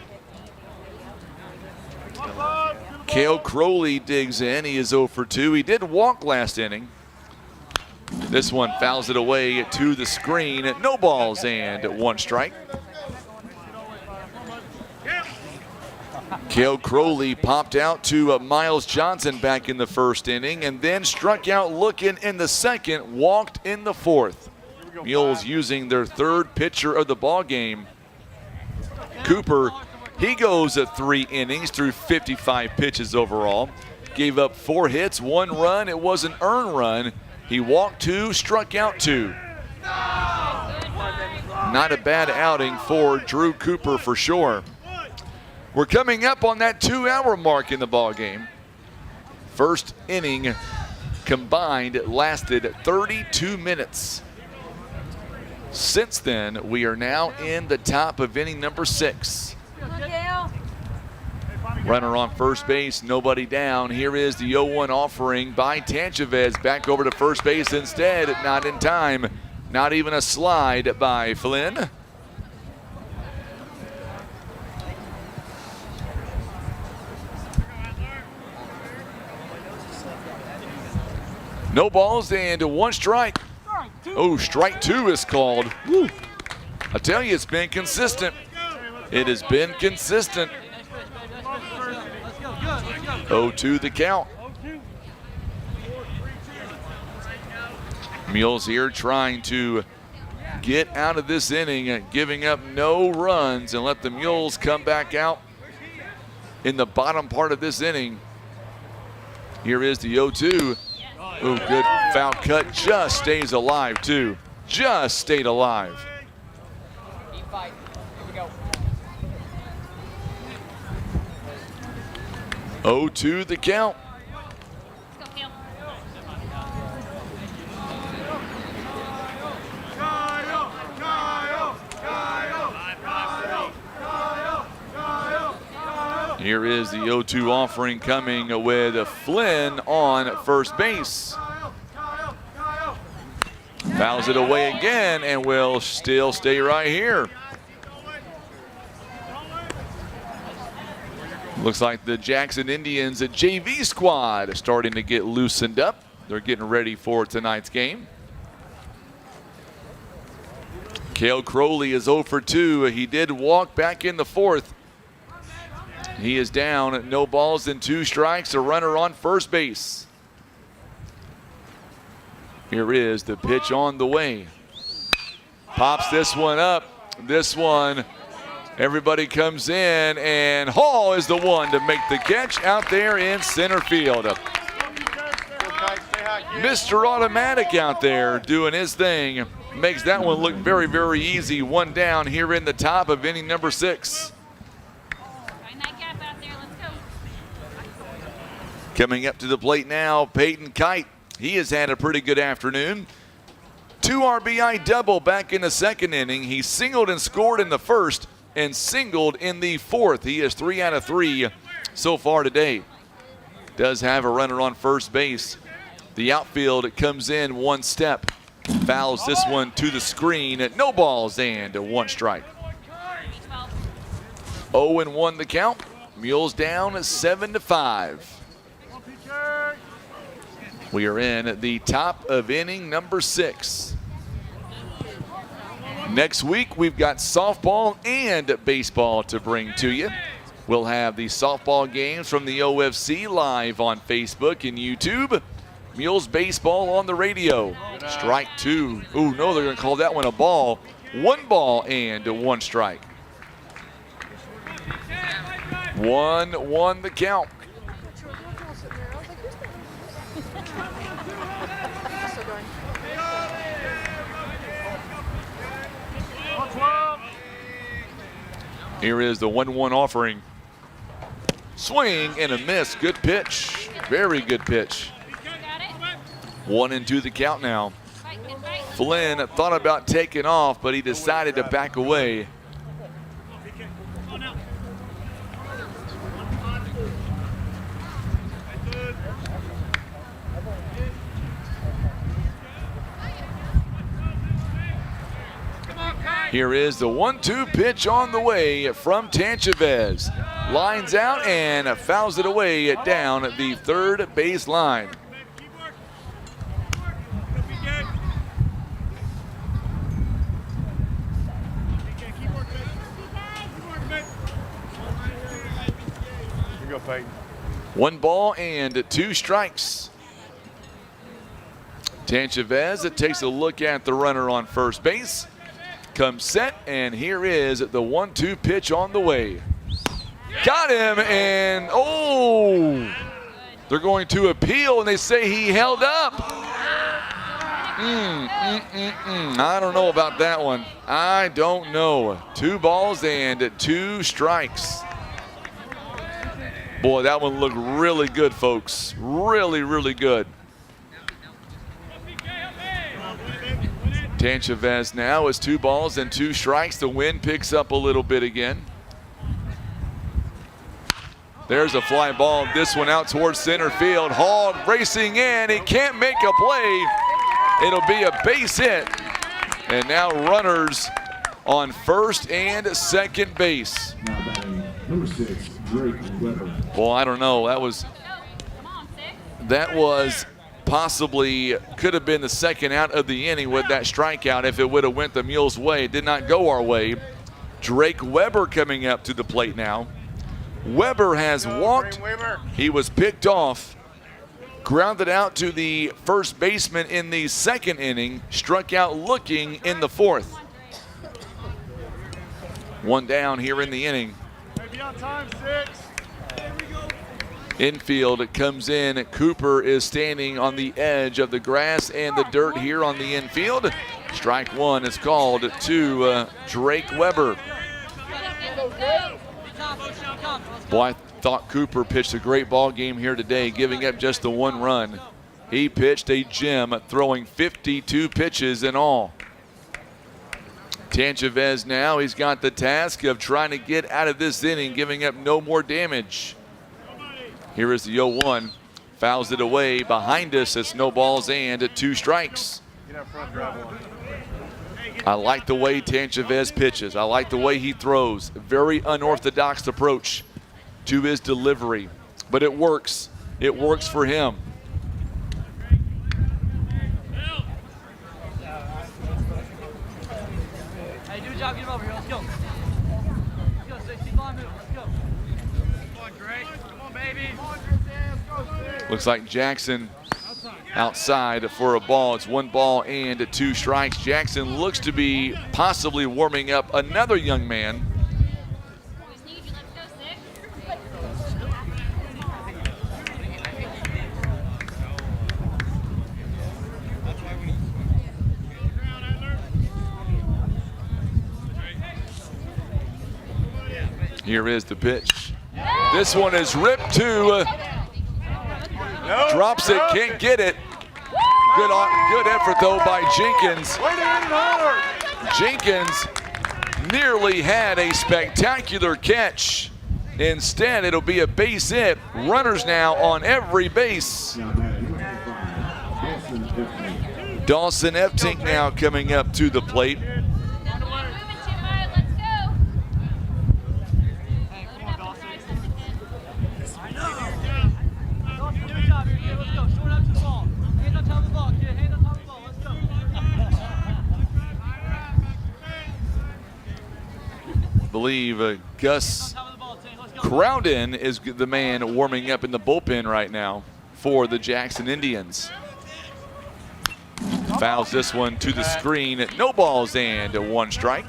Cale Crowley digs in. He is 0 for 2. He did walk last inning. This one fouls it away to the screen. No balls and 1 strike. Cale Crowley popped out to Miles Johnson back in the first inning and then struck out looking in the second, walked in the 4th. Mules using their 3rd pitcher of the ball game. Cooper, he goes 3 innings through 55 pitches overall. Gave up 4 hits, 1 run. It was an earned run. He walked 2, struck out 2. Not a bad outing for Drew Cooper for sure. We're coming up on that 2-hour mark in the ball game. First inning combined lasted 32 minutes. Since then, we are now in the top of inning number 6. Runner on first base, nobody down. Here is the 0-1 offering by Tanchavez. Back over to first base instead, not in time. Not even a slide by Flynn. No balls and 1 strike. Oh, strike 2 is called. Woo. I tell you, it's been consistent. It has been consistent. 0-2 the count. Mules here trying to get out of this inning, giving up no runs, and let the Mules come back out in the bottom part of this inning. Here is the 0-2. Oh, good foul cut. Just stays alive, too. Just stayed alive. 0-2 the count. Here is the 0-2 offering coming with Flynn on first base. Fouls it away again and will still stay right here. Looks like the Jackson Indians, a JV squad, is starting to get loosened up. They're getting ready for tonight's game. Cale Crowley is 0 for 2. He did walk back in the 4th. He is down, no balls and 2 strikes, a runner on first base. Here is the pitch on the way. Pops this one up. This one, everybody comes in, and Hall is the one to make the catch out there in center field. Mr. Automatic out there doing his thing. Makes that one look very, very easy. 1 down here in the top of inning number 6. Coming up to the plate now, Peyton Kite. He has had a pretty good afternoon. 2 RBI double back in the 2nd inning. He singled and scored in the 1st and singled in the 4th. He is 3 out of 3 so far today. Does have a runner on first base. The outfield comes in 1 step. Fouls this one to the screen. No balls and 1 strike. 0-1 the count. Mules down 7-5. We are in the top of inning number 6. Next week, we've got softball and baseball to bring to you. We'll have the softball games from the OFC live on Facebook and YouTube. Mules baseball on the radio. Strike 2. Ooh, no, they're going to call that one a ball. 1 ball and 1 strike. 1-1 the count. Here is the 1-1 offering. Swing and a miss. Good pitch. Very good pitch. 1-2 the count now. Flynn thought about taking off, but he decided to back away. Here is the 1-2 pitch on the way from Tanchavez. Lines out and fouls it away down the 3rd base line. Here you go, Peyton. 1 ball and 2 strikes. Tanchavez takes a look at the runner on first base. Comes set, and here is the 1-2 pitch on the way. Got him, and oh! They're going to appeal, and they say he held up. I don't know about that one. I don't know. 2 balls and 2 strikes. Boy, that one looked really good, folks. Really, really good. Tanchavez now is 2 balls and 2 strikes. The wind picks up a little bit again. There's a fly ball. This one out towards center field. Hall racing in. He can't make a play. It'll be a base hit. And now runners on first and second base. Now batting number 6, Drake Weber. Well, I don't know. That was possibly could have been the second out of the inning with that strikeout if it would have went the Mules' way. It did not go our way. Drake Weber coming up to the plate now. Weber has walked. He was picked off. Grounded out to the first baseman in the 2nd inning. Struck out looking in the 4th. 1 down here in the inning. Infield comes in. Cooper is standing on the edge of the grass and the dirt here on the infield. Strike 1 is called to Drake Weber. Boy, I thought Cooper pitched a great ball game here today, giving up just the 1 run. He pitched a gem, throwing 52 pitches in all. Tanchavez now, he's got the task of trying to get out of this inning, giving up no more damage. Here is the 0-1. Fouls it away. Behind us, it's no balls and 2 strikes. I like the way Tanchavez pitches. I like the way he throws. Very unorthodox approach to his delivery. But it works. It works for him. Hey, do a job, get him over here. Let's go. Let's go, 60 line move. Let's go. Looks like Jackson outside for a ball. It's 1 ball and 2 strikes. Jackson looks to be possibly warming up another young man. Here is the pitch. This one is ripped to, drops it, can't get it. Good effort though by Jenkins. Jenkins nearly had a spectacular catch. Instead, it'll be a base hit. Runners now on every base. Dawson Eftink now coming up to the plate. I believe Gus Crowden is the man warming up in the bullpen right now for the Jackson Indians. Fouls this one to the screen. No balls and 1 strike.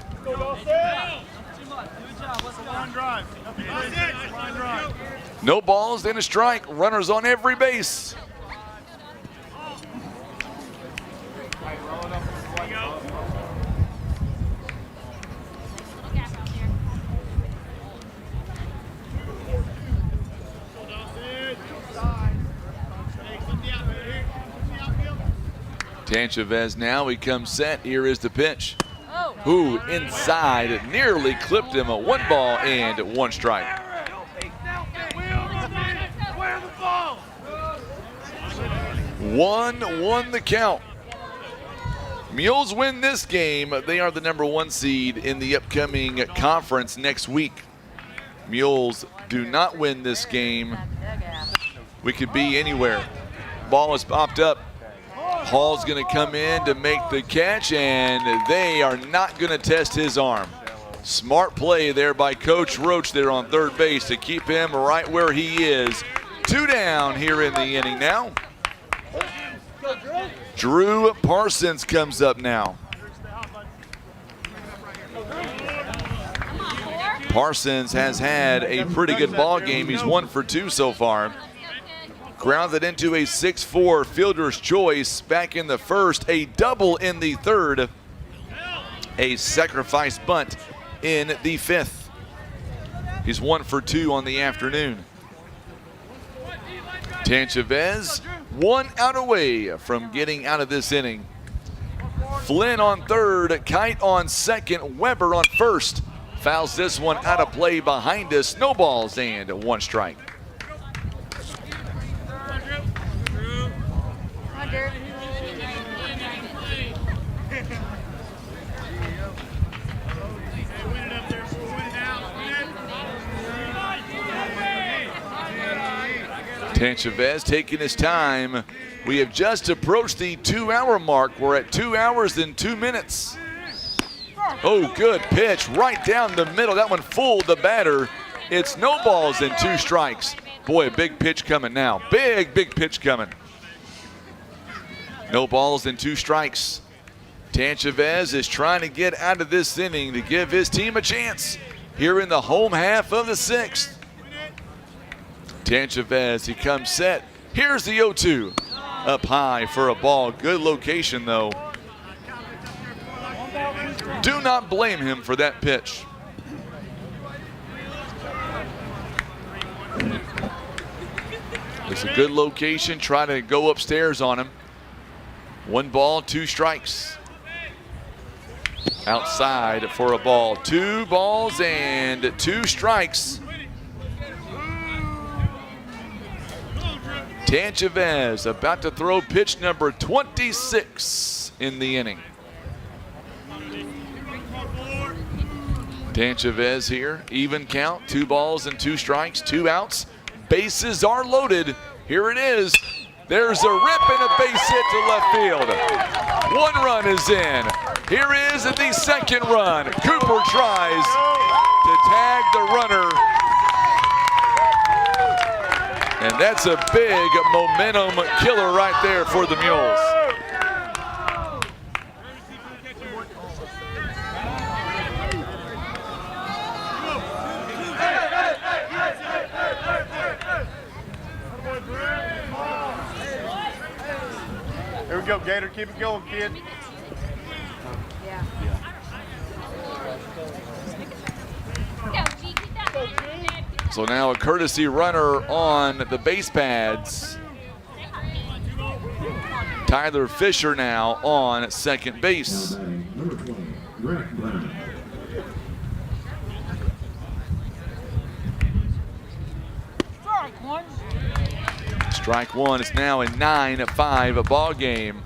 No balls and a strike. Runners on every base. Tanchavez now, he comes set. Here is the pitch. Who inside nearly clipped him. A 1 ball and 1 strike. 1-1 the count. Mules win this game. They are the #1 seed in the upcoming conference next week. Mules do not win this game. We could be anywhere. Ball is popped up. Hall's going to come in to make the catch, and they are not going to test his arm. Smart play there by Coach Roach there on third base to keep him right where he is. 2 down here in the inning now. Drew Parsons comes up now. Parsons has had a pretty good ball game. He's 1 for 2 so far. Grounded into a 6-4 fielder's choice back in the first, a double in the third, a sacrifice bunt in the 5th. He's 1 for 2 on the afternoon. Tanchavez 1 out away from getting out of this inning. Flynn on third, Kite on second, Weber on first. Fouls this one out of play behind us. No balls and 1 strike. Tanchavez taking his time. We have just approached the 2-hour mark. We're at 2 hours and 2 minutes. Oh, good pitch right down the middle. That one fooled the batter. It's no balls and 2 strikes. Boy, a big pitch coming now. Big pitch coming. No balls and 2 strikes. Tanchavez is trying to get out of this inning to give his team a chance here in the home half of the 6th. Tanchavez, he comes set. Here's the 0-2. Up high for a ball. Good location, though. Do not blame him for that pitch. It's a good location. Try to go upstairs on him. 1 ball, 2 strikes. Outside for a ball. 2 balls and 2 strikes. Tanchavez about to throw pitch number 26 in the inning. Tanchavez here, even count, 2 balls and 2 strikes, 2 outs. Bases are loaded. Here it is. There's a rip and a base hit to left field. 1 run is in. Here is the 2nd run. Cooper tries to tag the runner. And that's a big momentum killer right there for the Mules. Here we go, Gator. Keep it going, kid. So now a courtesy runner on the base pads. Tyler Fisher now on second base. Number 20, Grant Brown. Strike one is now a 9-5 ball game.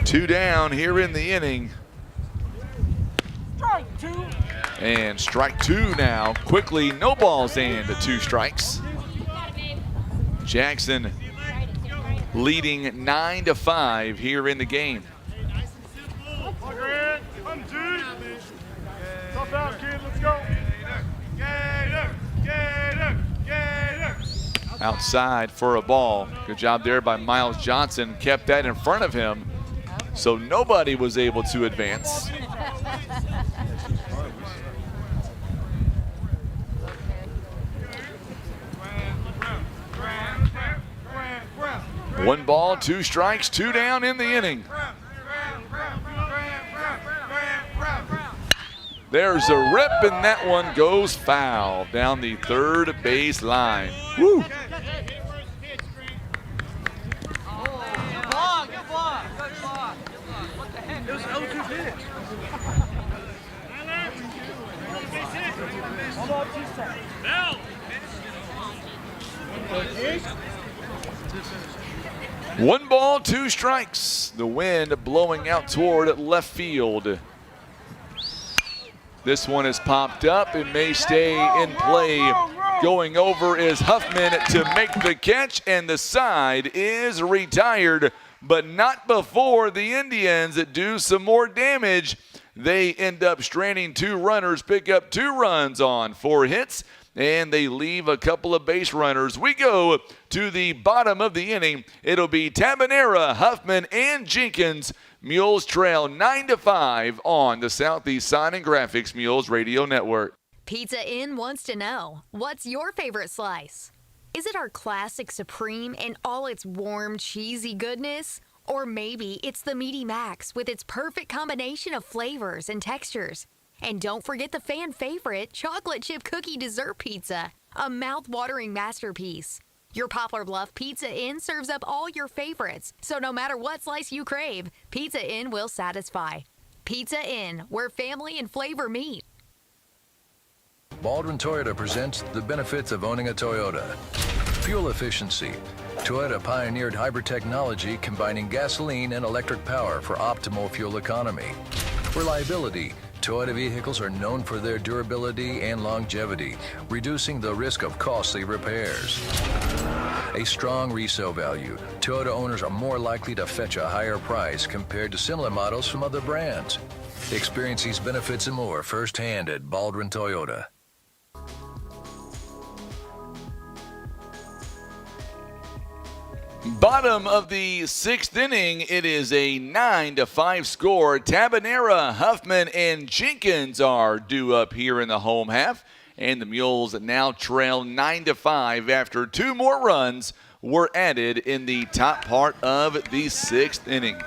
Two down here in the inning. Strike two. And strike two now. Quickly, no balls and 2 strikes. Jackson leading 9-5 here in the game. Tough out, kid. Let's go. Outside for a ball. Good job there by Miles Johnson. Kept that in front of him, so nobody was able to advance. One ball, 2 strikes, 2 down in the inning. There's a rip, and that one goes foul down the third base line. Woo! One ball, 2 strikes. The wind blowing out toward left field. This one is popped up. It may stay in play. Going over is Huffman to make the catch, and the side is retired, but not before the Indians do some more damage. They end up stranding 2 runners, pick up 2 runs on 4 hits, and they leave a couple of base runners. We go to the bottom of the inning. It'll be Tabanera, Huffman, and Jenkins. Mules trail 9-5 on the Southeast Sign and Graphics Mules Radio Network. Pizza Inn wants to know, what's your favorite slice? Is it our classic Supreme and all its warm, cheesy goodness? Or maybe it's the Meaty Max with its perfect combination of flavors and textures. And don't forget the fan favorite chocolate chip cookie dessert pizza, a mouth-watering masterpiece. Your Poplar Bluff Pizza Inn serves up all your favorites, so no matter what slice you crave, Pizza Inn will satisfy. Pizza Inn, where family and flavor meet. Baldwin Toyota presents the benefits of owning a Toyota. Fuel efficiency. Toyota pioneered hybrid technology combining gasoline and electric power for optimal fuel economy. Reliability. Toyota vehicles are known for their durability and longevity, reducing the risk of costly repairs. A strong resale value. Toyota owners are more likely to fetch a higher price compared to similar models from other brands. Experience these benefits and more firsthand at Baldwin Toyota. Bottom of the 6th inning, it is a 9-5 score. Tabanera, Huffman, and Jenkins are due up here in the home half, and the Mules now trail 9-5 after 2 more runs were added in the top part of the 6th inning.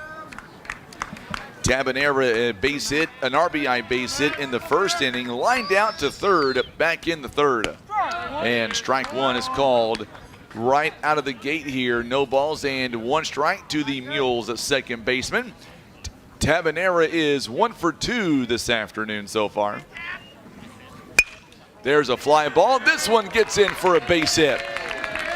Tabanera a base hit, an RBI base hit in the 1st inning, lined out to 3rd, back in the 3rd. And strike 1 is called right out of the gate here. No balls and 1 strike to the Mules at second baseman. Tabanera is 1 for 2 this afternoon so far. There's a fly ball. This one gets in for a base hit.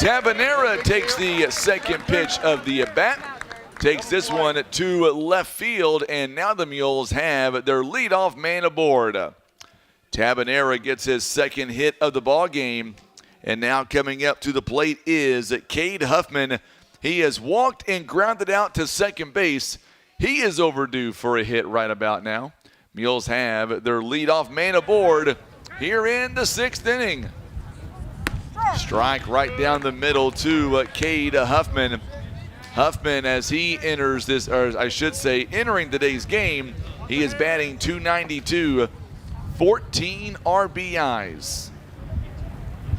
Tabanera takes the second pitch of the at-bat, takes this one to left field, and now the Mules have their leadoff man aboard. Tabanera gets his second hit of the ball game, And now coming up to the plate is Cade Huffman. He has walked and grounded out to second base. He is overdue for a hit right about now. Mules have their leadoff man aboard here in the 6th inning. Strike right down the middle to Cade Huffman. Huffman, as he enters this, or I should say, entering today's game, he is batting .292, 14 RBIs.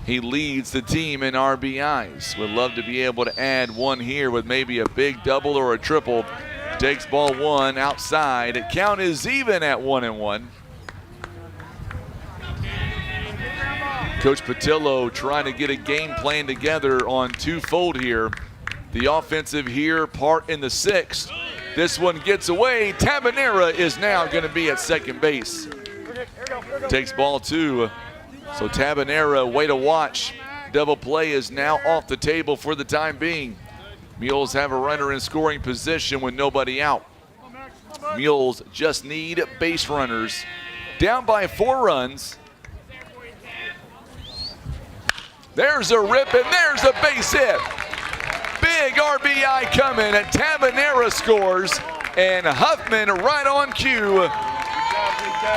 He leads the team in RBIs. Would love to be able to add one here with maybe a big double or a triple. Takes ball 1 outside. Count is even at 1-1. Coach Patillo trying to get a game plan together on twofold here. The offensive here, part in the 6th. This one gets away. Tabanera is now going to be at second base. Takes ball 2. So Tabanera, way to watch. Double play is now off the table for the time being. Mules have a runner in scoring position with nobody out. Mules just need base runners. Down by 4 runs. There's a rip and there's a base hit. Big RBI coming, and Tabanera scores, and Huffman right on cue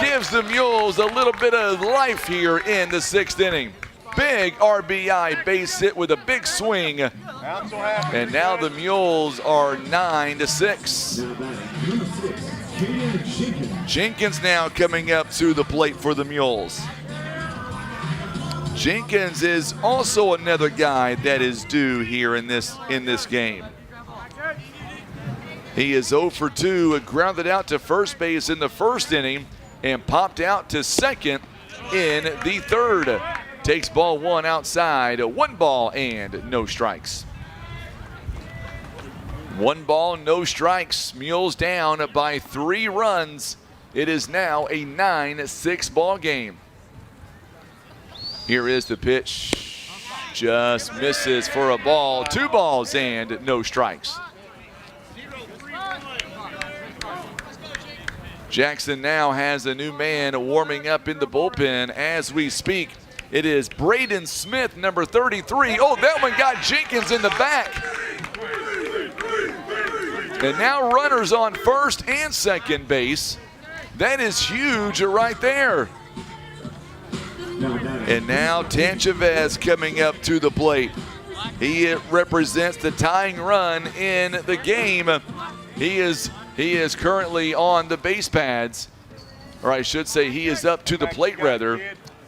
gives the Mules a little bit of life here in the 6th inning. Big RBI base hit with a big swing, and now the Mules are 9-6. Jenkins now coming up to the plate for the Mules. Jenkins is also another guy that is due here in this game. He is 0 for 2, grounded out to first base in the 1st inning and popped out to second in the 3rd. Takes ball 1 outside, 1 ball and no strikes. 1 ball, no strikes. Mules down by 3 runs. It is now a 9-6 ball game. Here is the pitch. Just misses for a ball. 2 balls and no strikes. Jackson now has a new man warming up in the bullpen as we speak. It is Braden Smith, number 33. Oh, that one got Jenkins in the back. And now runners on first and second base. That is huge right there. And now Tanchavez coming up to the plate. He represents the tying run in the game. He is currently on the base pads, or I should say he is up to the plate rather.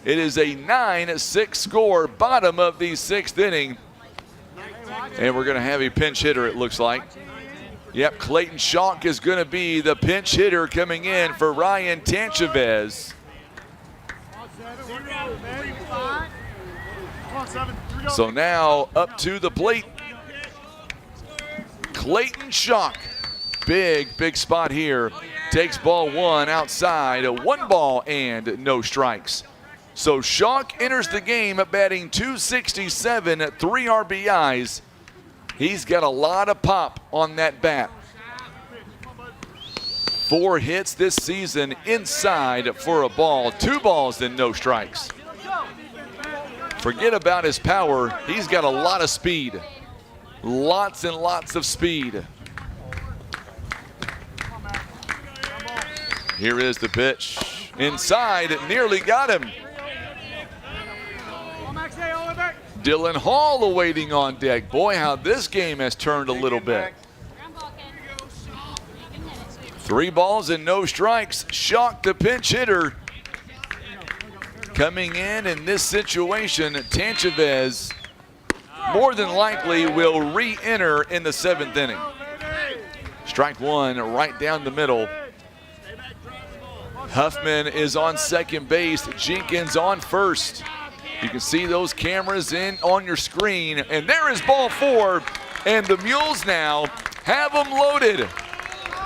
It is a 9-6 score, bottom of the 6th inning. And we're going to have a pinch hitter, it looks like. Yep, Clayton Schalk is going to be the pinch hitter coming in for Ryan Tanchavez. So now up to the plate, Clayton Schalk. Big spot here. Takes ball 1 outside, 1 ball and no strikes. So Schalk enters the game batting .267 at 3 RBIs. He's got a lot of pop on that bat. 4 hits this season inside for a ball, 2 balls and no strikes. Forget about his power. He's got a lot of speed. Lots and lots of speed. Here is the pitch. Inside, it nearly got him. Dylan Hall awaiting on deck. Boy, how this game has turned a little bit. 3 balls and no strikes. Schalk, the pinch hitter. Coming in this situation, Tanchavez more than likely will re-enter in the 7th inning. Strike 1 right down the middle. Huffman is on second base. Jenkins on first. You can see those cameras on your screen. And there is ball 4. And the Mules now have them loaded.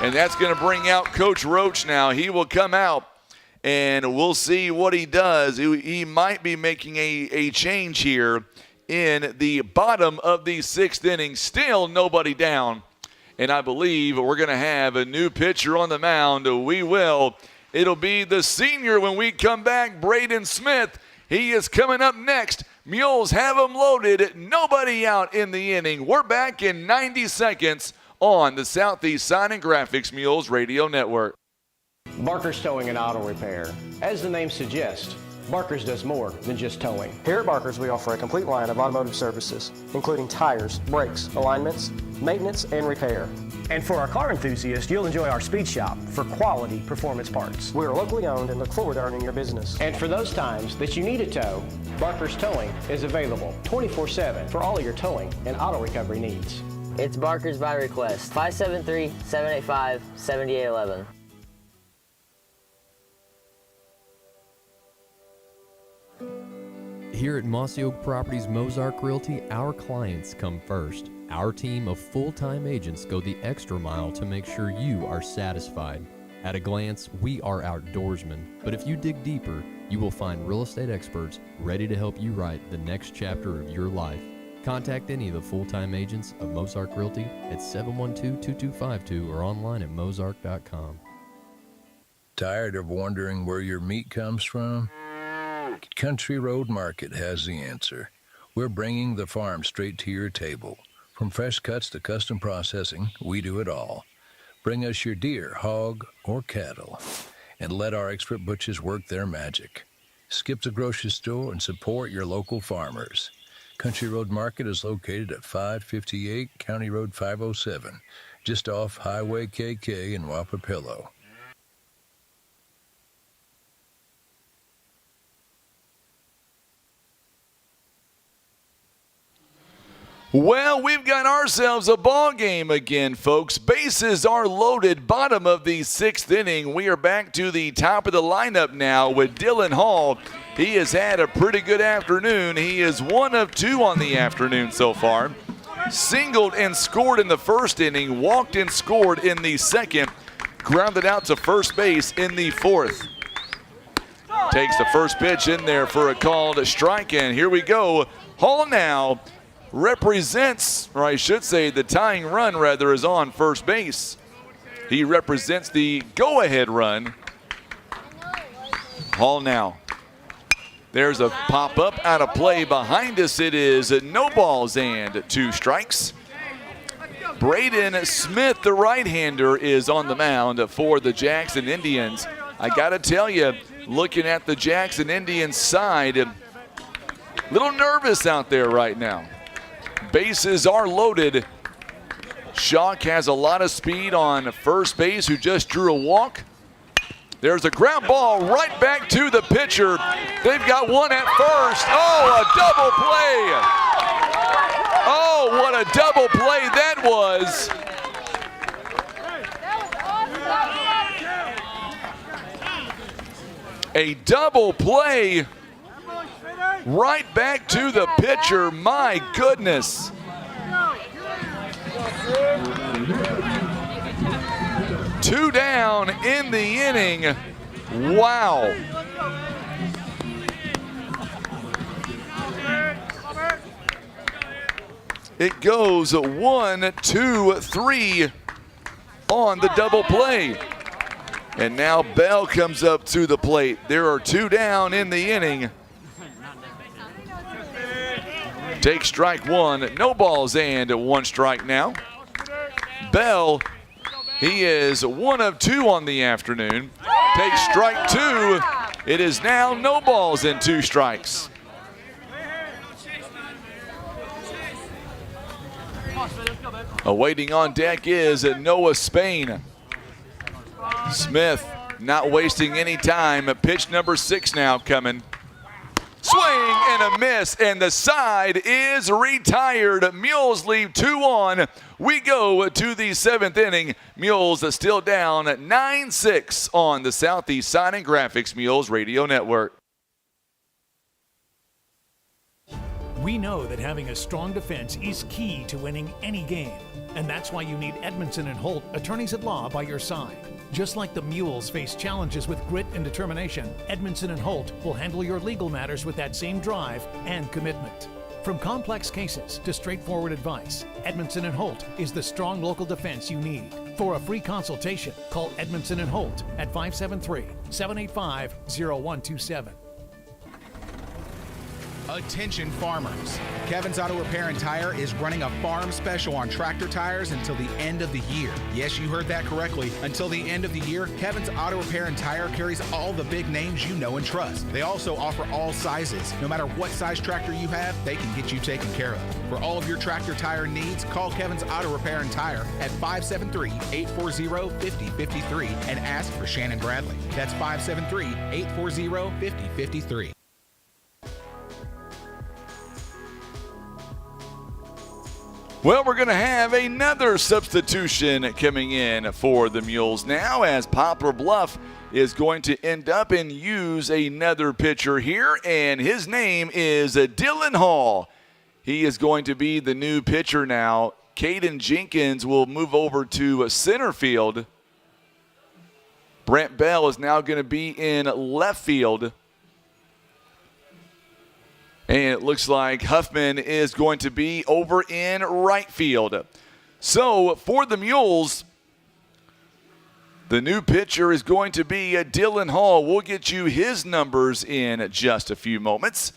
And that's going to bring out Coach Roach now. He will come out. And we'll see what he does. He might be making a change here in the bottom of the 6th inning. Still nobody down. And I believe we're going to have a new pitcher on the mound. We will. It'll be the senior when we come back, Braden Smith. He is coming up next. Mules have them loaded. Nobody out in the inning. We're back in 90 seconds on the Southeast Sign and Graphics Mules Radio Network. Barker's Towing and Auto Repair. As the name suggests, Barker's does more than just towing. Here at Barker's, we offer a complete line of automotive services, including tires, brakes, alignments, maintenance, and repair. And for our car enthusiasts, you'll enjoy our speed shop for quality performance parts. We are locally owned and look forward to earning your business. And for those times that you need a tow, Barker's Towing is available 24/7 for all of your towing and auto recovery needs. It's Barker's by request. 573-785-7811. Here at Mossy Oak Properties Mozark Realty, our clients come first. Our team of full-time agents go the extra mile to make sure you are satisfied. At a glance, we are outdoorsmen, but if you dig deeper, you will find real estate experts ready to help you write the next chapter of your life. Contact any of the full-time agents of Mozark Realty at 712-2252 or online at mozark.com. Tired of wondering where your meat comes from? Country Road Market has the answer. We're bringing the farm straight to your table. From fresh cuts to custom processing, we do it all. Bring us your deer, hog, or cattle, and let our expert butchers work their magic. Skip the grocery store and support your local farmers. Country Road Market is located at 558 County Road 507, just off Highway KK in Wapapillo. Well, we've got ourselves a ball game again, folks. Bases are loaded, bottom of the sixth inning. We are back to the top of the lineup now with Dylan Hall. He has had a pretty good afternoon. He is 1 of 2 on the afternoon so far. Singled and scored in the first inning, walked and scored in the second, grounded out to first base in the fourth. Takes the first pitch in there for a called strike, and here we go. Hall now represents, or I should say the tying run rather, is on first base. He represents the go-ahead run. Hall now. There's a pop-up out of play behind us. It is no balls and 2 strikes. Braden Smith, the right-hander, is on the mound for the Jackson Indians. I gotta tell you, looking at the Jackson Indians side, a little nervous out there right now. Bases are loaded. Shock has a lot of speed on first base, who just drew a walk. There's a ground ball right back to the pitcher. They've got one at first. Oh, a double play. Oh, what a double play that was. A double play right back to the pitcher. My goodness. Two down in the inning. Wow. It goes 1, 2, 3 on the double play. And now Bell comes up to the plate. There are 2 down in the inning. Take strike 1, no balls and 1 strike now. Bell, he is 1 of 2 on the afternoon. Take strike 2. It is now no balls and 2 strikes. Awaiting on deck is Noah Spain. Smith not wasting any time. Pitch number 6 now coming. Swing and a miss, and the side is retired. Mules leave 2 on. We go to the 7th inning. Mules are still down 9-6 on the Southeast Sign and Graphics Mules Radio Network. We know that having a strong defense is key to winning any game, and that's why you need Edmondson and Holt, attorneys at law, by your side. Just like the Mules face challenges with grit and determination, Edmondson and Holt will handle your legal matters with that same drive and commitment. From complex cases to straightforward advice, Edmondson and Holt is the strong local defense you need. For a free consultation, call Edmondson and Holt at 573-785-0127. Attention farmers. Kevin's Auto Repair and Tire is running a farm special on tractor tires until the end of the year. Yes, you heard that correctly. Until the end of the year, Kevin's Auto Repair and Tire carries all the big names you know and trust. They also offer all sizes. No matter what size tractor you have, they can get you taken care of. For all of your tractor tire needs, call Kevin's Auto Repair and Tire at 573-840-5053 and ask for Shannon Bradley. That's 573-840-5053. Well, we're going to have another substitution coming in for the Mules now, as Poplar Bluff is going to end up and use another pitcher here, and his name is Dylan Hall. He is going to be the new pitcher now. Caden Jenkins will move over to center field. Brent Bell is now going to be in left field. And it looks like Huffman is going to be over in right field. So for the Mules, the new pitcher is going to be Dylan Hall. We'll get you his numbers in just a few moments.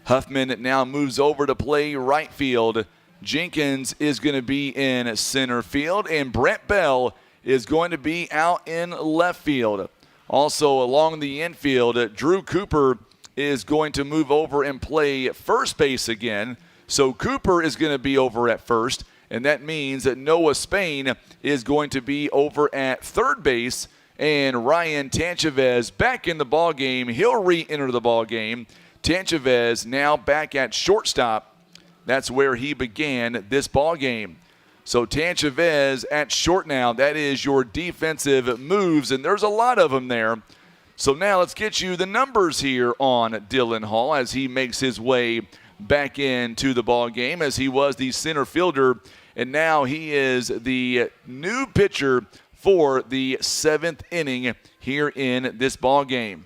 Huffman now moves over to play right field. Jenkins is going to be in center field, and Brent Bell is going to be out in left field. Also along the infield, Drew Cooper is going to move over and play first base again. So Cooper is going to be over at first, and that means that Noah Spain is going to be over at third base, and Ryan Tanchavez back in the ball game. He'll re-enter the ball game. Tanchavez now back at shortstop. That's where he began this ball game. So Tanchavez at short now. That is your defensive moves, and there's a lot of them there. So now let's get you the numbers here on Dylan Hall as he makes his way back into the ball game, as he was the center fielder, and now he is the new pitcher for the 7th inning here in this ball game.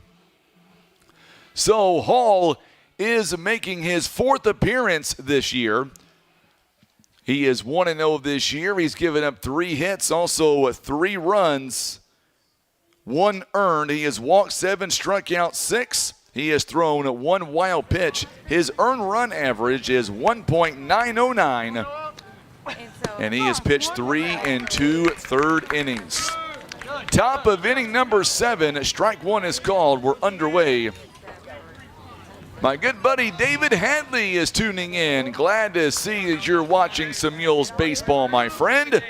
So Hall is making his 4th appearance this year. He is 1-0 this year. He's given up 3 hits, also 3 runs. 1 earned. He has walked 7, struck out 6. He has thrown 1 wild pitch. His earned run average is 1.909. And he has pitched 3 and 2/3 innings. Top of inning number 7. Strike 1 is called. We're underway. My good buddy David Hadley is tuning in. Glad to see that you're watching some Mules baseball, my friend.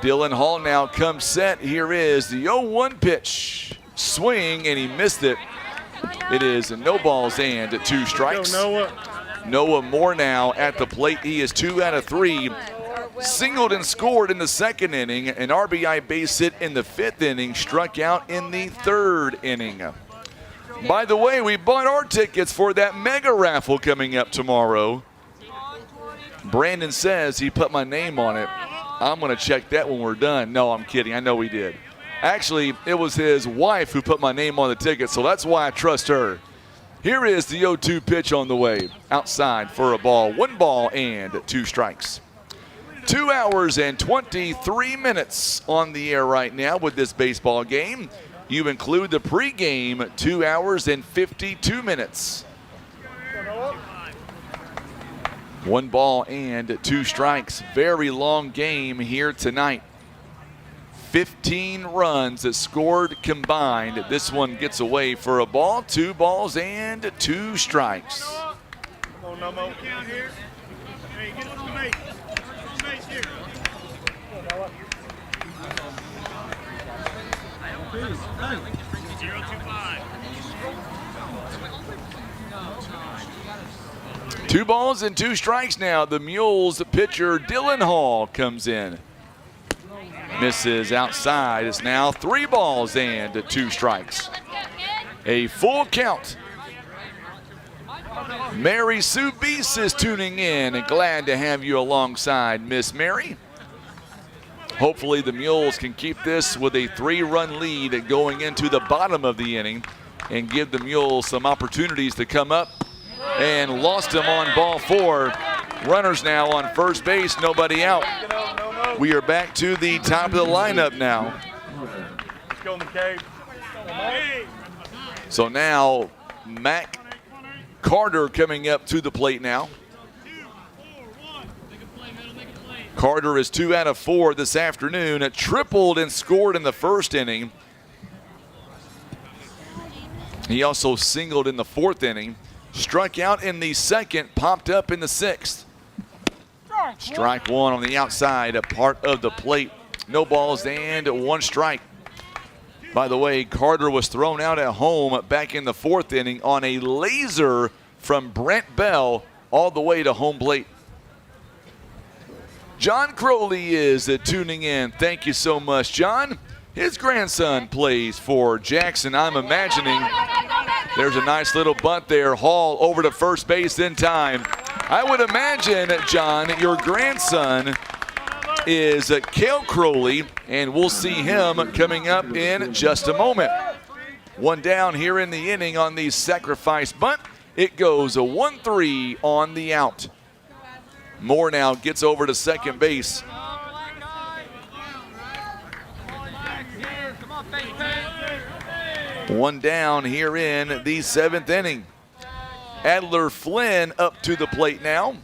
Dylan Hall now comes set. Here is the 0-1 pitch. Swing, and he missed it. It is no balls and 2 strikes. Noah Moore now at the plate. He is 2 out of 3. Singled and scored in the 2nd inning. An RBI base hit in the 5th inning. Struck out in the 3rd inning. By the way, we bought our tickets for that mega raffle coming up tomorrow. Brandon says he put my name on it. I'm going to check that when we're done. No, I'm kidding. I know he did. Actually, it was his wife who put my name on the ticket, so that's why I trust her. Here is the 0-2 pitch on the way. Outside for a ball. 1 ball and 2 strikes. 2 hours and 23 minutes on the air right now with this baseball game. You include the pregame, 2 hours and 52 minutes. 1 ball and 2 strikes. Very long game here tonight. 15 runs that scored combined. This one gets away for a ball. 2 balls and 2 strikes. Come on, Nomo. Here. Hey, get on the base. Base here. Two balls and 2 strikes now. The Mules pitcher Dylan Hall comes in. Misses outside. It's now 3 balls and 2 strikes. A full count. Mary Sue Beese is tuning in, and glad to have you alongside, Miss Mary. Hopefully the Mules can keep this with a 3-run lead going into the bottom of the inning and give the Mules some opportunities to come up. And lost him on ball 4. Runners now on first base, nobody out. We are back to the top of the lineup now. Let's go, McCabe. So now Mac Carter coming up to the plate now. Carter is 2 out of 4 this afternoon. Tripled and scored in the first inning. He also singled in the 4th inning. Struck out in the 2nd, popped up in the 6th. Strike 1 on the outside, a part of the plate. No balls and 1 strike. By the way, Carter was thrown out at home back in the 4th inning on a laser from Brent Bell all the way to home plate. John Crowley is tuning in. Thank you so much, John. His grandson plays for Jackson. I'm imagining there's a nice little bunt there. Hall over to first base in time. I would imagine, John, your grandson is Cale Crowley, and we'll see him coming up in just a moment. 1 down here in the inning on the sacrifice bunt. It goes a 1-3 on the out. Moore now gets over to second base. One down here in the 7th inning. Adler Flynn up to the plate now.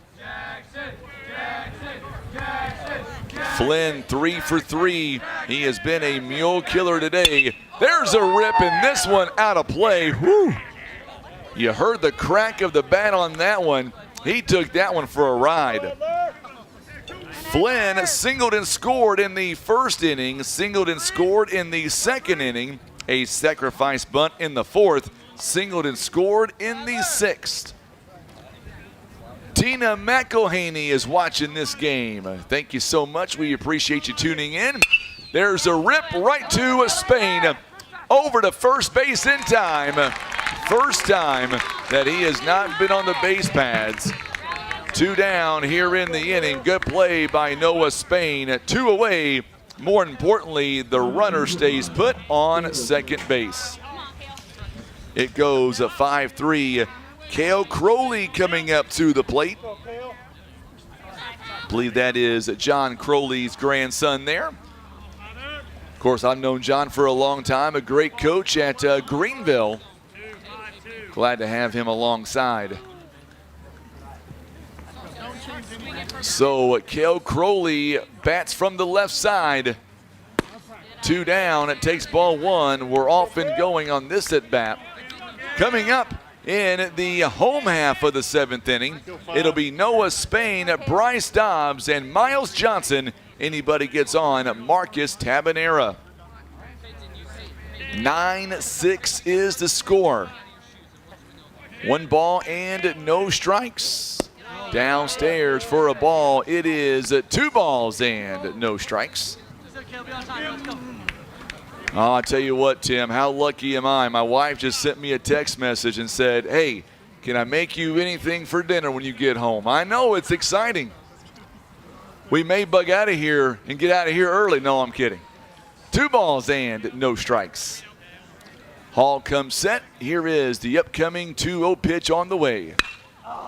Flynn 3 for 3. He has been a mule killer today. There's a rip, and this one out of play. Whew. You heard the crack of the bat on that one. He took that one for a ride. Flynn singled and scored in the 1st inning, singled and scored in the 2nd inning, a sacrifice bunt in the 4th, singled and scored in the 6th. Tina McElhaney is watching this game. Thank you so much. We appreciate you tuning in. There's a rip right to Spain. Over to first base in time. First time that he has not been on the base pads. 2 down here in the inning. Good play by Noah Spain. 2 away. More importantly, the runner stays put on second base. It goes a 5-3. Cale Crowley coming up to the plate. I believe that is John Crowley's grandson there. Of course, I've known John for a long time, a great coach at Greenville. Glad to have him alongside. So Cale Crowley bats from the left side. 2 down, it takes ball 1. We're off and going on this at bat. Coming up in the home half of the 7th inning, it'll be Noah Spain, Bryce Dobbs, and Miles Johnson. Anybody gets on, Marcus Tabanera. 9-6 is the score. 1 ball and no strikes. Downstairs for a ball, it is 2 balls and no strikes. Oh, I'll tell you what, Tim, how lucky am I? My wife just sent me a text message and said, hey, can I make you anything for dinner when you get home? I know, it's exciting. We may bug out of here and get out of here early. No, I'm kidding. 2 balls and no strikes. Hall comes set. Here is the upcoming 2-0 pitch on the way.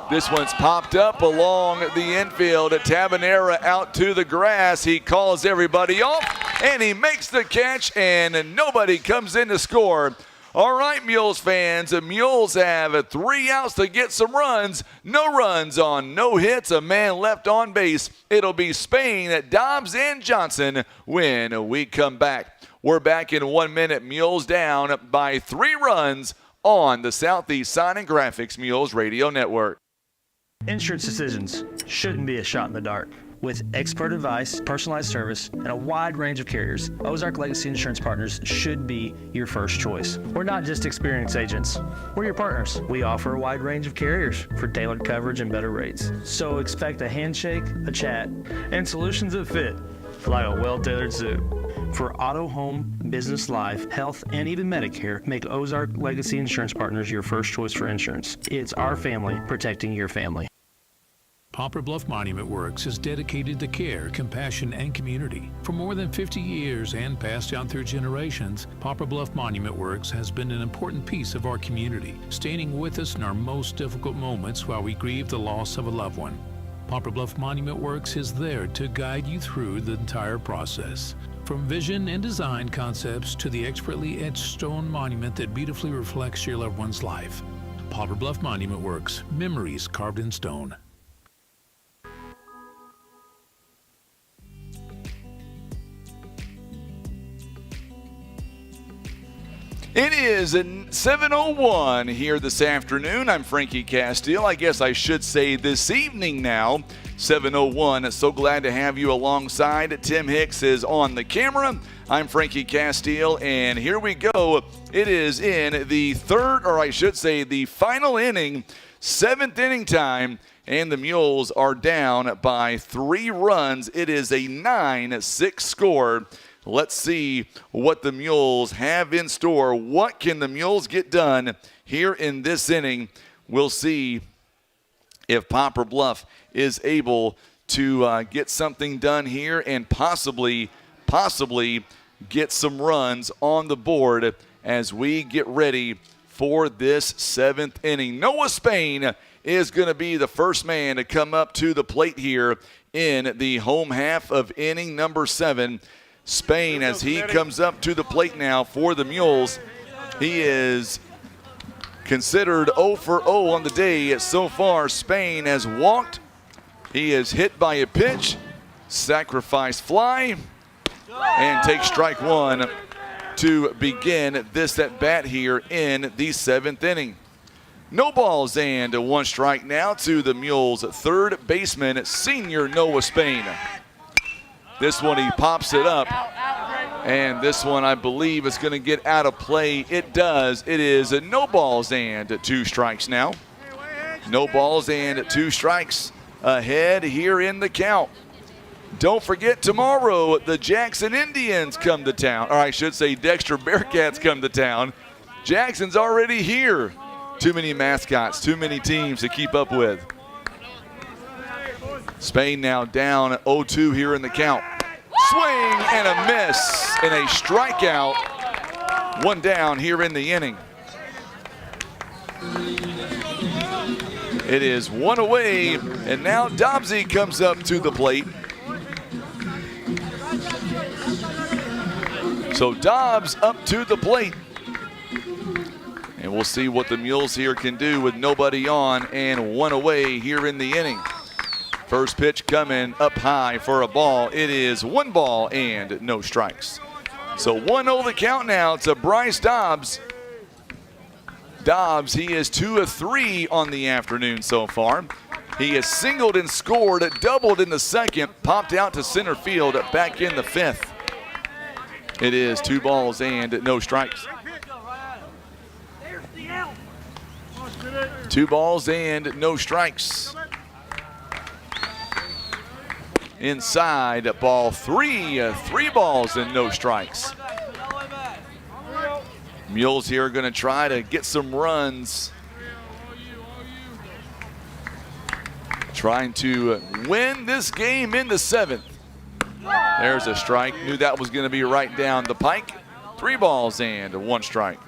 This one's popped up along the infield. Tabanera out to the grass. He calls everybody off, and he makes the catch, and nobody comes in to score. All right, Mules fans, the Mules have 3 outs to get some runs. No runs on no hits, a man left on base. It'll be Spain, Dobbs, and Johnson when we come back. We're back in 1 minute. Mules down by 3 runs on the Southeast Sign and Graphics Mules Radio Network. Insurance decisions shouldn't be a shot in the dark. With expert advice, personalized service, and a wide range of carriers, Ozark Legacy Insurance Partners should be your first choice. We're not just experienced agents. We're your partners. We offer a wide range of carriers for tailored coverage and better rates. So expect a handshake, a chat, and solutions that fit like a well-tailored suit. For auto, home, business, life, health, and even Medicare, make Ozark Legacy Insurance Partners your first choice for insurance. It's our family protecting your family. Poplar Bluff Monument Works is dedicated to care, compassion, and community. For more than 50 years and passed down through generations, Poplar Bluff Monument Works has been an important piece of our community, standing with us in our most difficult moments while we grieve the loss of a loved one. Poplar Bluff Monument Works is there to guide you through the entire process. From vision and design concepts to the expertly etched stone monument that beautifully reflects your loved one's life. Poplar Bluff Monument Works. Memories carved in stone. It is 7:01 here this afternoon. I'm Frankie Castile. I guess I should say this evening now. 7:01. So glad to have you alongside. Tim Hicks is on the camera. I'm Frankie Castile, and here we go. It is in the third, or I should say the final inning, 7th inning time, and the Mules are down by 3 runs. It is a 9-6 score. Let's see what the Mules have in store. What can the Mules get done here in this inning? We'll see if Poplar Bluff is able to get something done here and possibly get some runs on the board as we get ready for this 7th inning. Noah Spain is going to be the first man to come up to the plate here in the home half of inning number 7. Spain, as he comes up to the plate now for the Mules, he is considered 0 for 0 on the day so far. Spain has walked. He is hit by a pitch, sacrifice fly, and takes strike 1 to begin this at bat here in the 7th inning. No balls and 1 strike now to the Mules' third baseman, senior Noah Spain. This one, he pops it up, and this one, I believe, is going to get out of play. It does. It is no balls and 2 strikes now. No balls and 2 strikes ahead here in the count. Don't forget, tomorrow, the Jackson Indians come to town. Or I should say Dexter Bearcats come to town. Jackson's already here. Too many mascots, too many teams to keep up with. Spain now down 0-2 here in the count. Swing and a miss and a strikeout. 1 down here in the inning. It is 1 away, and now Dobbsy comes up to the plate. So Dobbs up to the plate. And we'll see what the Mules here can do with nobody on and 1 away here in the inning. First pitch coming up high for a ball. It is 1 ball and no strikes. So 1-0 the count now to Bryce Dobbs. Dobbs, he is 2 of 3 on the afternoon so far. He has singled and scored, doubled in the second, popped out to center field, back in the 5th. It is 2 balls and no strikes. 2 balls and no strikes. Inside, ball 3, 3 balls and no strikes. Mules here are going to try to get some runs. Trying to win this game in the 7th. There's a strike. Knew that was going to be right down the pike. 3 balls and 1 strike.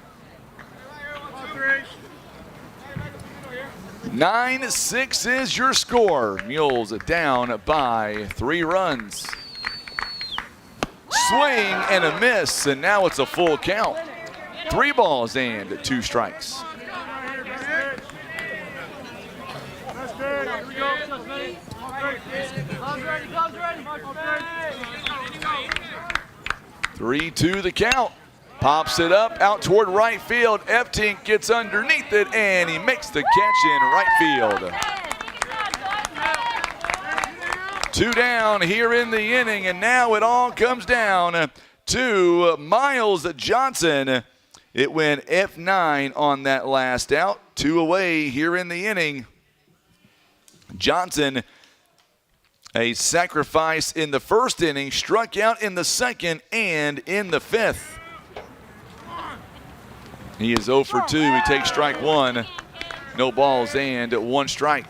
9-6 is your score. Mules down by 3 runs. Swing and a miss, and now it's a full count. 3 balls and 2 strikes. Three, 2 the count. Pops it up out toward right field. Eftink gets underneath it, and he makes the catch in right field. 2 down here in the inning, and now it all comes down to Miles Johnson. It went F9 on that last out. 2 away here in the inning. Johnson, a sacrifice in the first inning, struck out in the second and in the 5th. He is 0 for 2. He takes strike 1. No balls and 1 strike.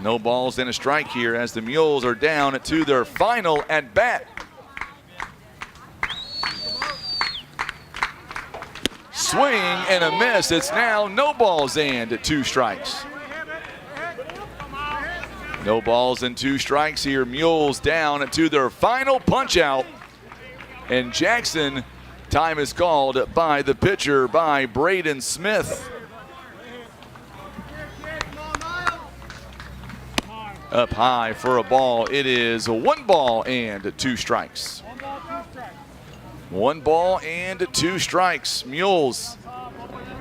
No balls and a strike here as the Mules are down to their final at bat. Swing and a miss. It's now no balls and 2 strikes. No balls and 2 strikes here. Mules down to their final punch out. And Jackson, time is called by the pitcher, by Braden Smith. Up high for a ball. It is 1 ball and 2 strikes. 1 ball and 2 strikes. Mules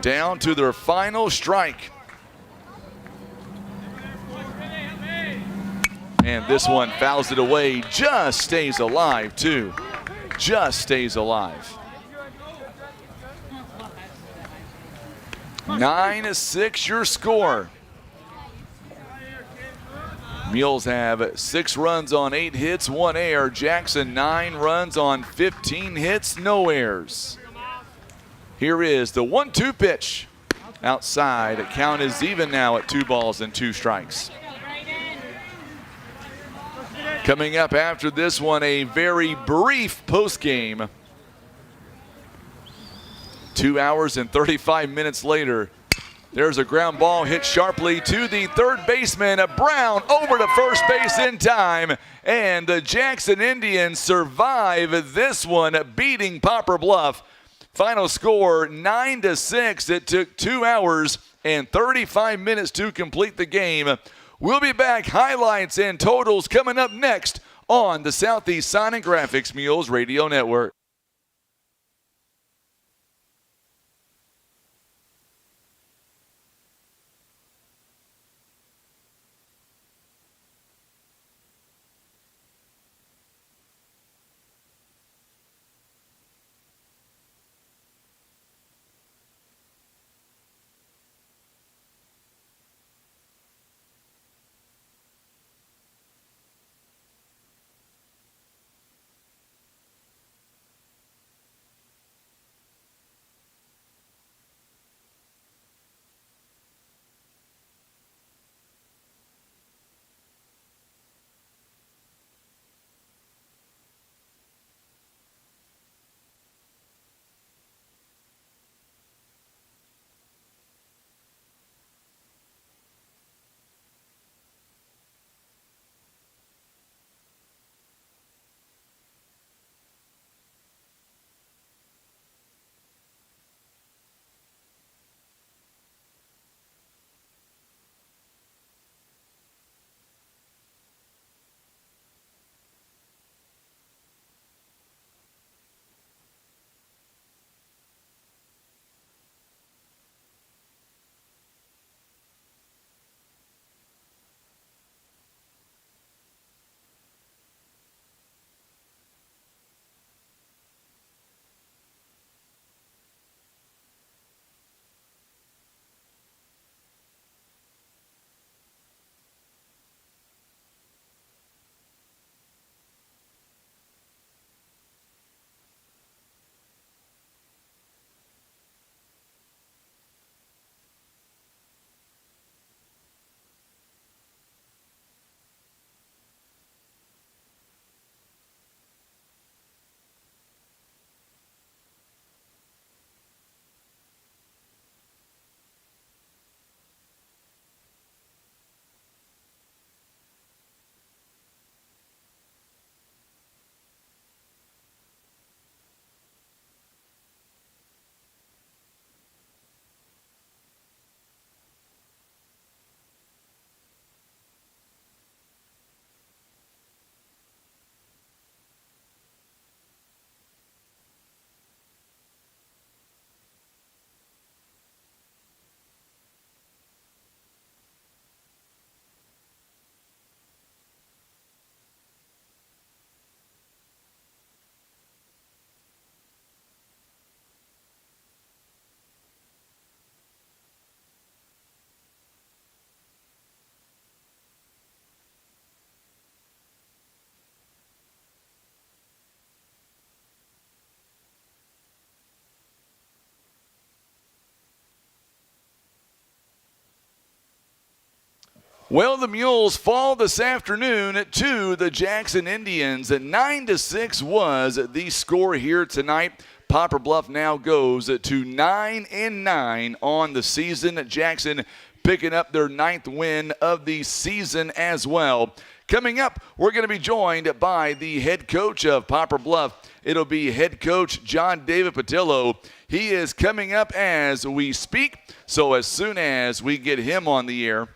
down to their final strike. And this one fouls it away. Just stays alive, too. Just stays alive. 9-6 your score. Mules have 6 runs on 8 hits, 1 error. Jackson 9 runs on 15 hits, no errors. Here is the 1-2 pitch. Outside, the count is even now at 2 balls and 2 strikes. Coming up after this one, a very brief postgame. 2 hours and 35 minutes later, there's a ground ball hit sharply to the third baseman. Brown over to first base in time, and the Jackson Indians survive this one, beating Poplar Bluff. Final score 9-6. It took 2 hours and 35 minutes to complete the game. We'll be back. Highlights and totals coming up next on the Southeast Sign and Graphics Mules Radio Network. Well, the Mules fall this afternoon to the Jackson Indians. 9-6 was the score here tonight. Poplar Bluff now goes to 9-9 on the season. Jackson picking up their 9th win of the season as well. Coming up, we're going to be joined by the head coach of Poplar Bluff. It'll be head coach John David Patillo. He is coming up as we speak, so as soon as we get him on the air,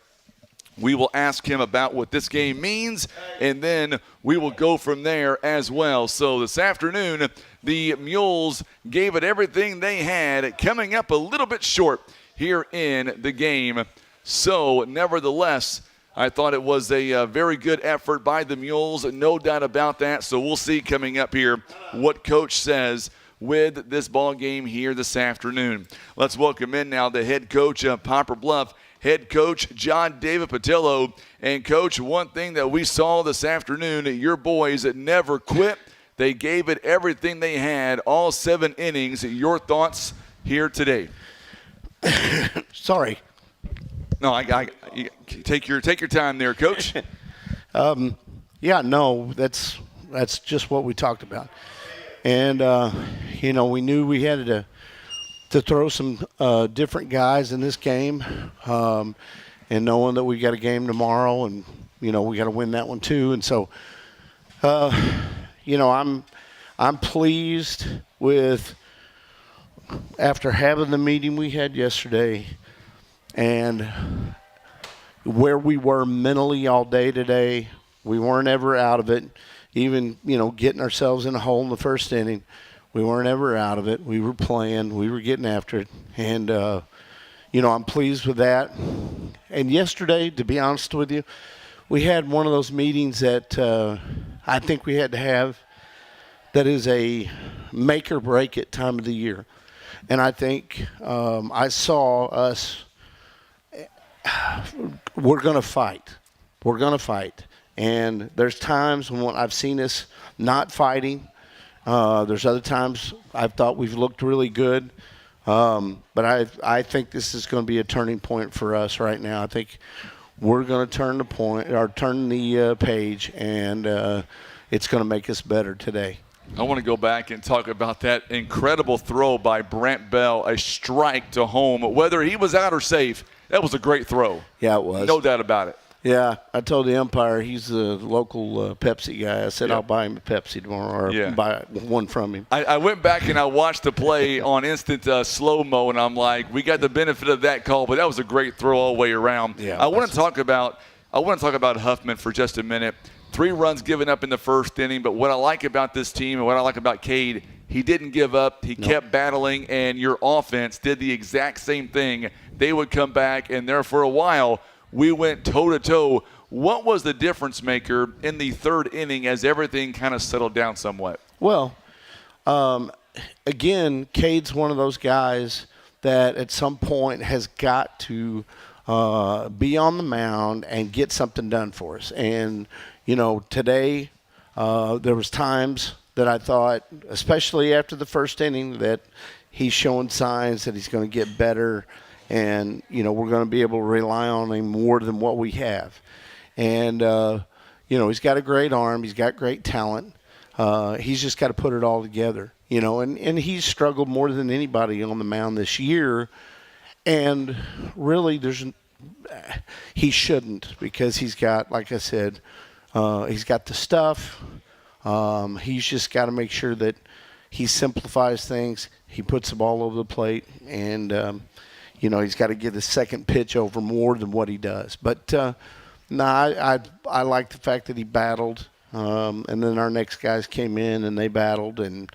We will ask him about what this game means, and then we will go from there as well. So this afternoon, the Mules gave it everything they had, coming up a little bit short here in the game. So nevertheless, I thought it was a very good effort by the Mules, no doubt about that. So we'll see coming up here what Coach says with this ball game here this afternoon. Let's welcome in now the head coach of Poplar Bluff, head coach John David Patillo. And, Coach, one thing that we saw this afternoon, your boys never quit. They gave it everything they had, all 7 innings. Your thoughts here today? Sorry. No, take your time there, Coach. Yeah, no, that's just what we talked about. And, we knew we had to throw some different guys in this game, and knowing that we got a game tomorrow, and we got to win that one too. And so, I'm pleased with, after having the meeting we had yesterday, and where we were mentally all day today. We weren't ever out of it. Even getting ourselves in a hole in the first inning. We weren't ever out of it. We were playing. We were getting after it. And, I'm pleased with that. And yesterday, to be honest with you, we had one of those meetings that I think we had to have that is a make or break it time of the year. And I think I saw us, we're going to fight. We're going to fight. And there's times when I've seen us not fighting. There's other times I've thought we've looked really good. But I think this is going to be a turning point for us right now. I think we're going to turn the page, and it's going to make us better today. I want to go back and talk about that incredible throw by Brent Bell, a strike to home. Whether he was out or safe, that was a great throw. Yeah, it was. No doubt about it. Yeah, I told the umpire, he's a local Pepsi guy. I said, I'll buy him a Pepsi tomorrow, or buy one from him. I went back and I watched the play on instant slow-mo, and I'm like, we got the benefit of that call, but that was a great throw all the way around. Yeah, I want to talk about Huffman for just a minute. 3 runs given up in the first inning, but what I like about this team and what I like about Cade, he didn't give up. He kept battling, and your offense did the exact same thing. They would come back, and there for a while, we went toe-to-toe. What was the difference maker in the 3rd inning as everything kind of settled down somewhat? Well, again, Cade's one of those guys that at some point has got to be on the mound and get something done for us. And, today there was times that I thought, especially after the first inning, that he's showing signs that he's going to get better. And, we're going to be able to rely on him more than what we have. And, he's got a great arm. He's got great talent. He's just got to put it all together, and he's struggled more than anybody on the mound this year. And really he shouldn't, because he's got, like I said, he's got the stuff. He's just got to make sure that he simplifies things. He puts the ball over the plate, and, he's got to get his second pitch over more than what he does. But, I like the fact that he battled. And then our next guys came in and they battled. And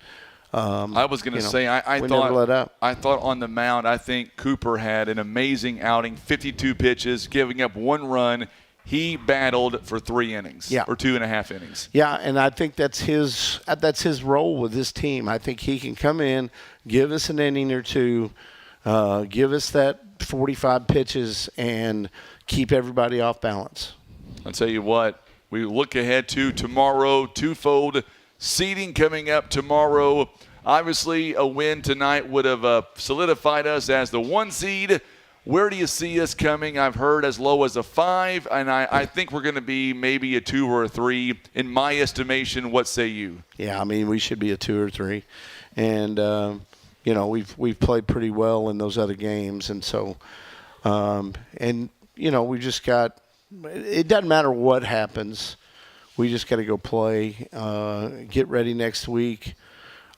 I was going to say, I thought on the mound, I think Cooper had an amazing outing, 52 pitches, giving up 1 run. He battled for 3 innings, or 2.5 innings. Yeah, and I think that's his role with this team. I think he can come in, give us an inning or two, give us that 45 pitches, and keep everybody off balance. I'll tell you what, we look ahead to tomorrow, twofold seeding coming up tomorrow. Obviously, a win tonight would have solidified us as the 1 seed. Where do you see us coming? I've heard as low as a 5, and I think we're going to be maybe a 2 or a 3. In my estimation, what say you? Yeah, I mean, we should be a 2 or 3. And, we've played pretty well in those other games. And so, we just got – it doesn't matter what happens. We just got to go play, get ready next week.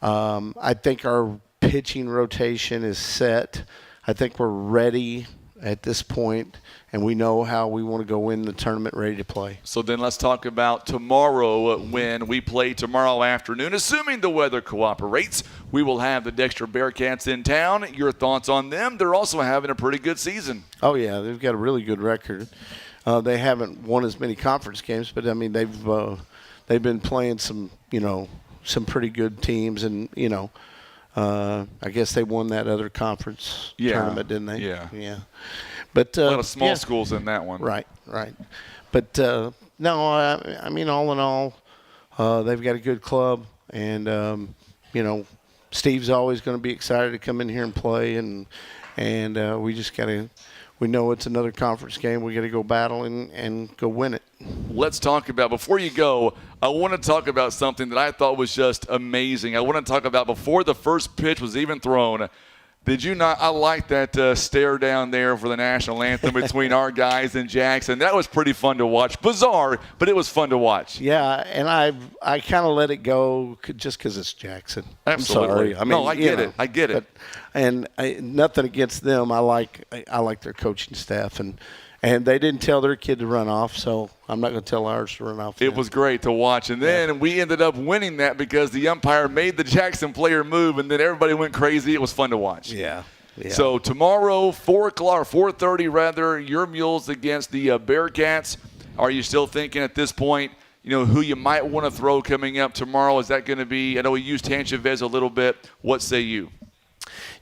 I think our pitching rotation is set. I think we're ready at this point, and we know how we want to go in the tournament ready to play. So then let's talk about tomorrow when we play tomorrow afternoon. Assuming the weather cooperates, we will have the Dexter Bearcats in town. Your thoughts on them? They're also having a pretty good season. Oh, yeah, they've got a really good record. They haven't won as many conference games, but, I mean, they've been playing some pretty good teams, and, I guess they won that other conference tournament, didn't they? Yeah. But, a lot of small schools in that one. Right. But, no, I mean, all in all, they've got a good club. And, Steve's always going to be excited to come in here and play. And we just got to – we know it's another conference game. We got to go battle and go win it. Let's talk about, before you go, I want to talk about something that I thought was just amazing. I want to talk about before the first pitch was even thrown. Did you not? I like that stare down there for the national anthem between our guys and Jackson. That was pretty fun to watch. Bizarre, but it was fun to watch. Yeah, and I kind of let it go just because it's Jackson. Absolutely. I'm sorry. I mean, no, I get it. I get it. And nothing against them. I like their coaching staff, and they didn't tell their kid to run off, so I'm not going to tell ours to run off. It was great to watch. And then we ended up winning that because the umpire made the Jackson player move, and then everybody went crazy. It was fun to watch. Yeah. So tomorrow, 4:30 rather, your Mules against the Bearcats. Are you still thinking at this point, who you might want to throw coming up tomorrow? Is that going to be – I know we used Tanchavez a little bit. What say you?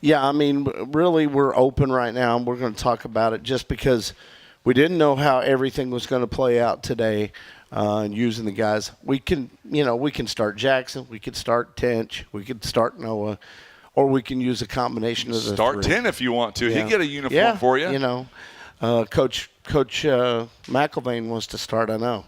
Yeah, I mean, really we're open right now, and we're going to talk about it just because – we didn't know how everything was going to play out today, and using the guys. We can start Jackson, we could start Tench, we could start Noah, or we can use a combination of the Start three. 10 if you want to. Yeah. He'd get a uniform for you. Coach McElvain wants to start, I know.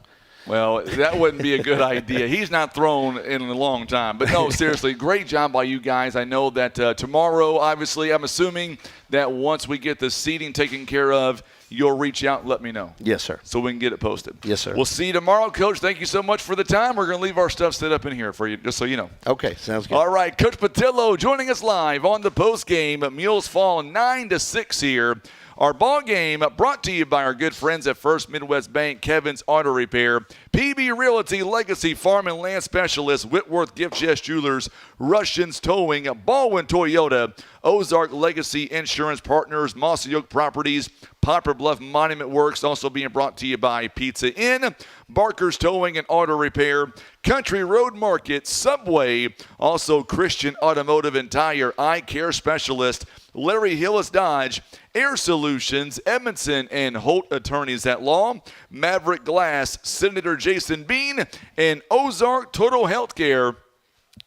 Well, that wouldn't be a good idea. He's not thrown in a long time. But, no, seriously, great job by you guys. I know that tomorrow, obviously, I'm assuming that once we get the seating taken care of, you'll reach out and let me know. Yes, sir. So we can get it posted. Yes, sir. We'll see you tomorrow, Coach. Thank you so much for the time. We're going to leave our stuff set up in here for you, just so you know. Okay, sounds good. All right, Coach Patillo joining us live on the postgame. Mules fall 9-6 here. Our ball game brought to you by our good friends at First Midwest Bank, Kevin's Auto Repair, PB Realty, Legacy Farm and Land Specialists, Whitworth Gift Chest Jewelers, Russians Towing, Baldwin Toyota, Ozark Legacy Insurance Partners, Mossy Oak Properties, Poplar Bluff Monument Works, also being brought to you by Pizza Inn, Barker's Towing and Auto Repair, Country Road Market, Subway, also Christian Automotive and Tire, Eye Care Specialist, Larry Hillis Dodge, Air Solutions, Edmondson and Holt Attorneys at Law, Maverick Glass, Senator Jason Bean, and Ozark Total Healthcare,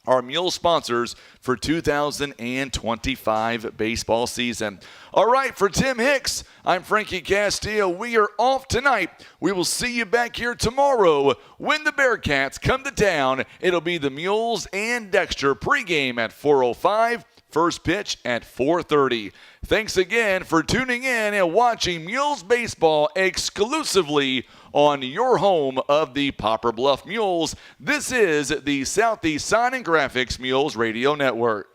our Mule sponsors for 2025 baseball season. All right, for Tim Hicks, I'm Frankie Castillo. We are off tonight. We will see you back here tomorrow when the Bearcats come to town. It'll be the Mules and Dexter pregame at 4:05. First pitch at 4:30. Thanks again for tuning in and watching Mules baseball exclusively on your home of the Poplar Bluff Mules. This is the Southeast Sign and Graphics Mules Radio Network.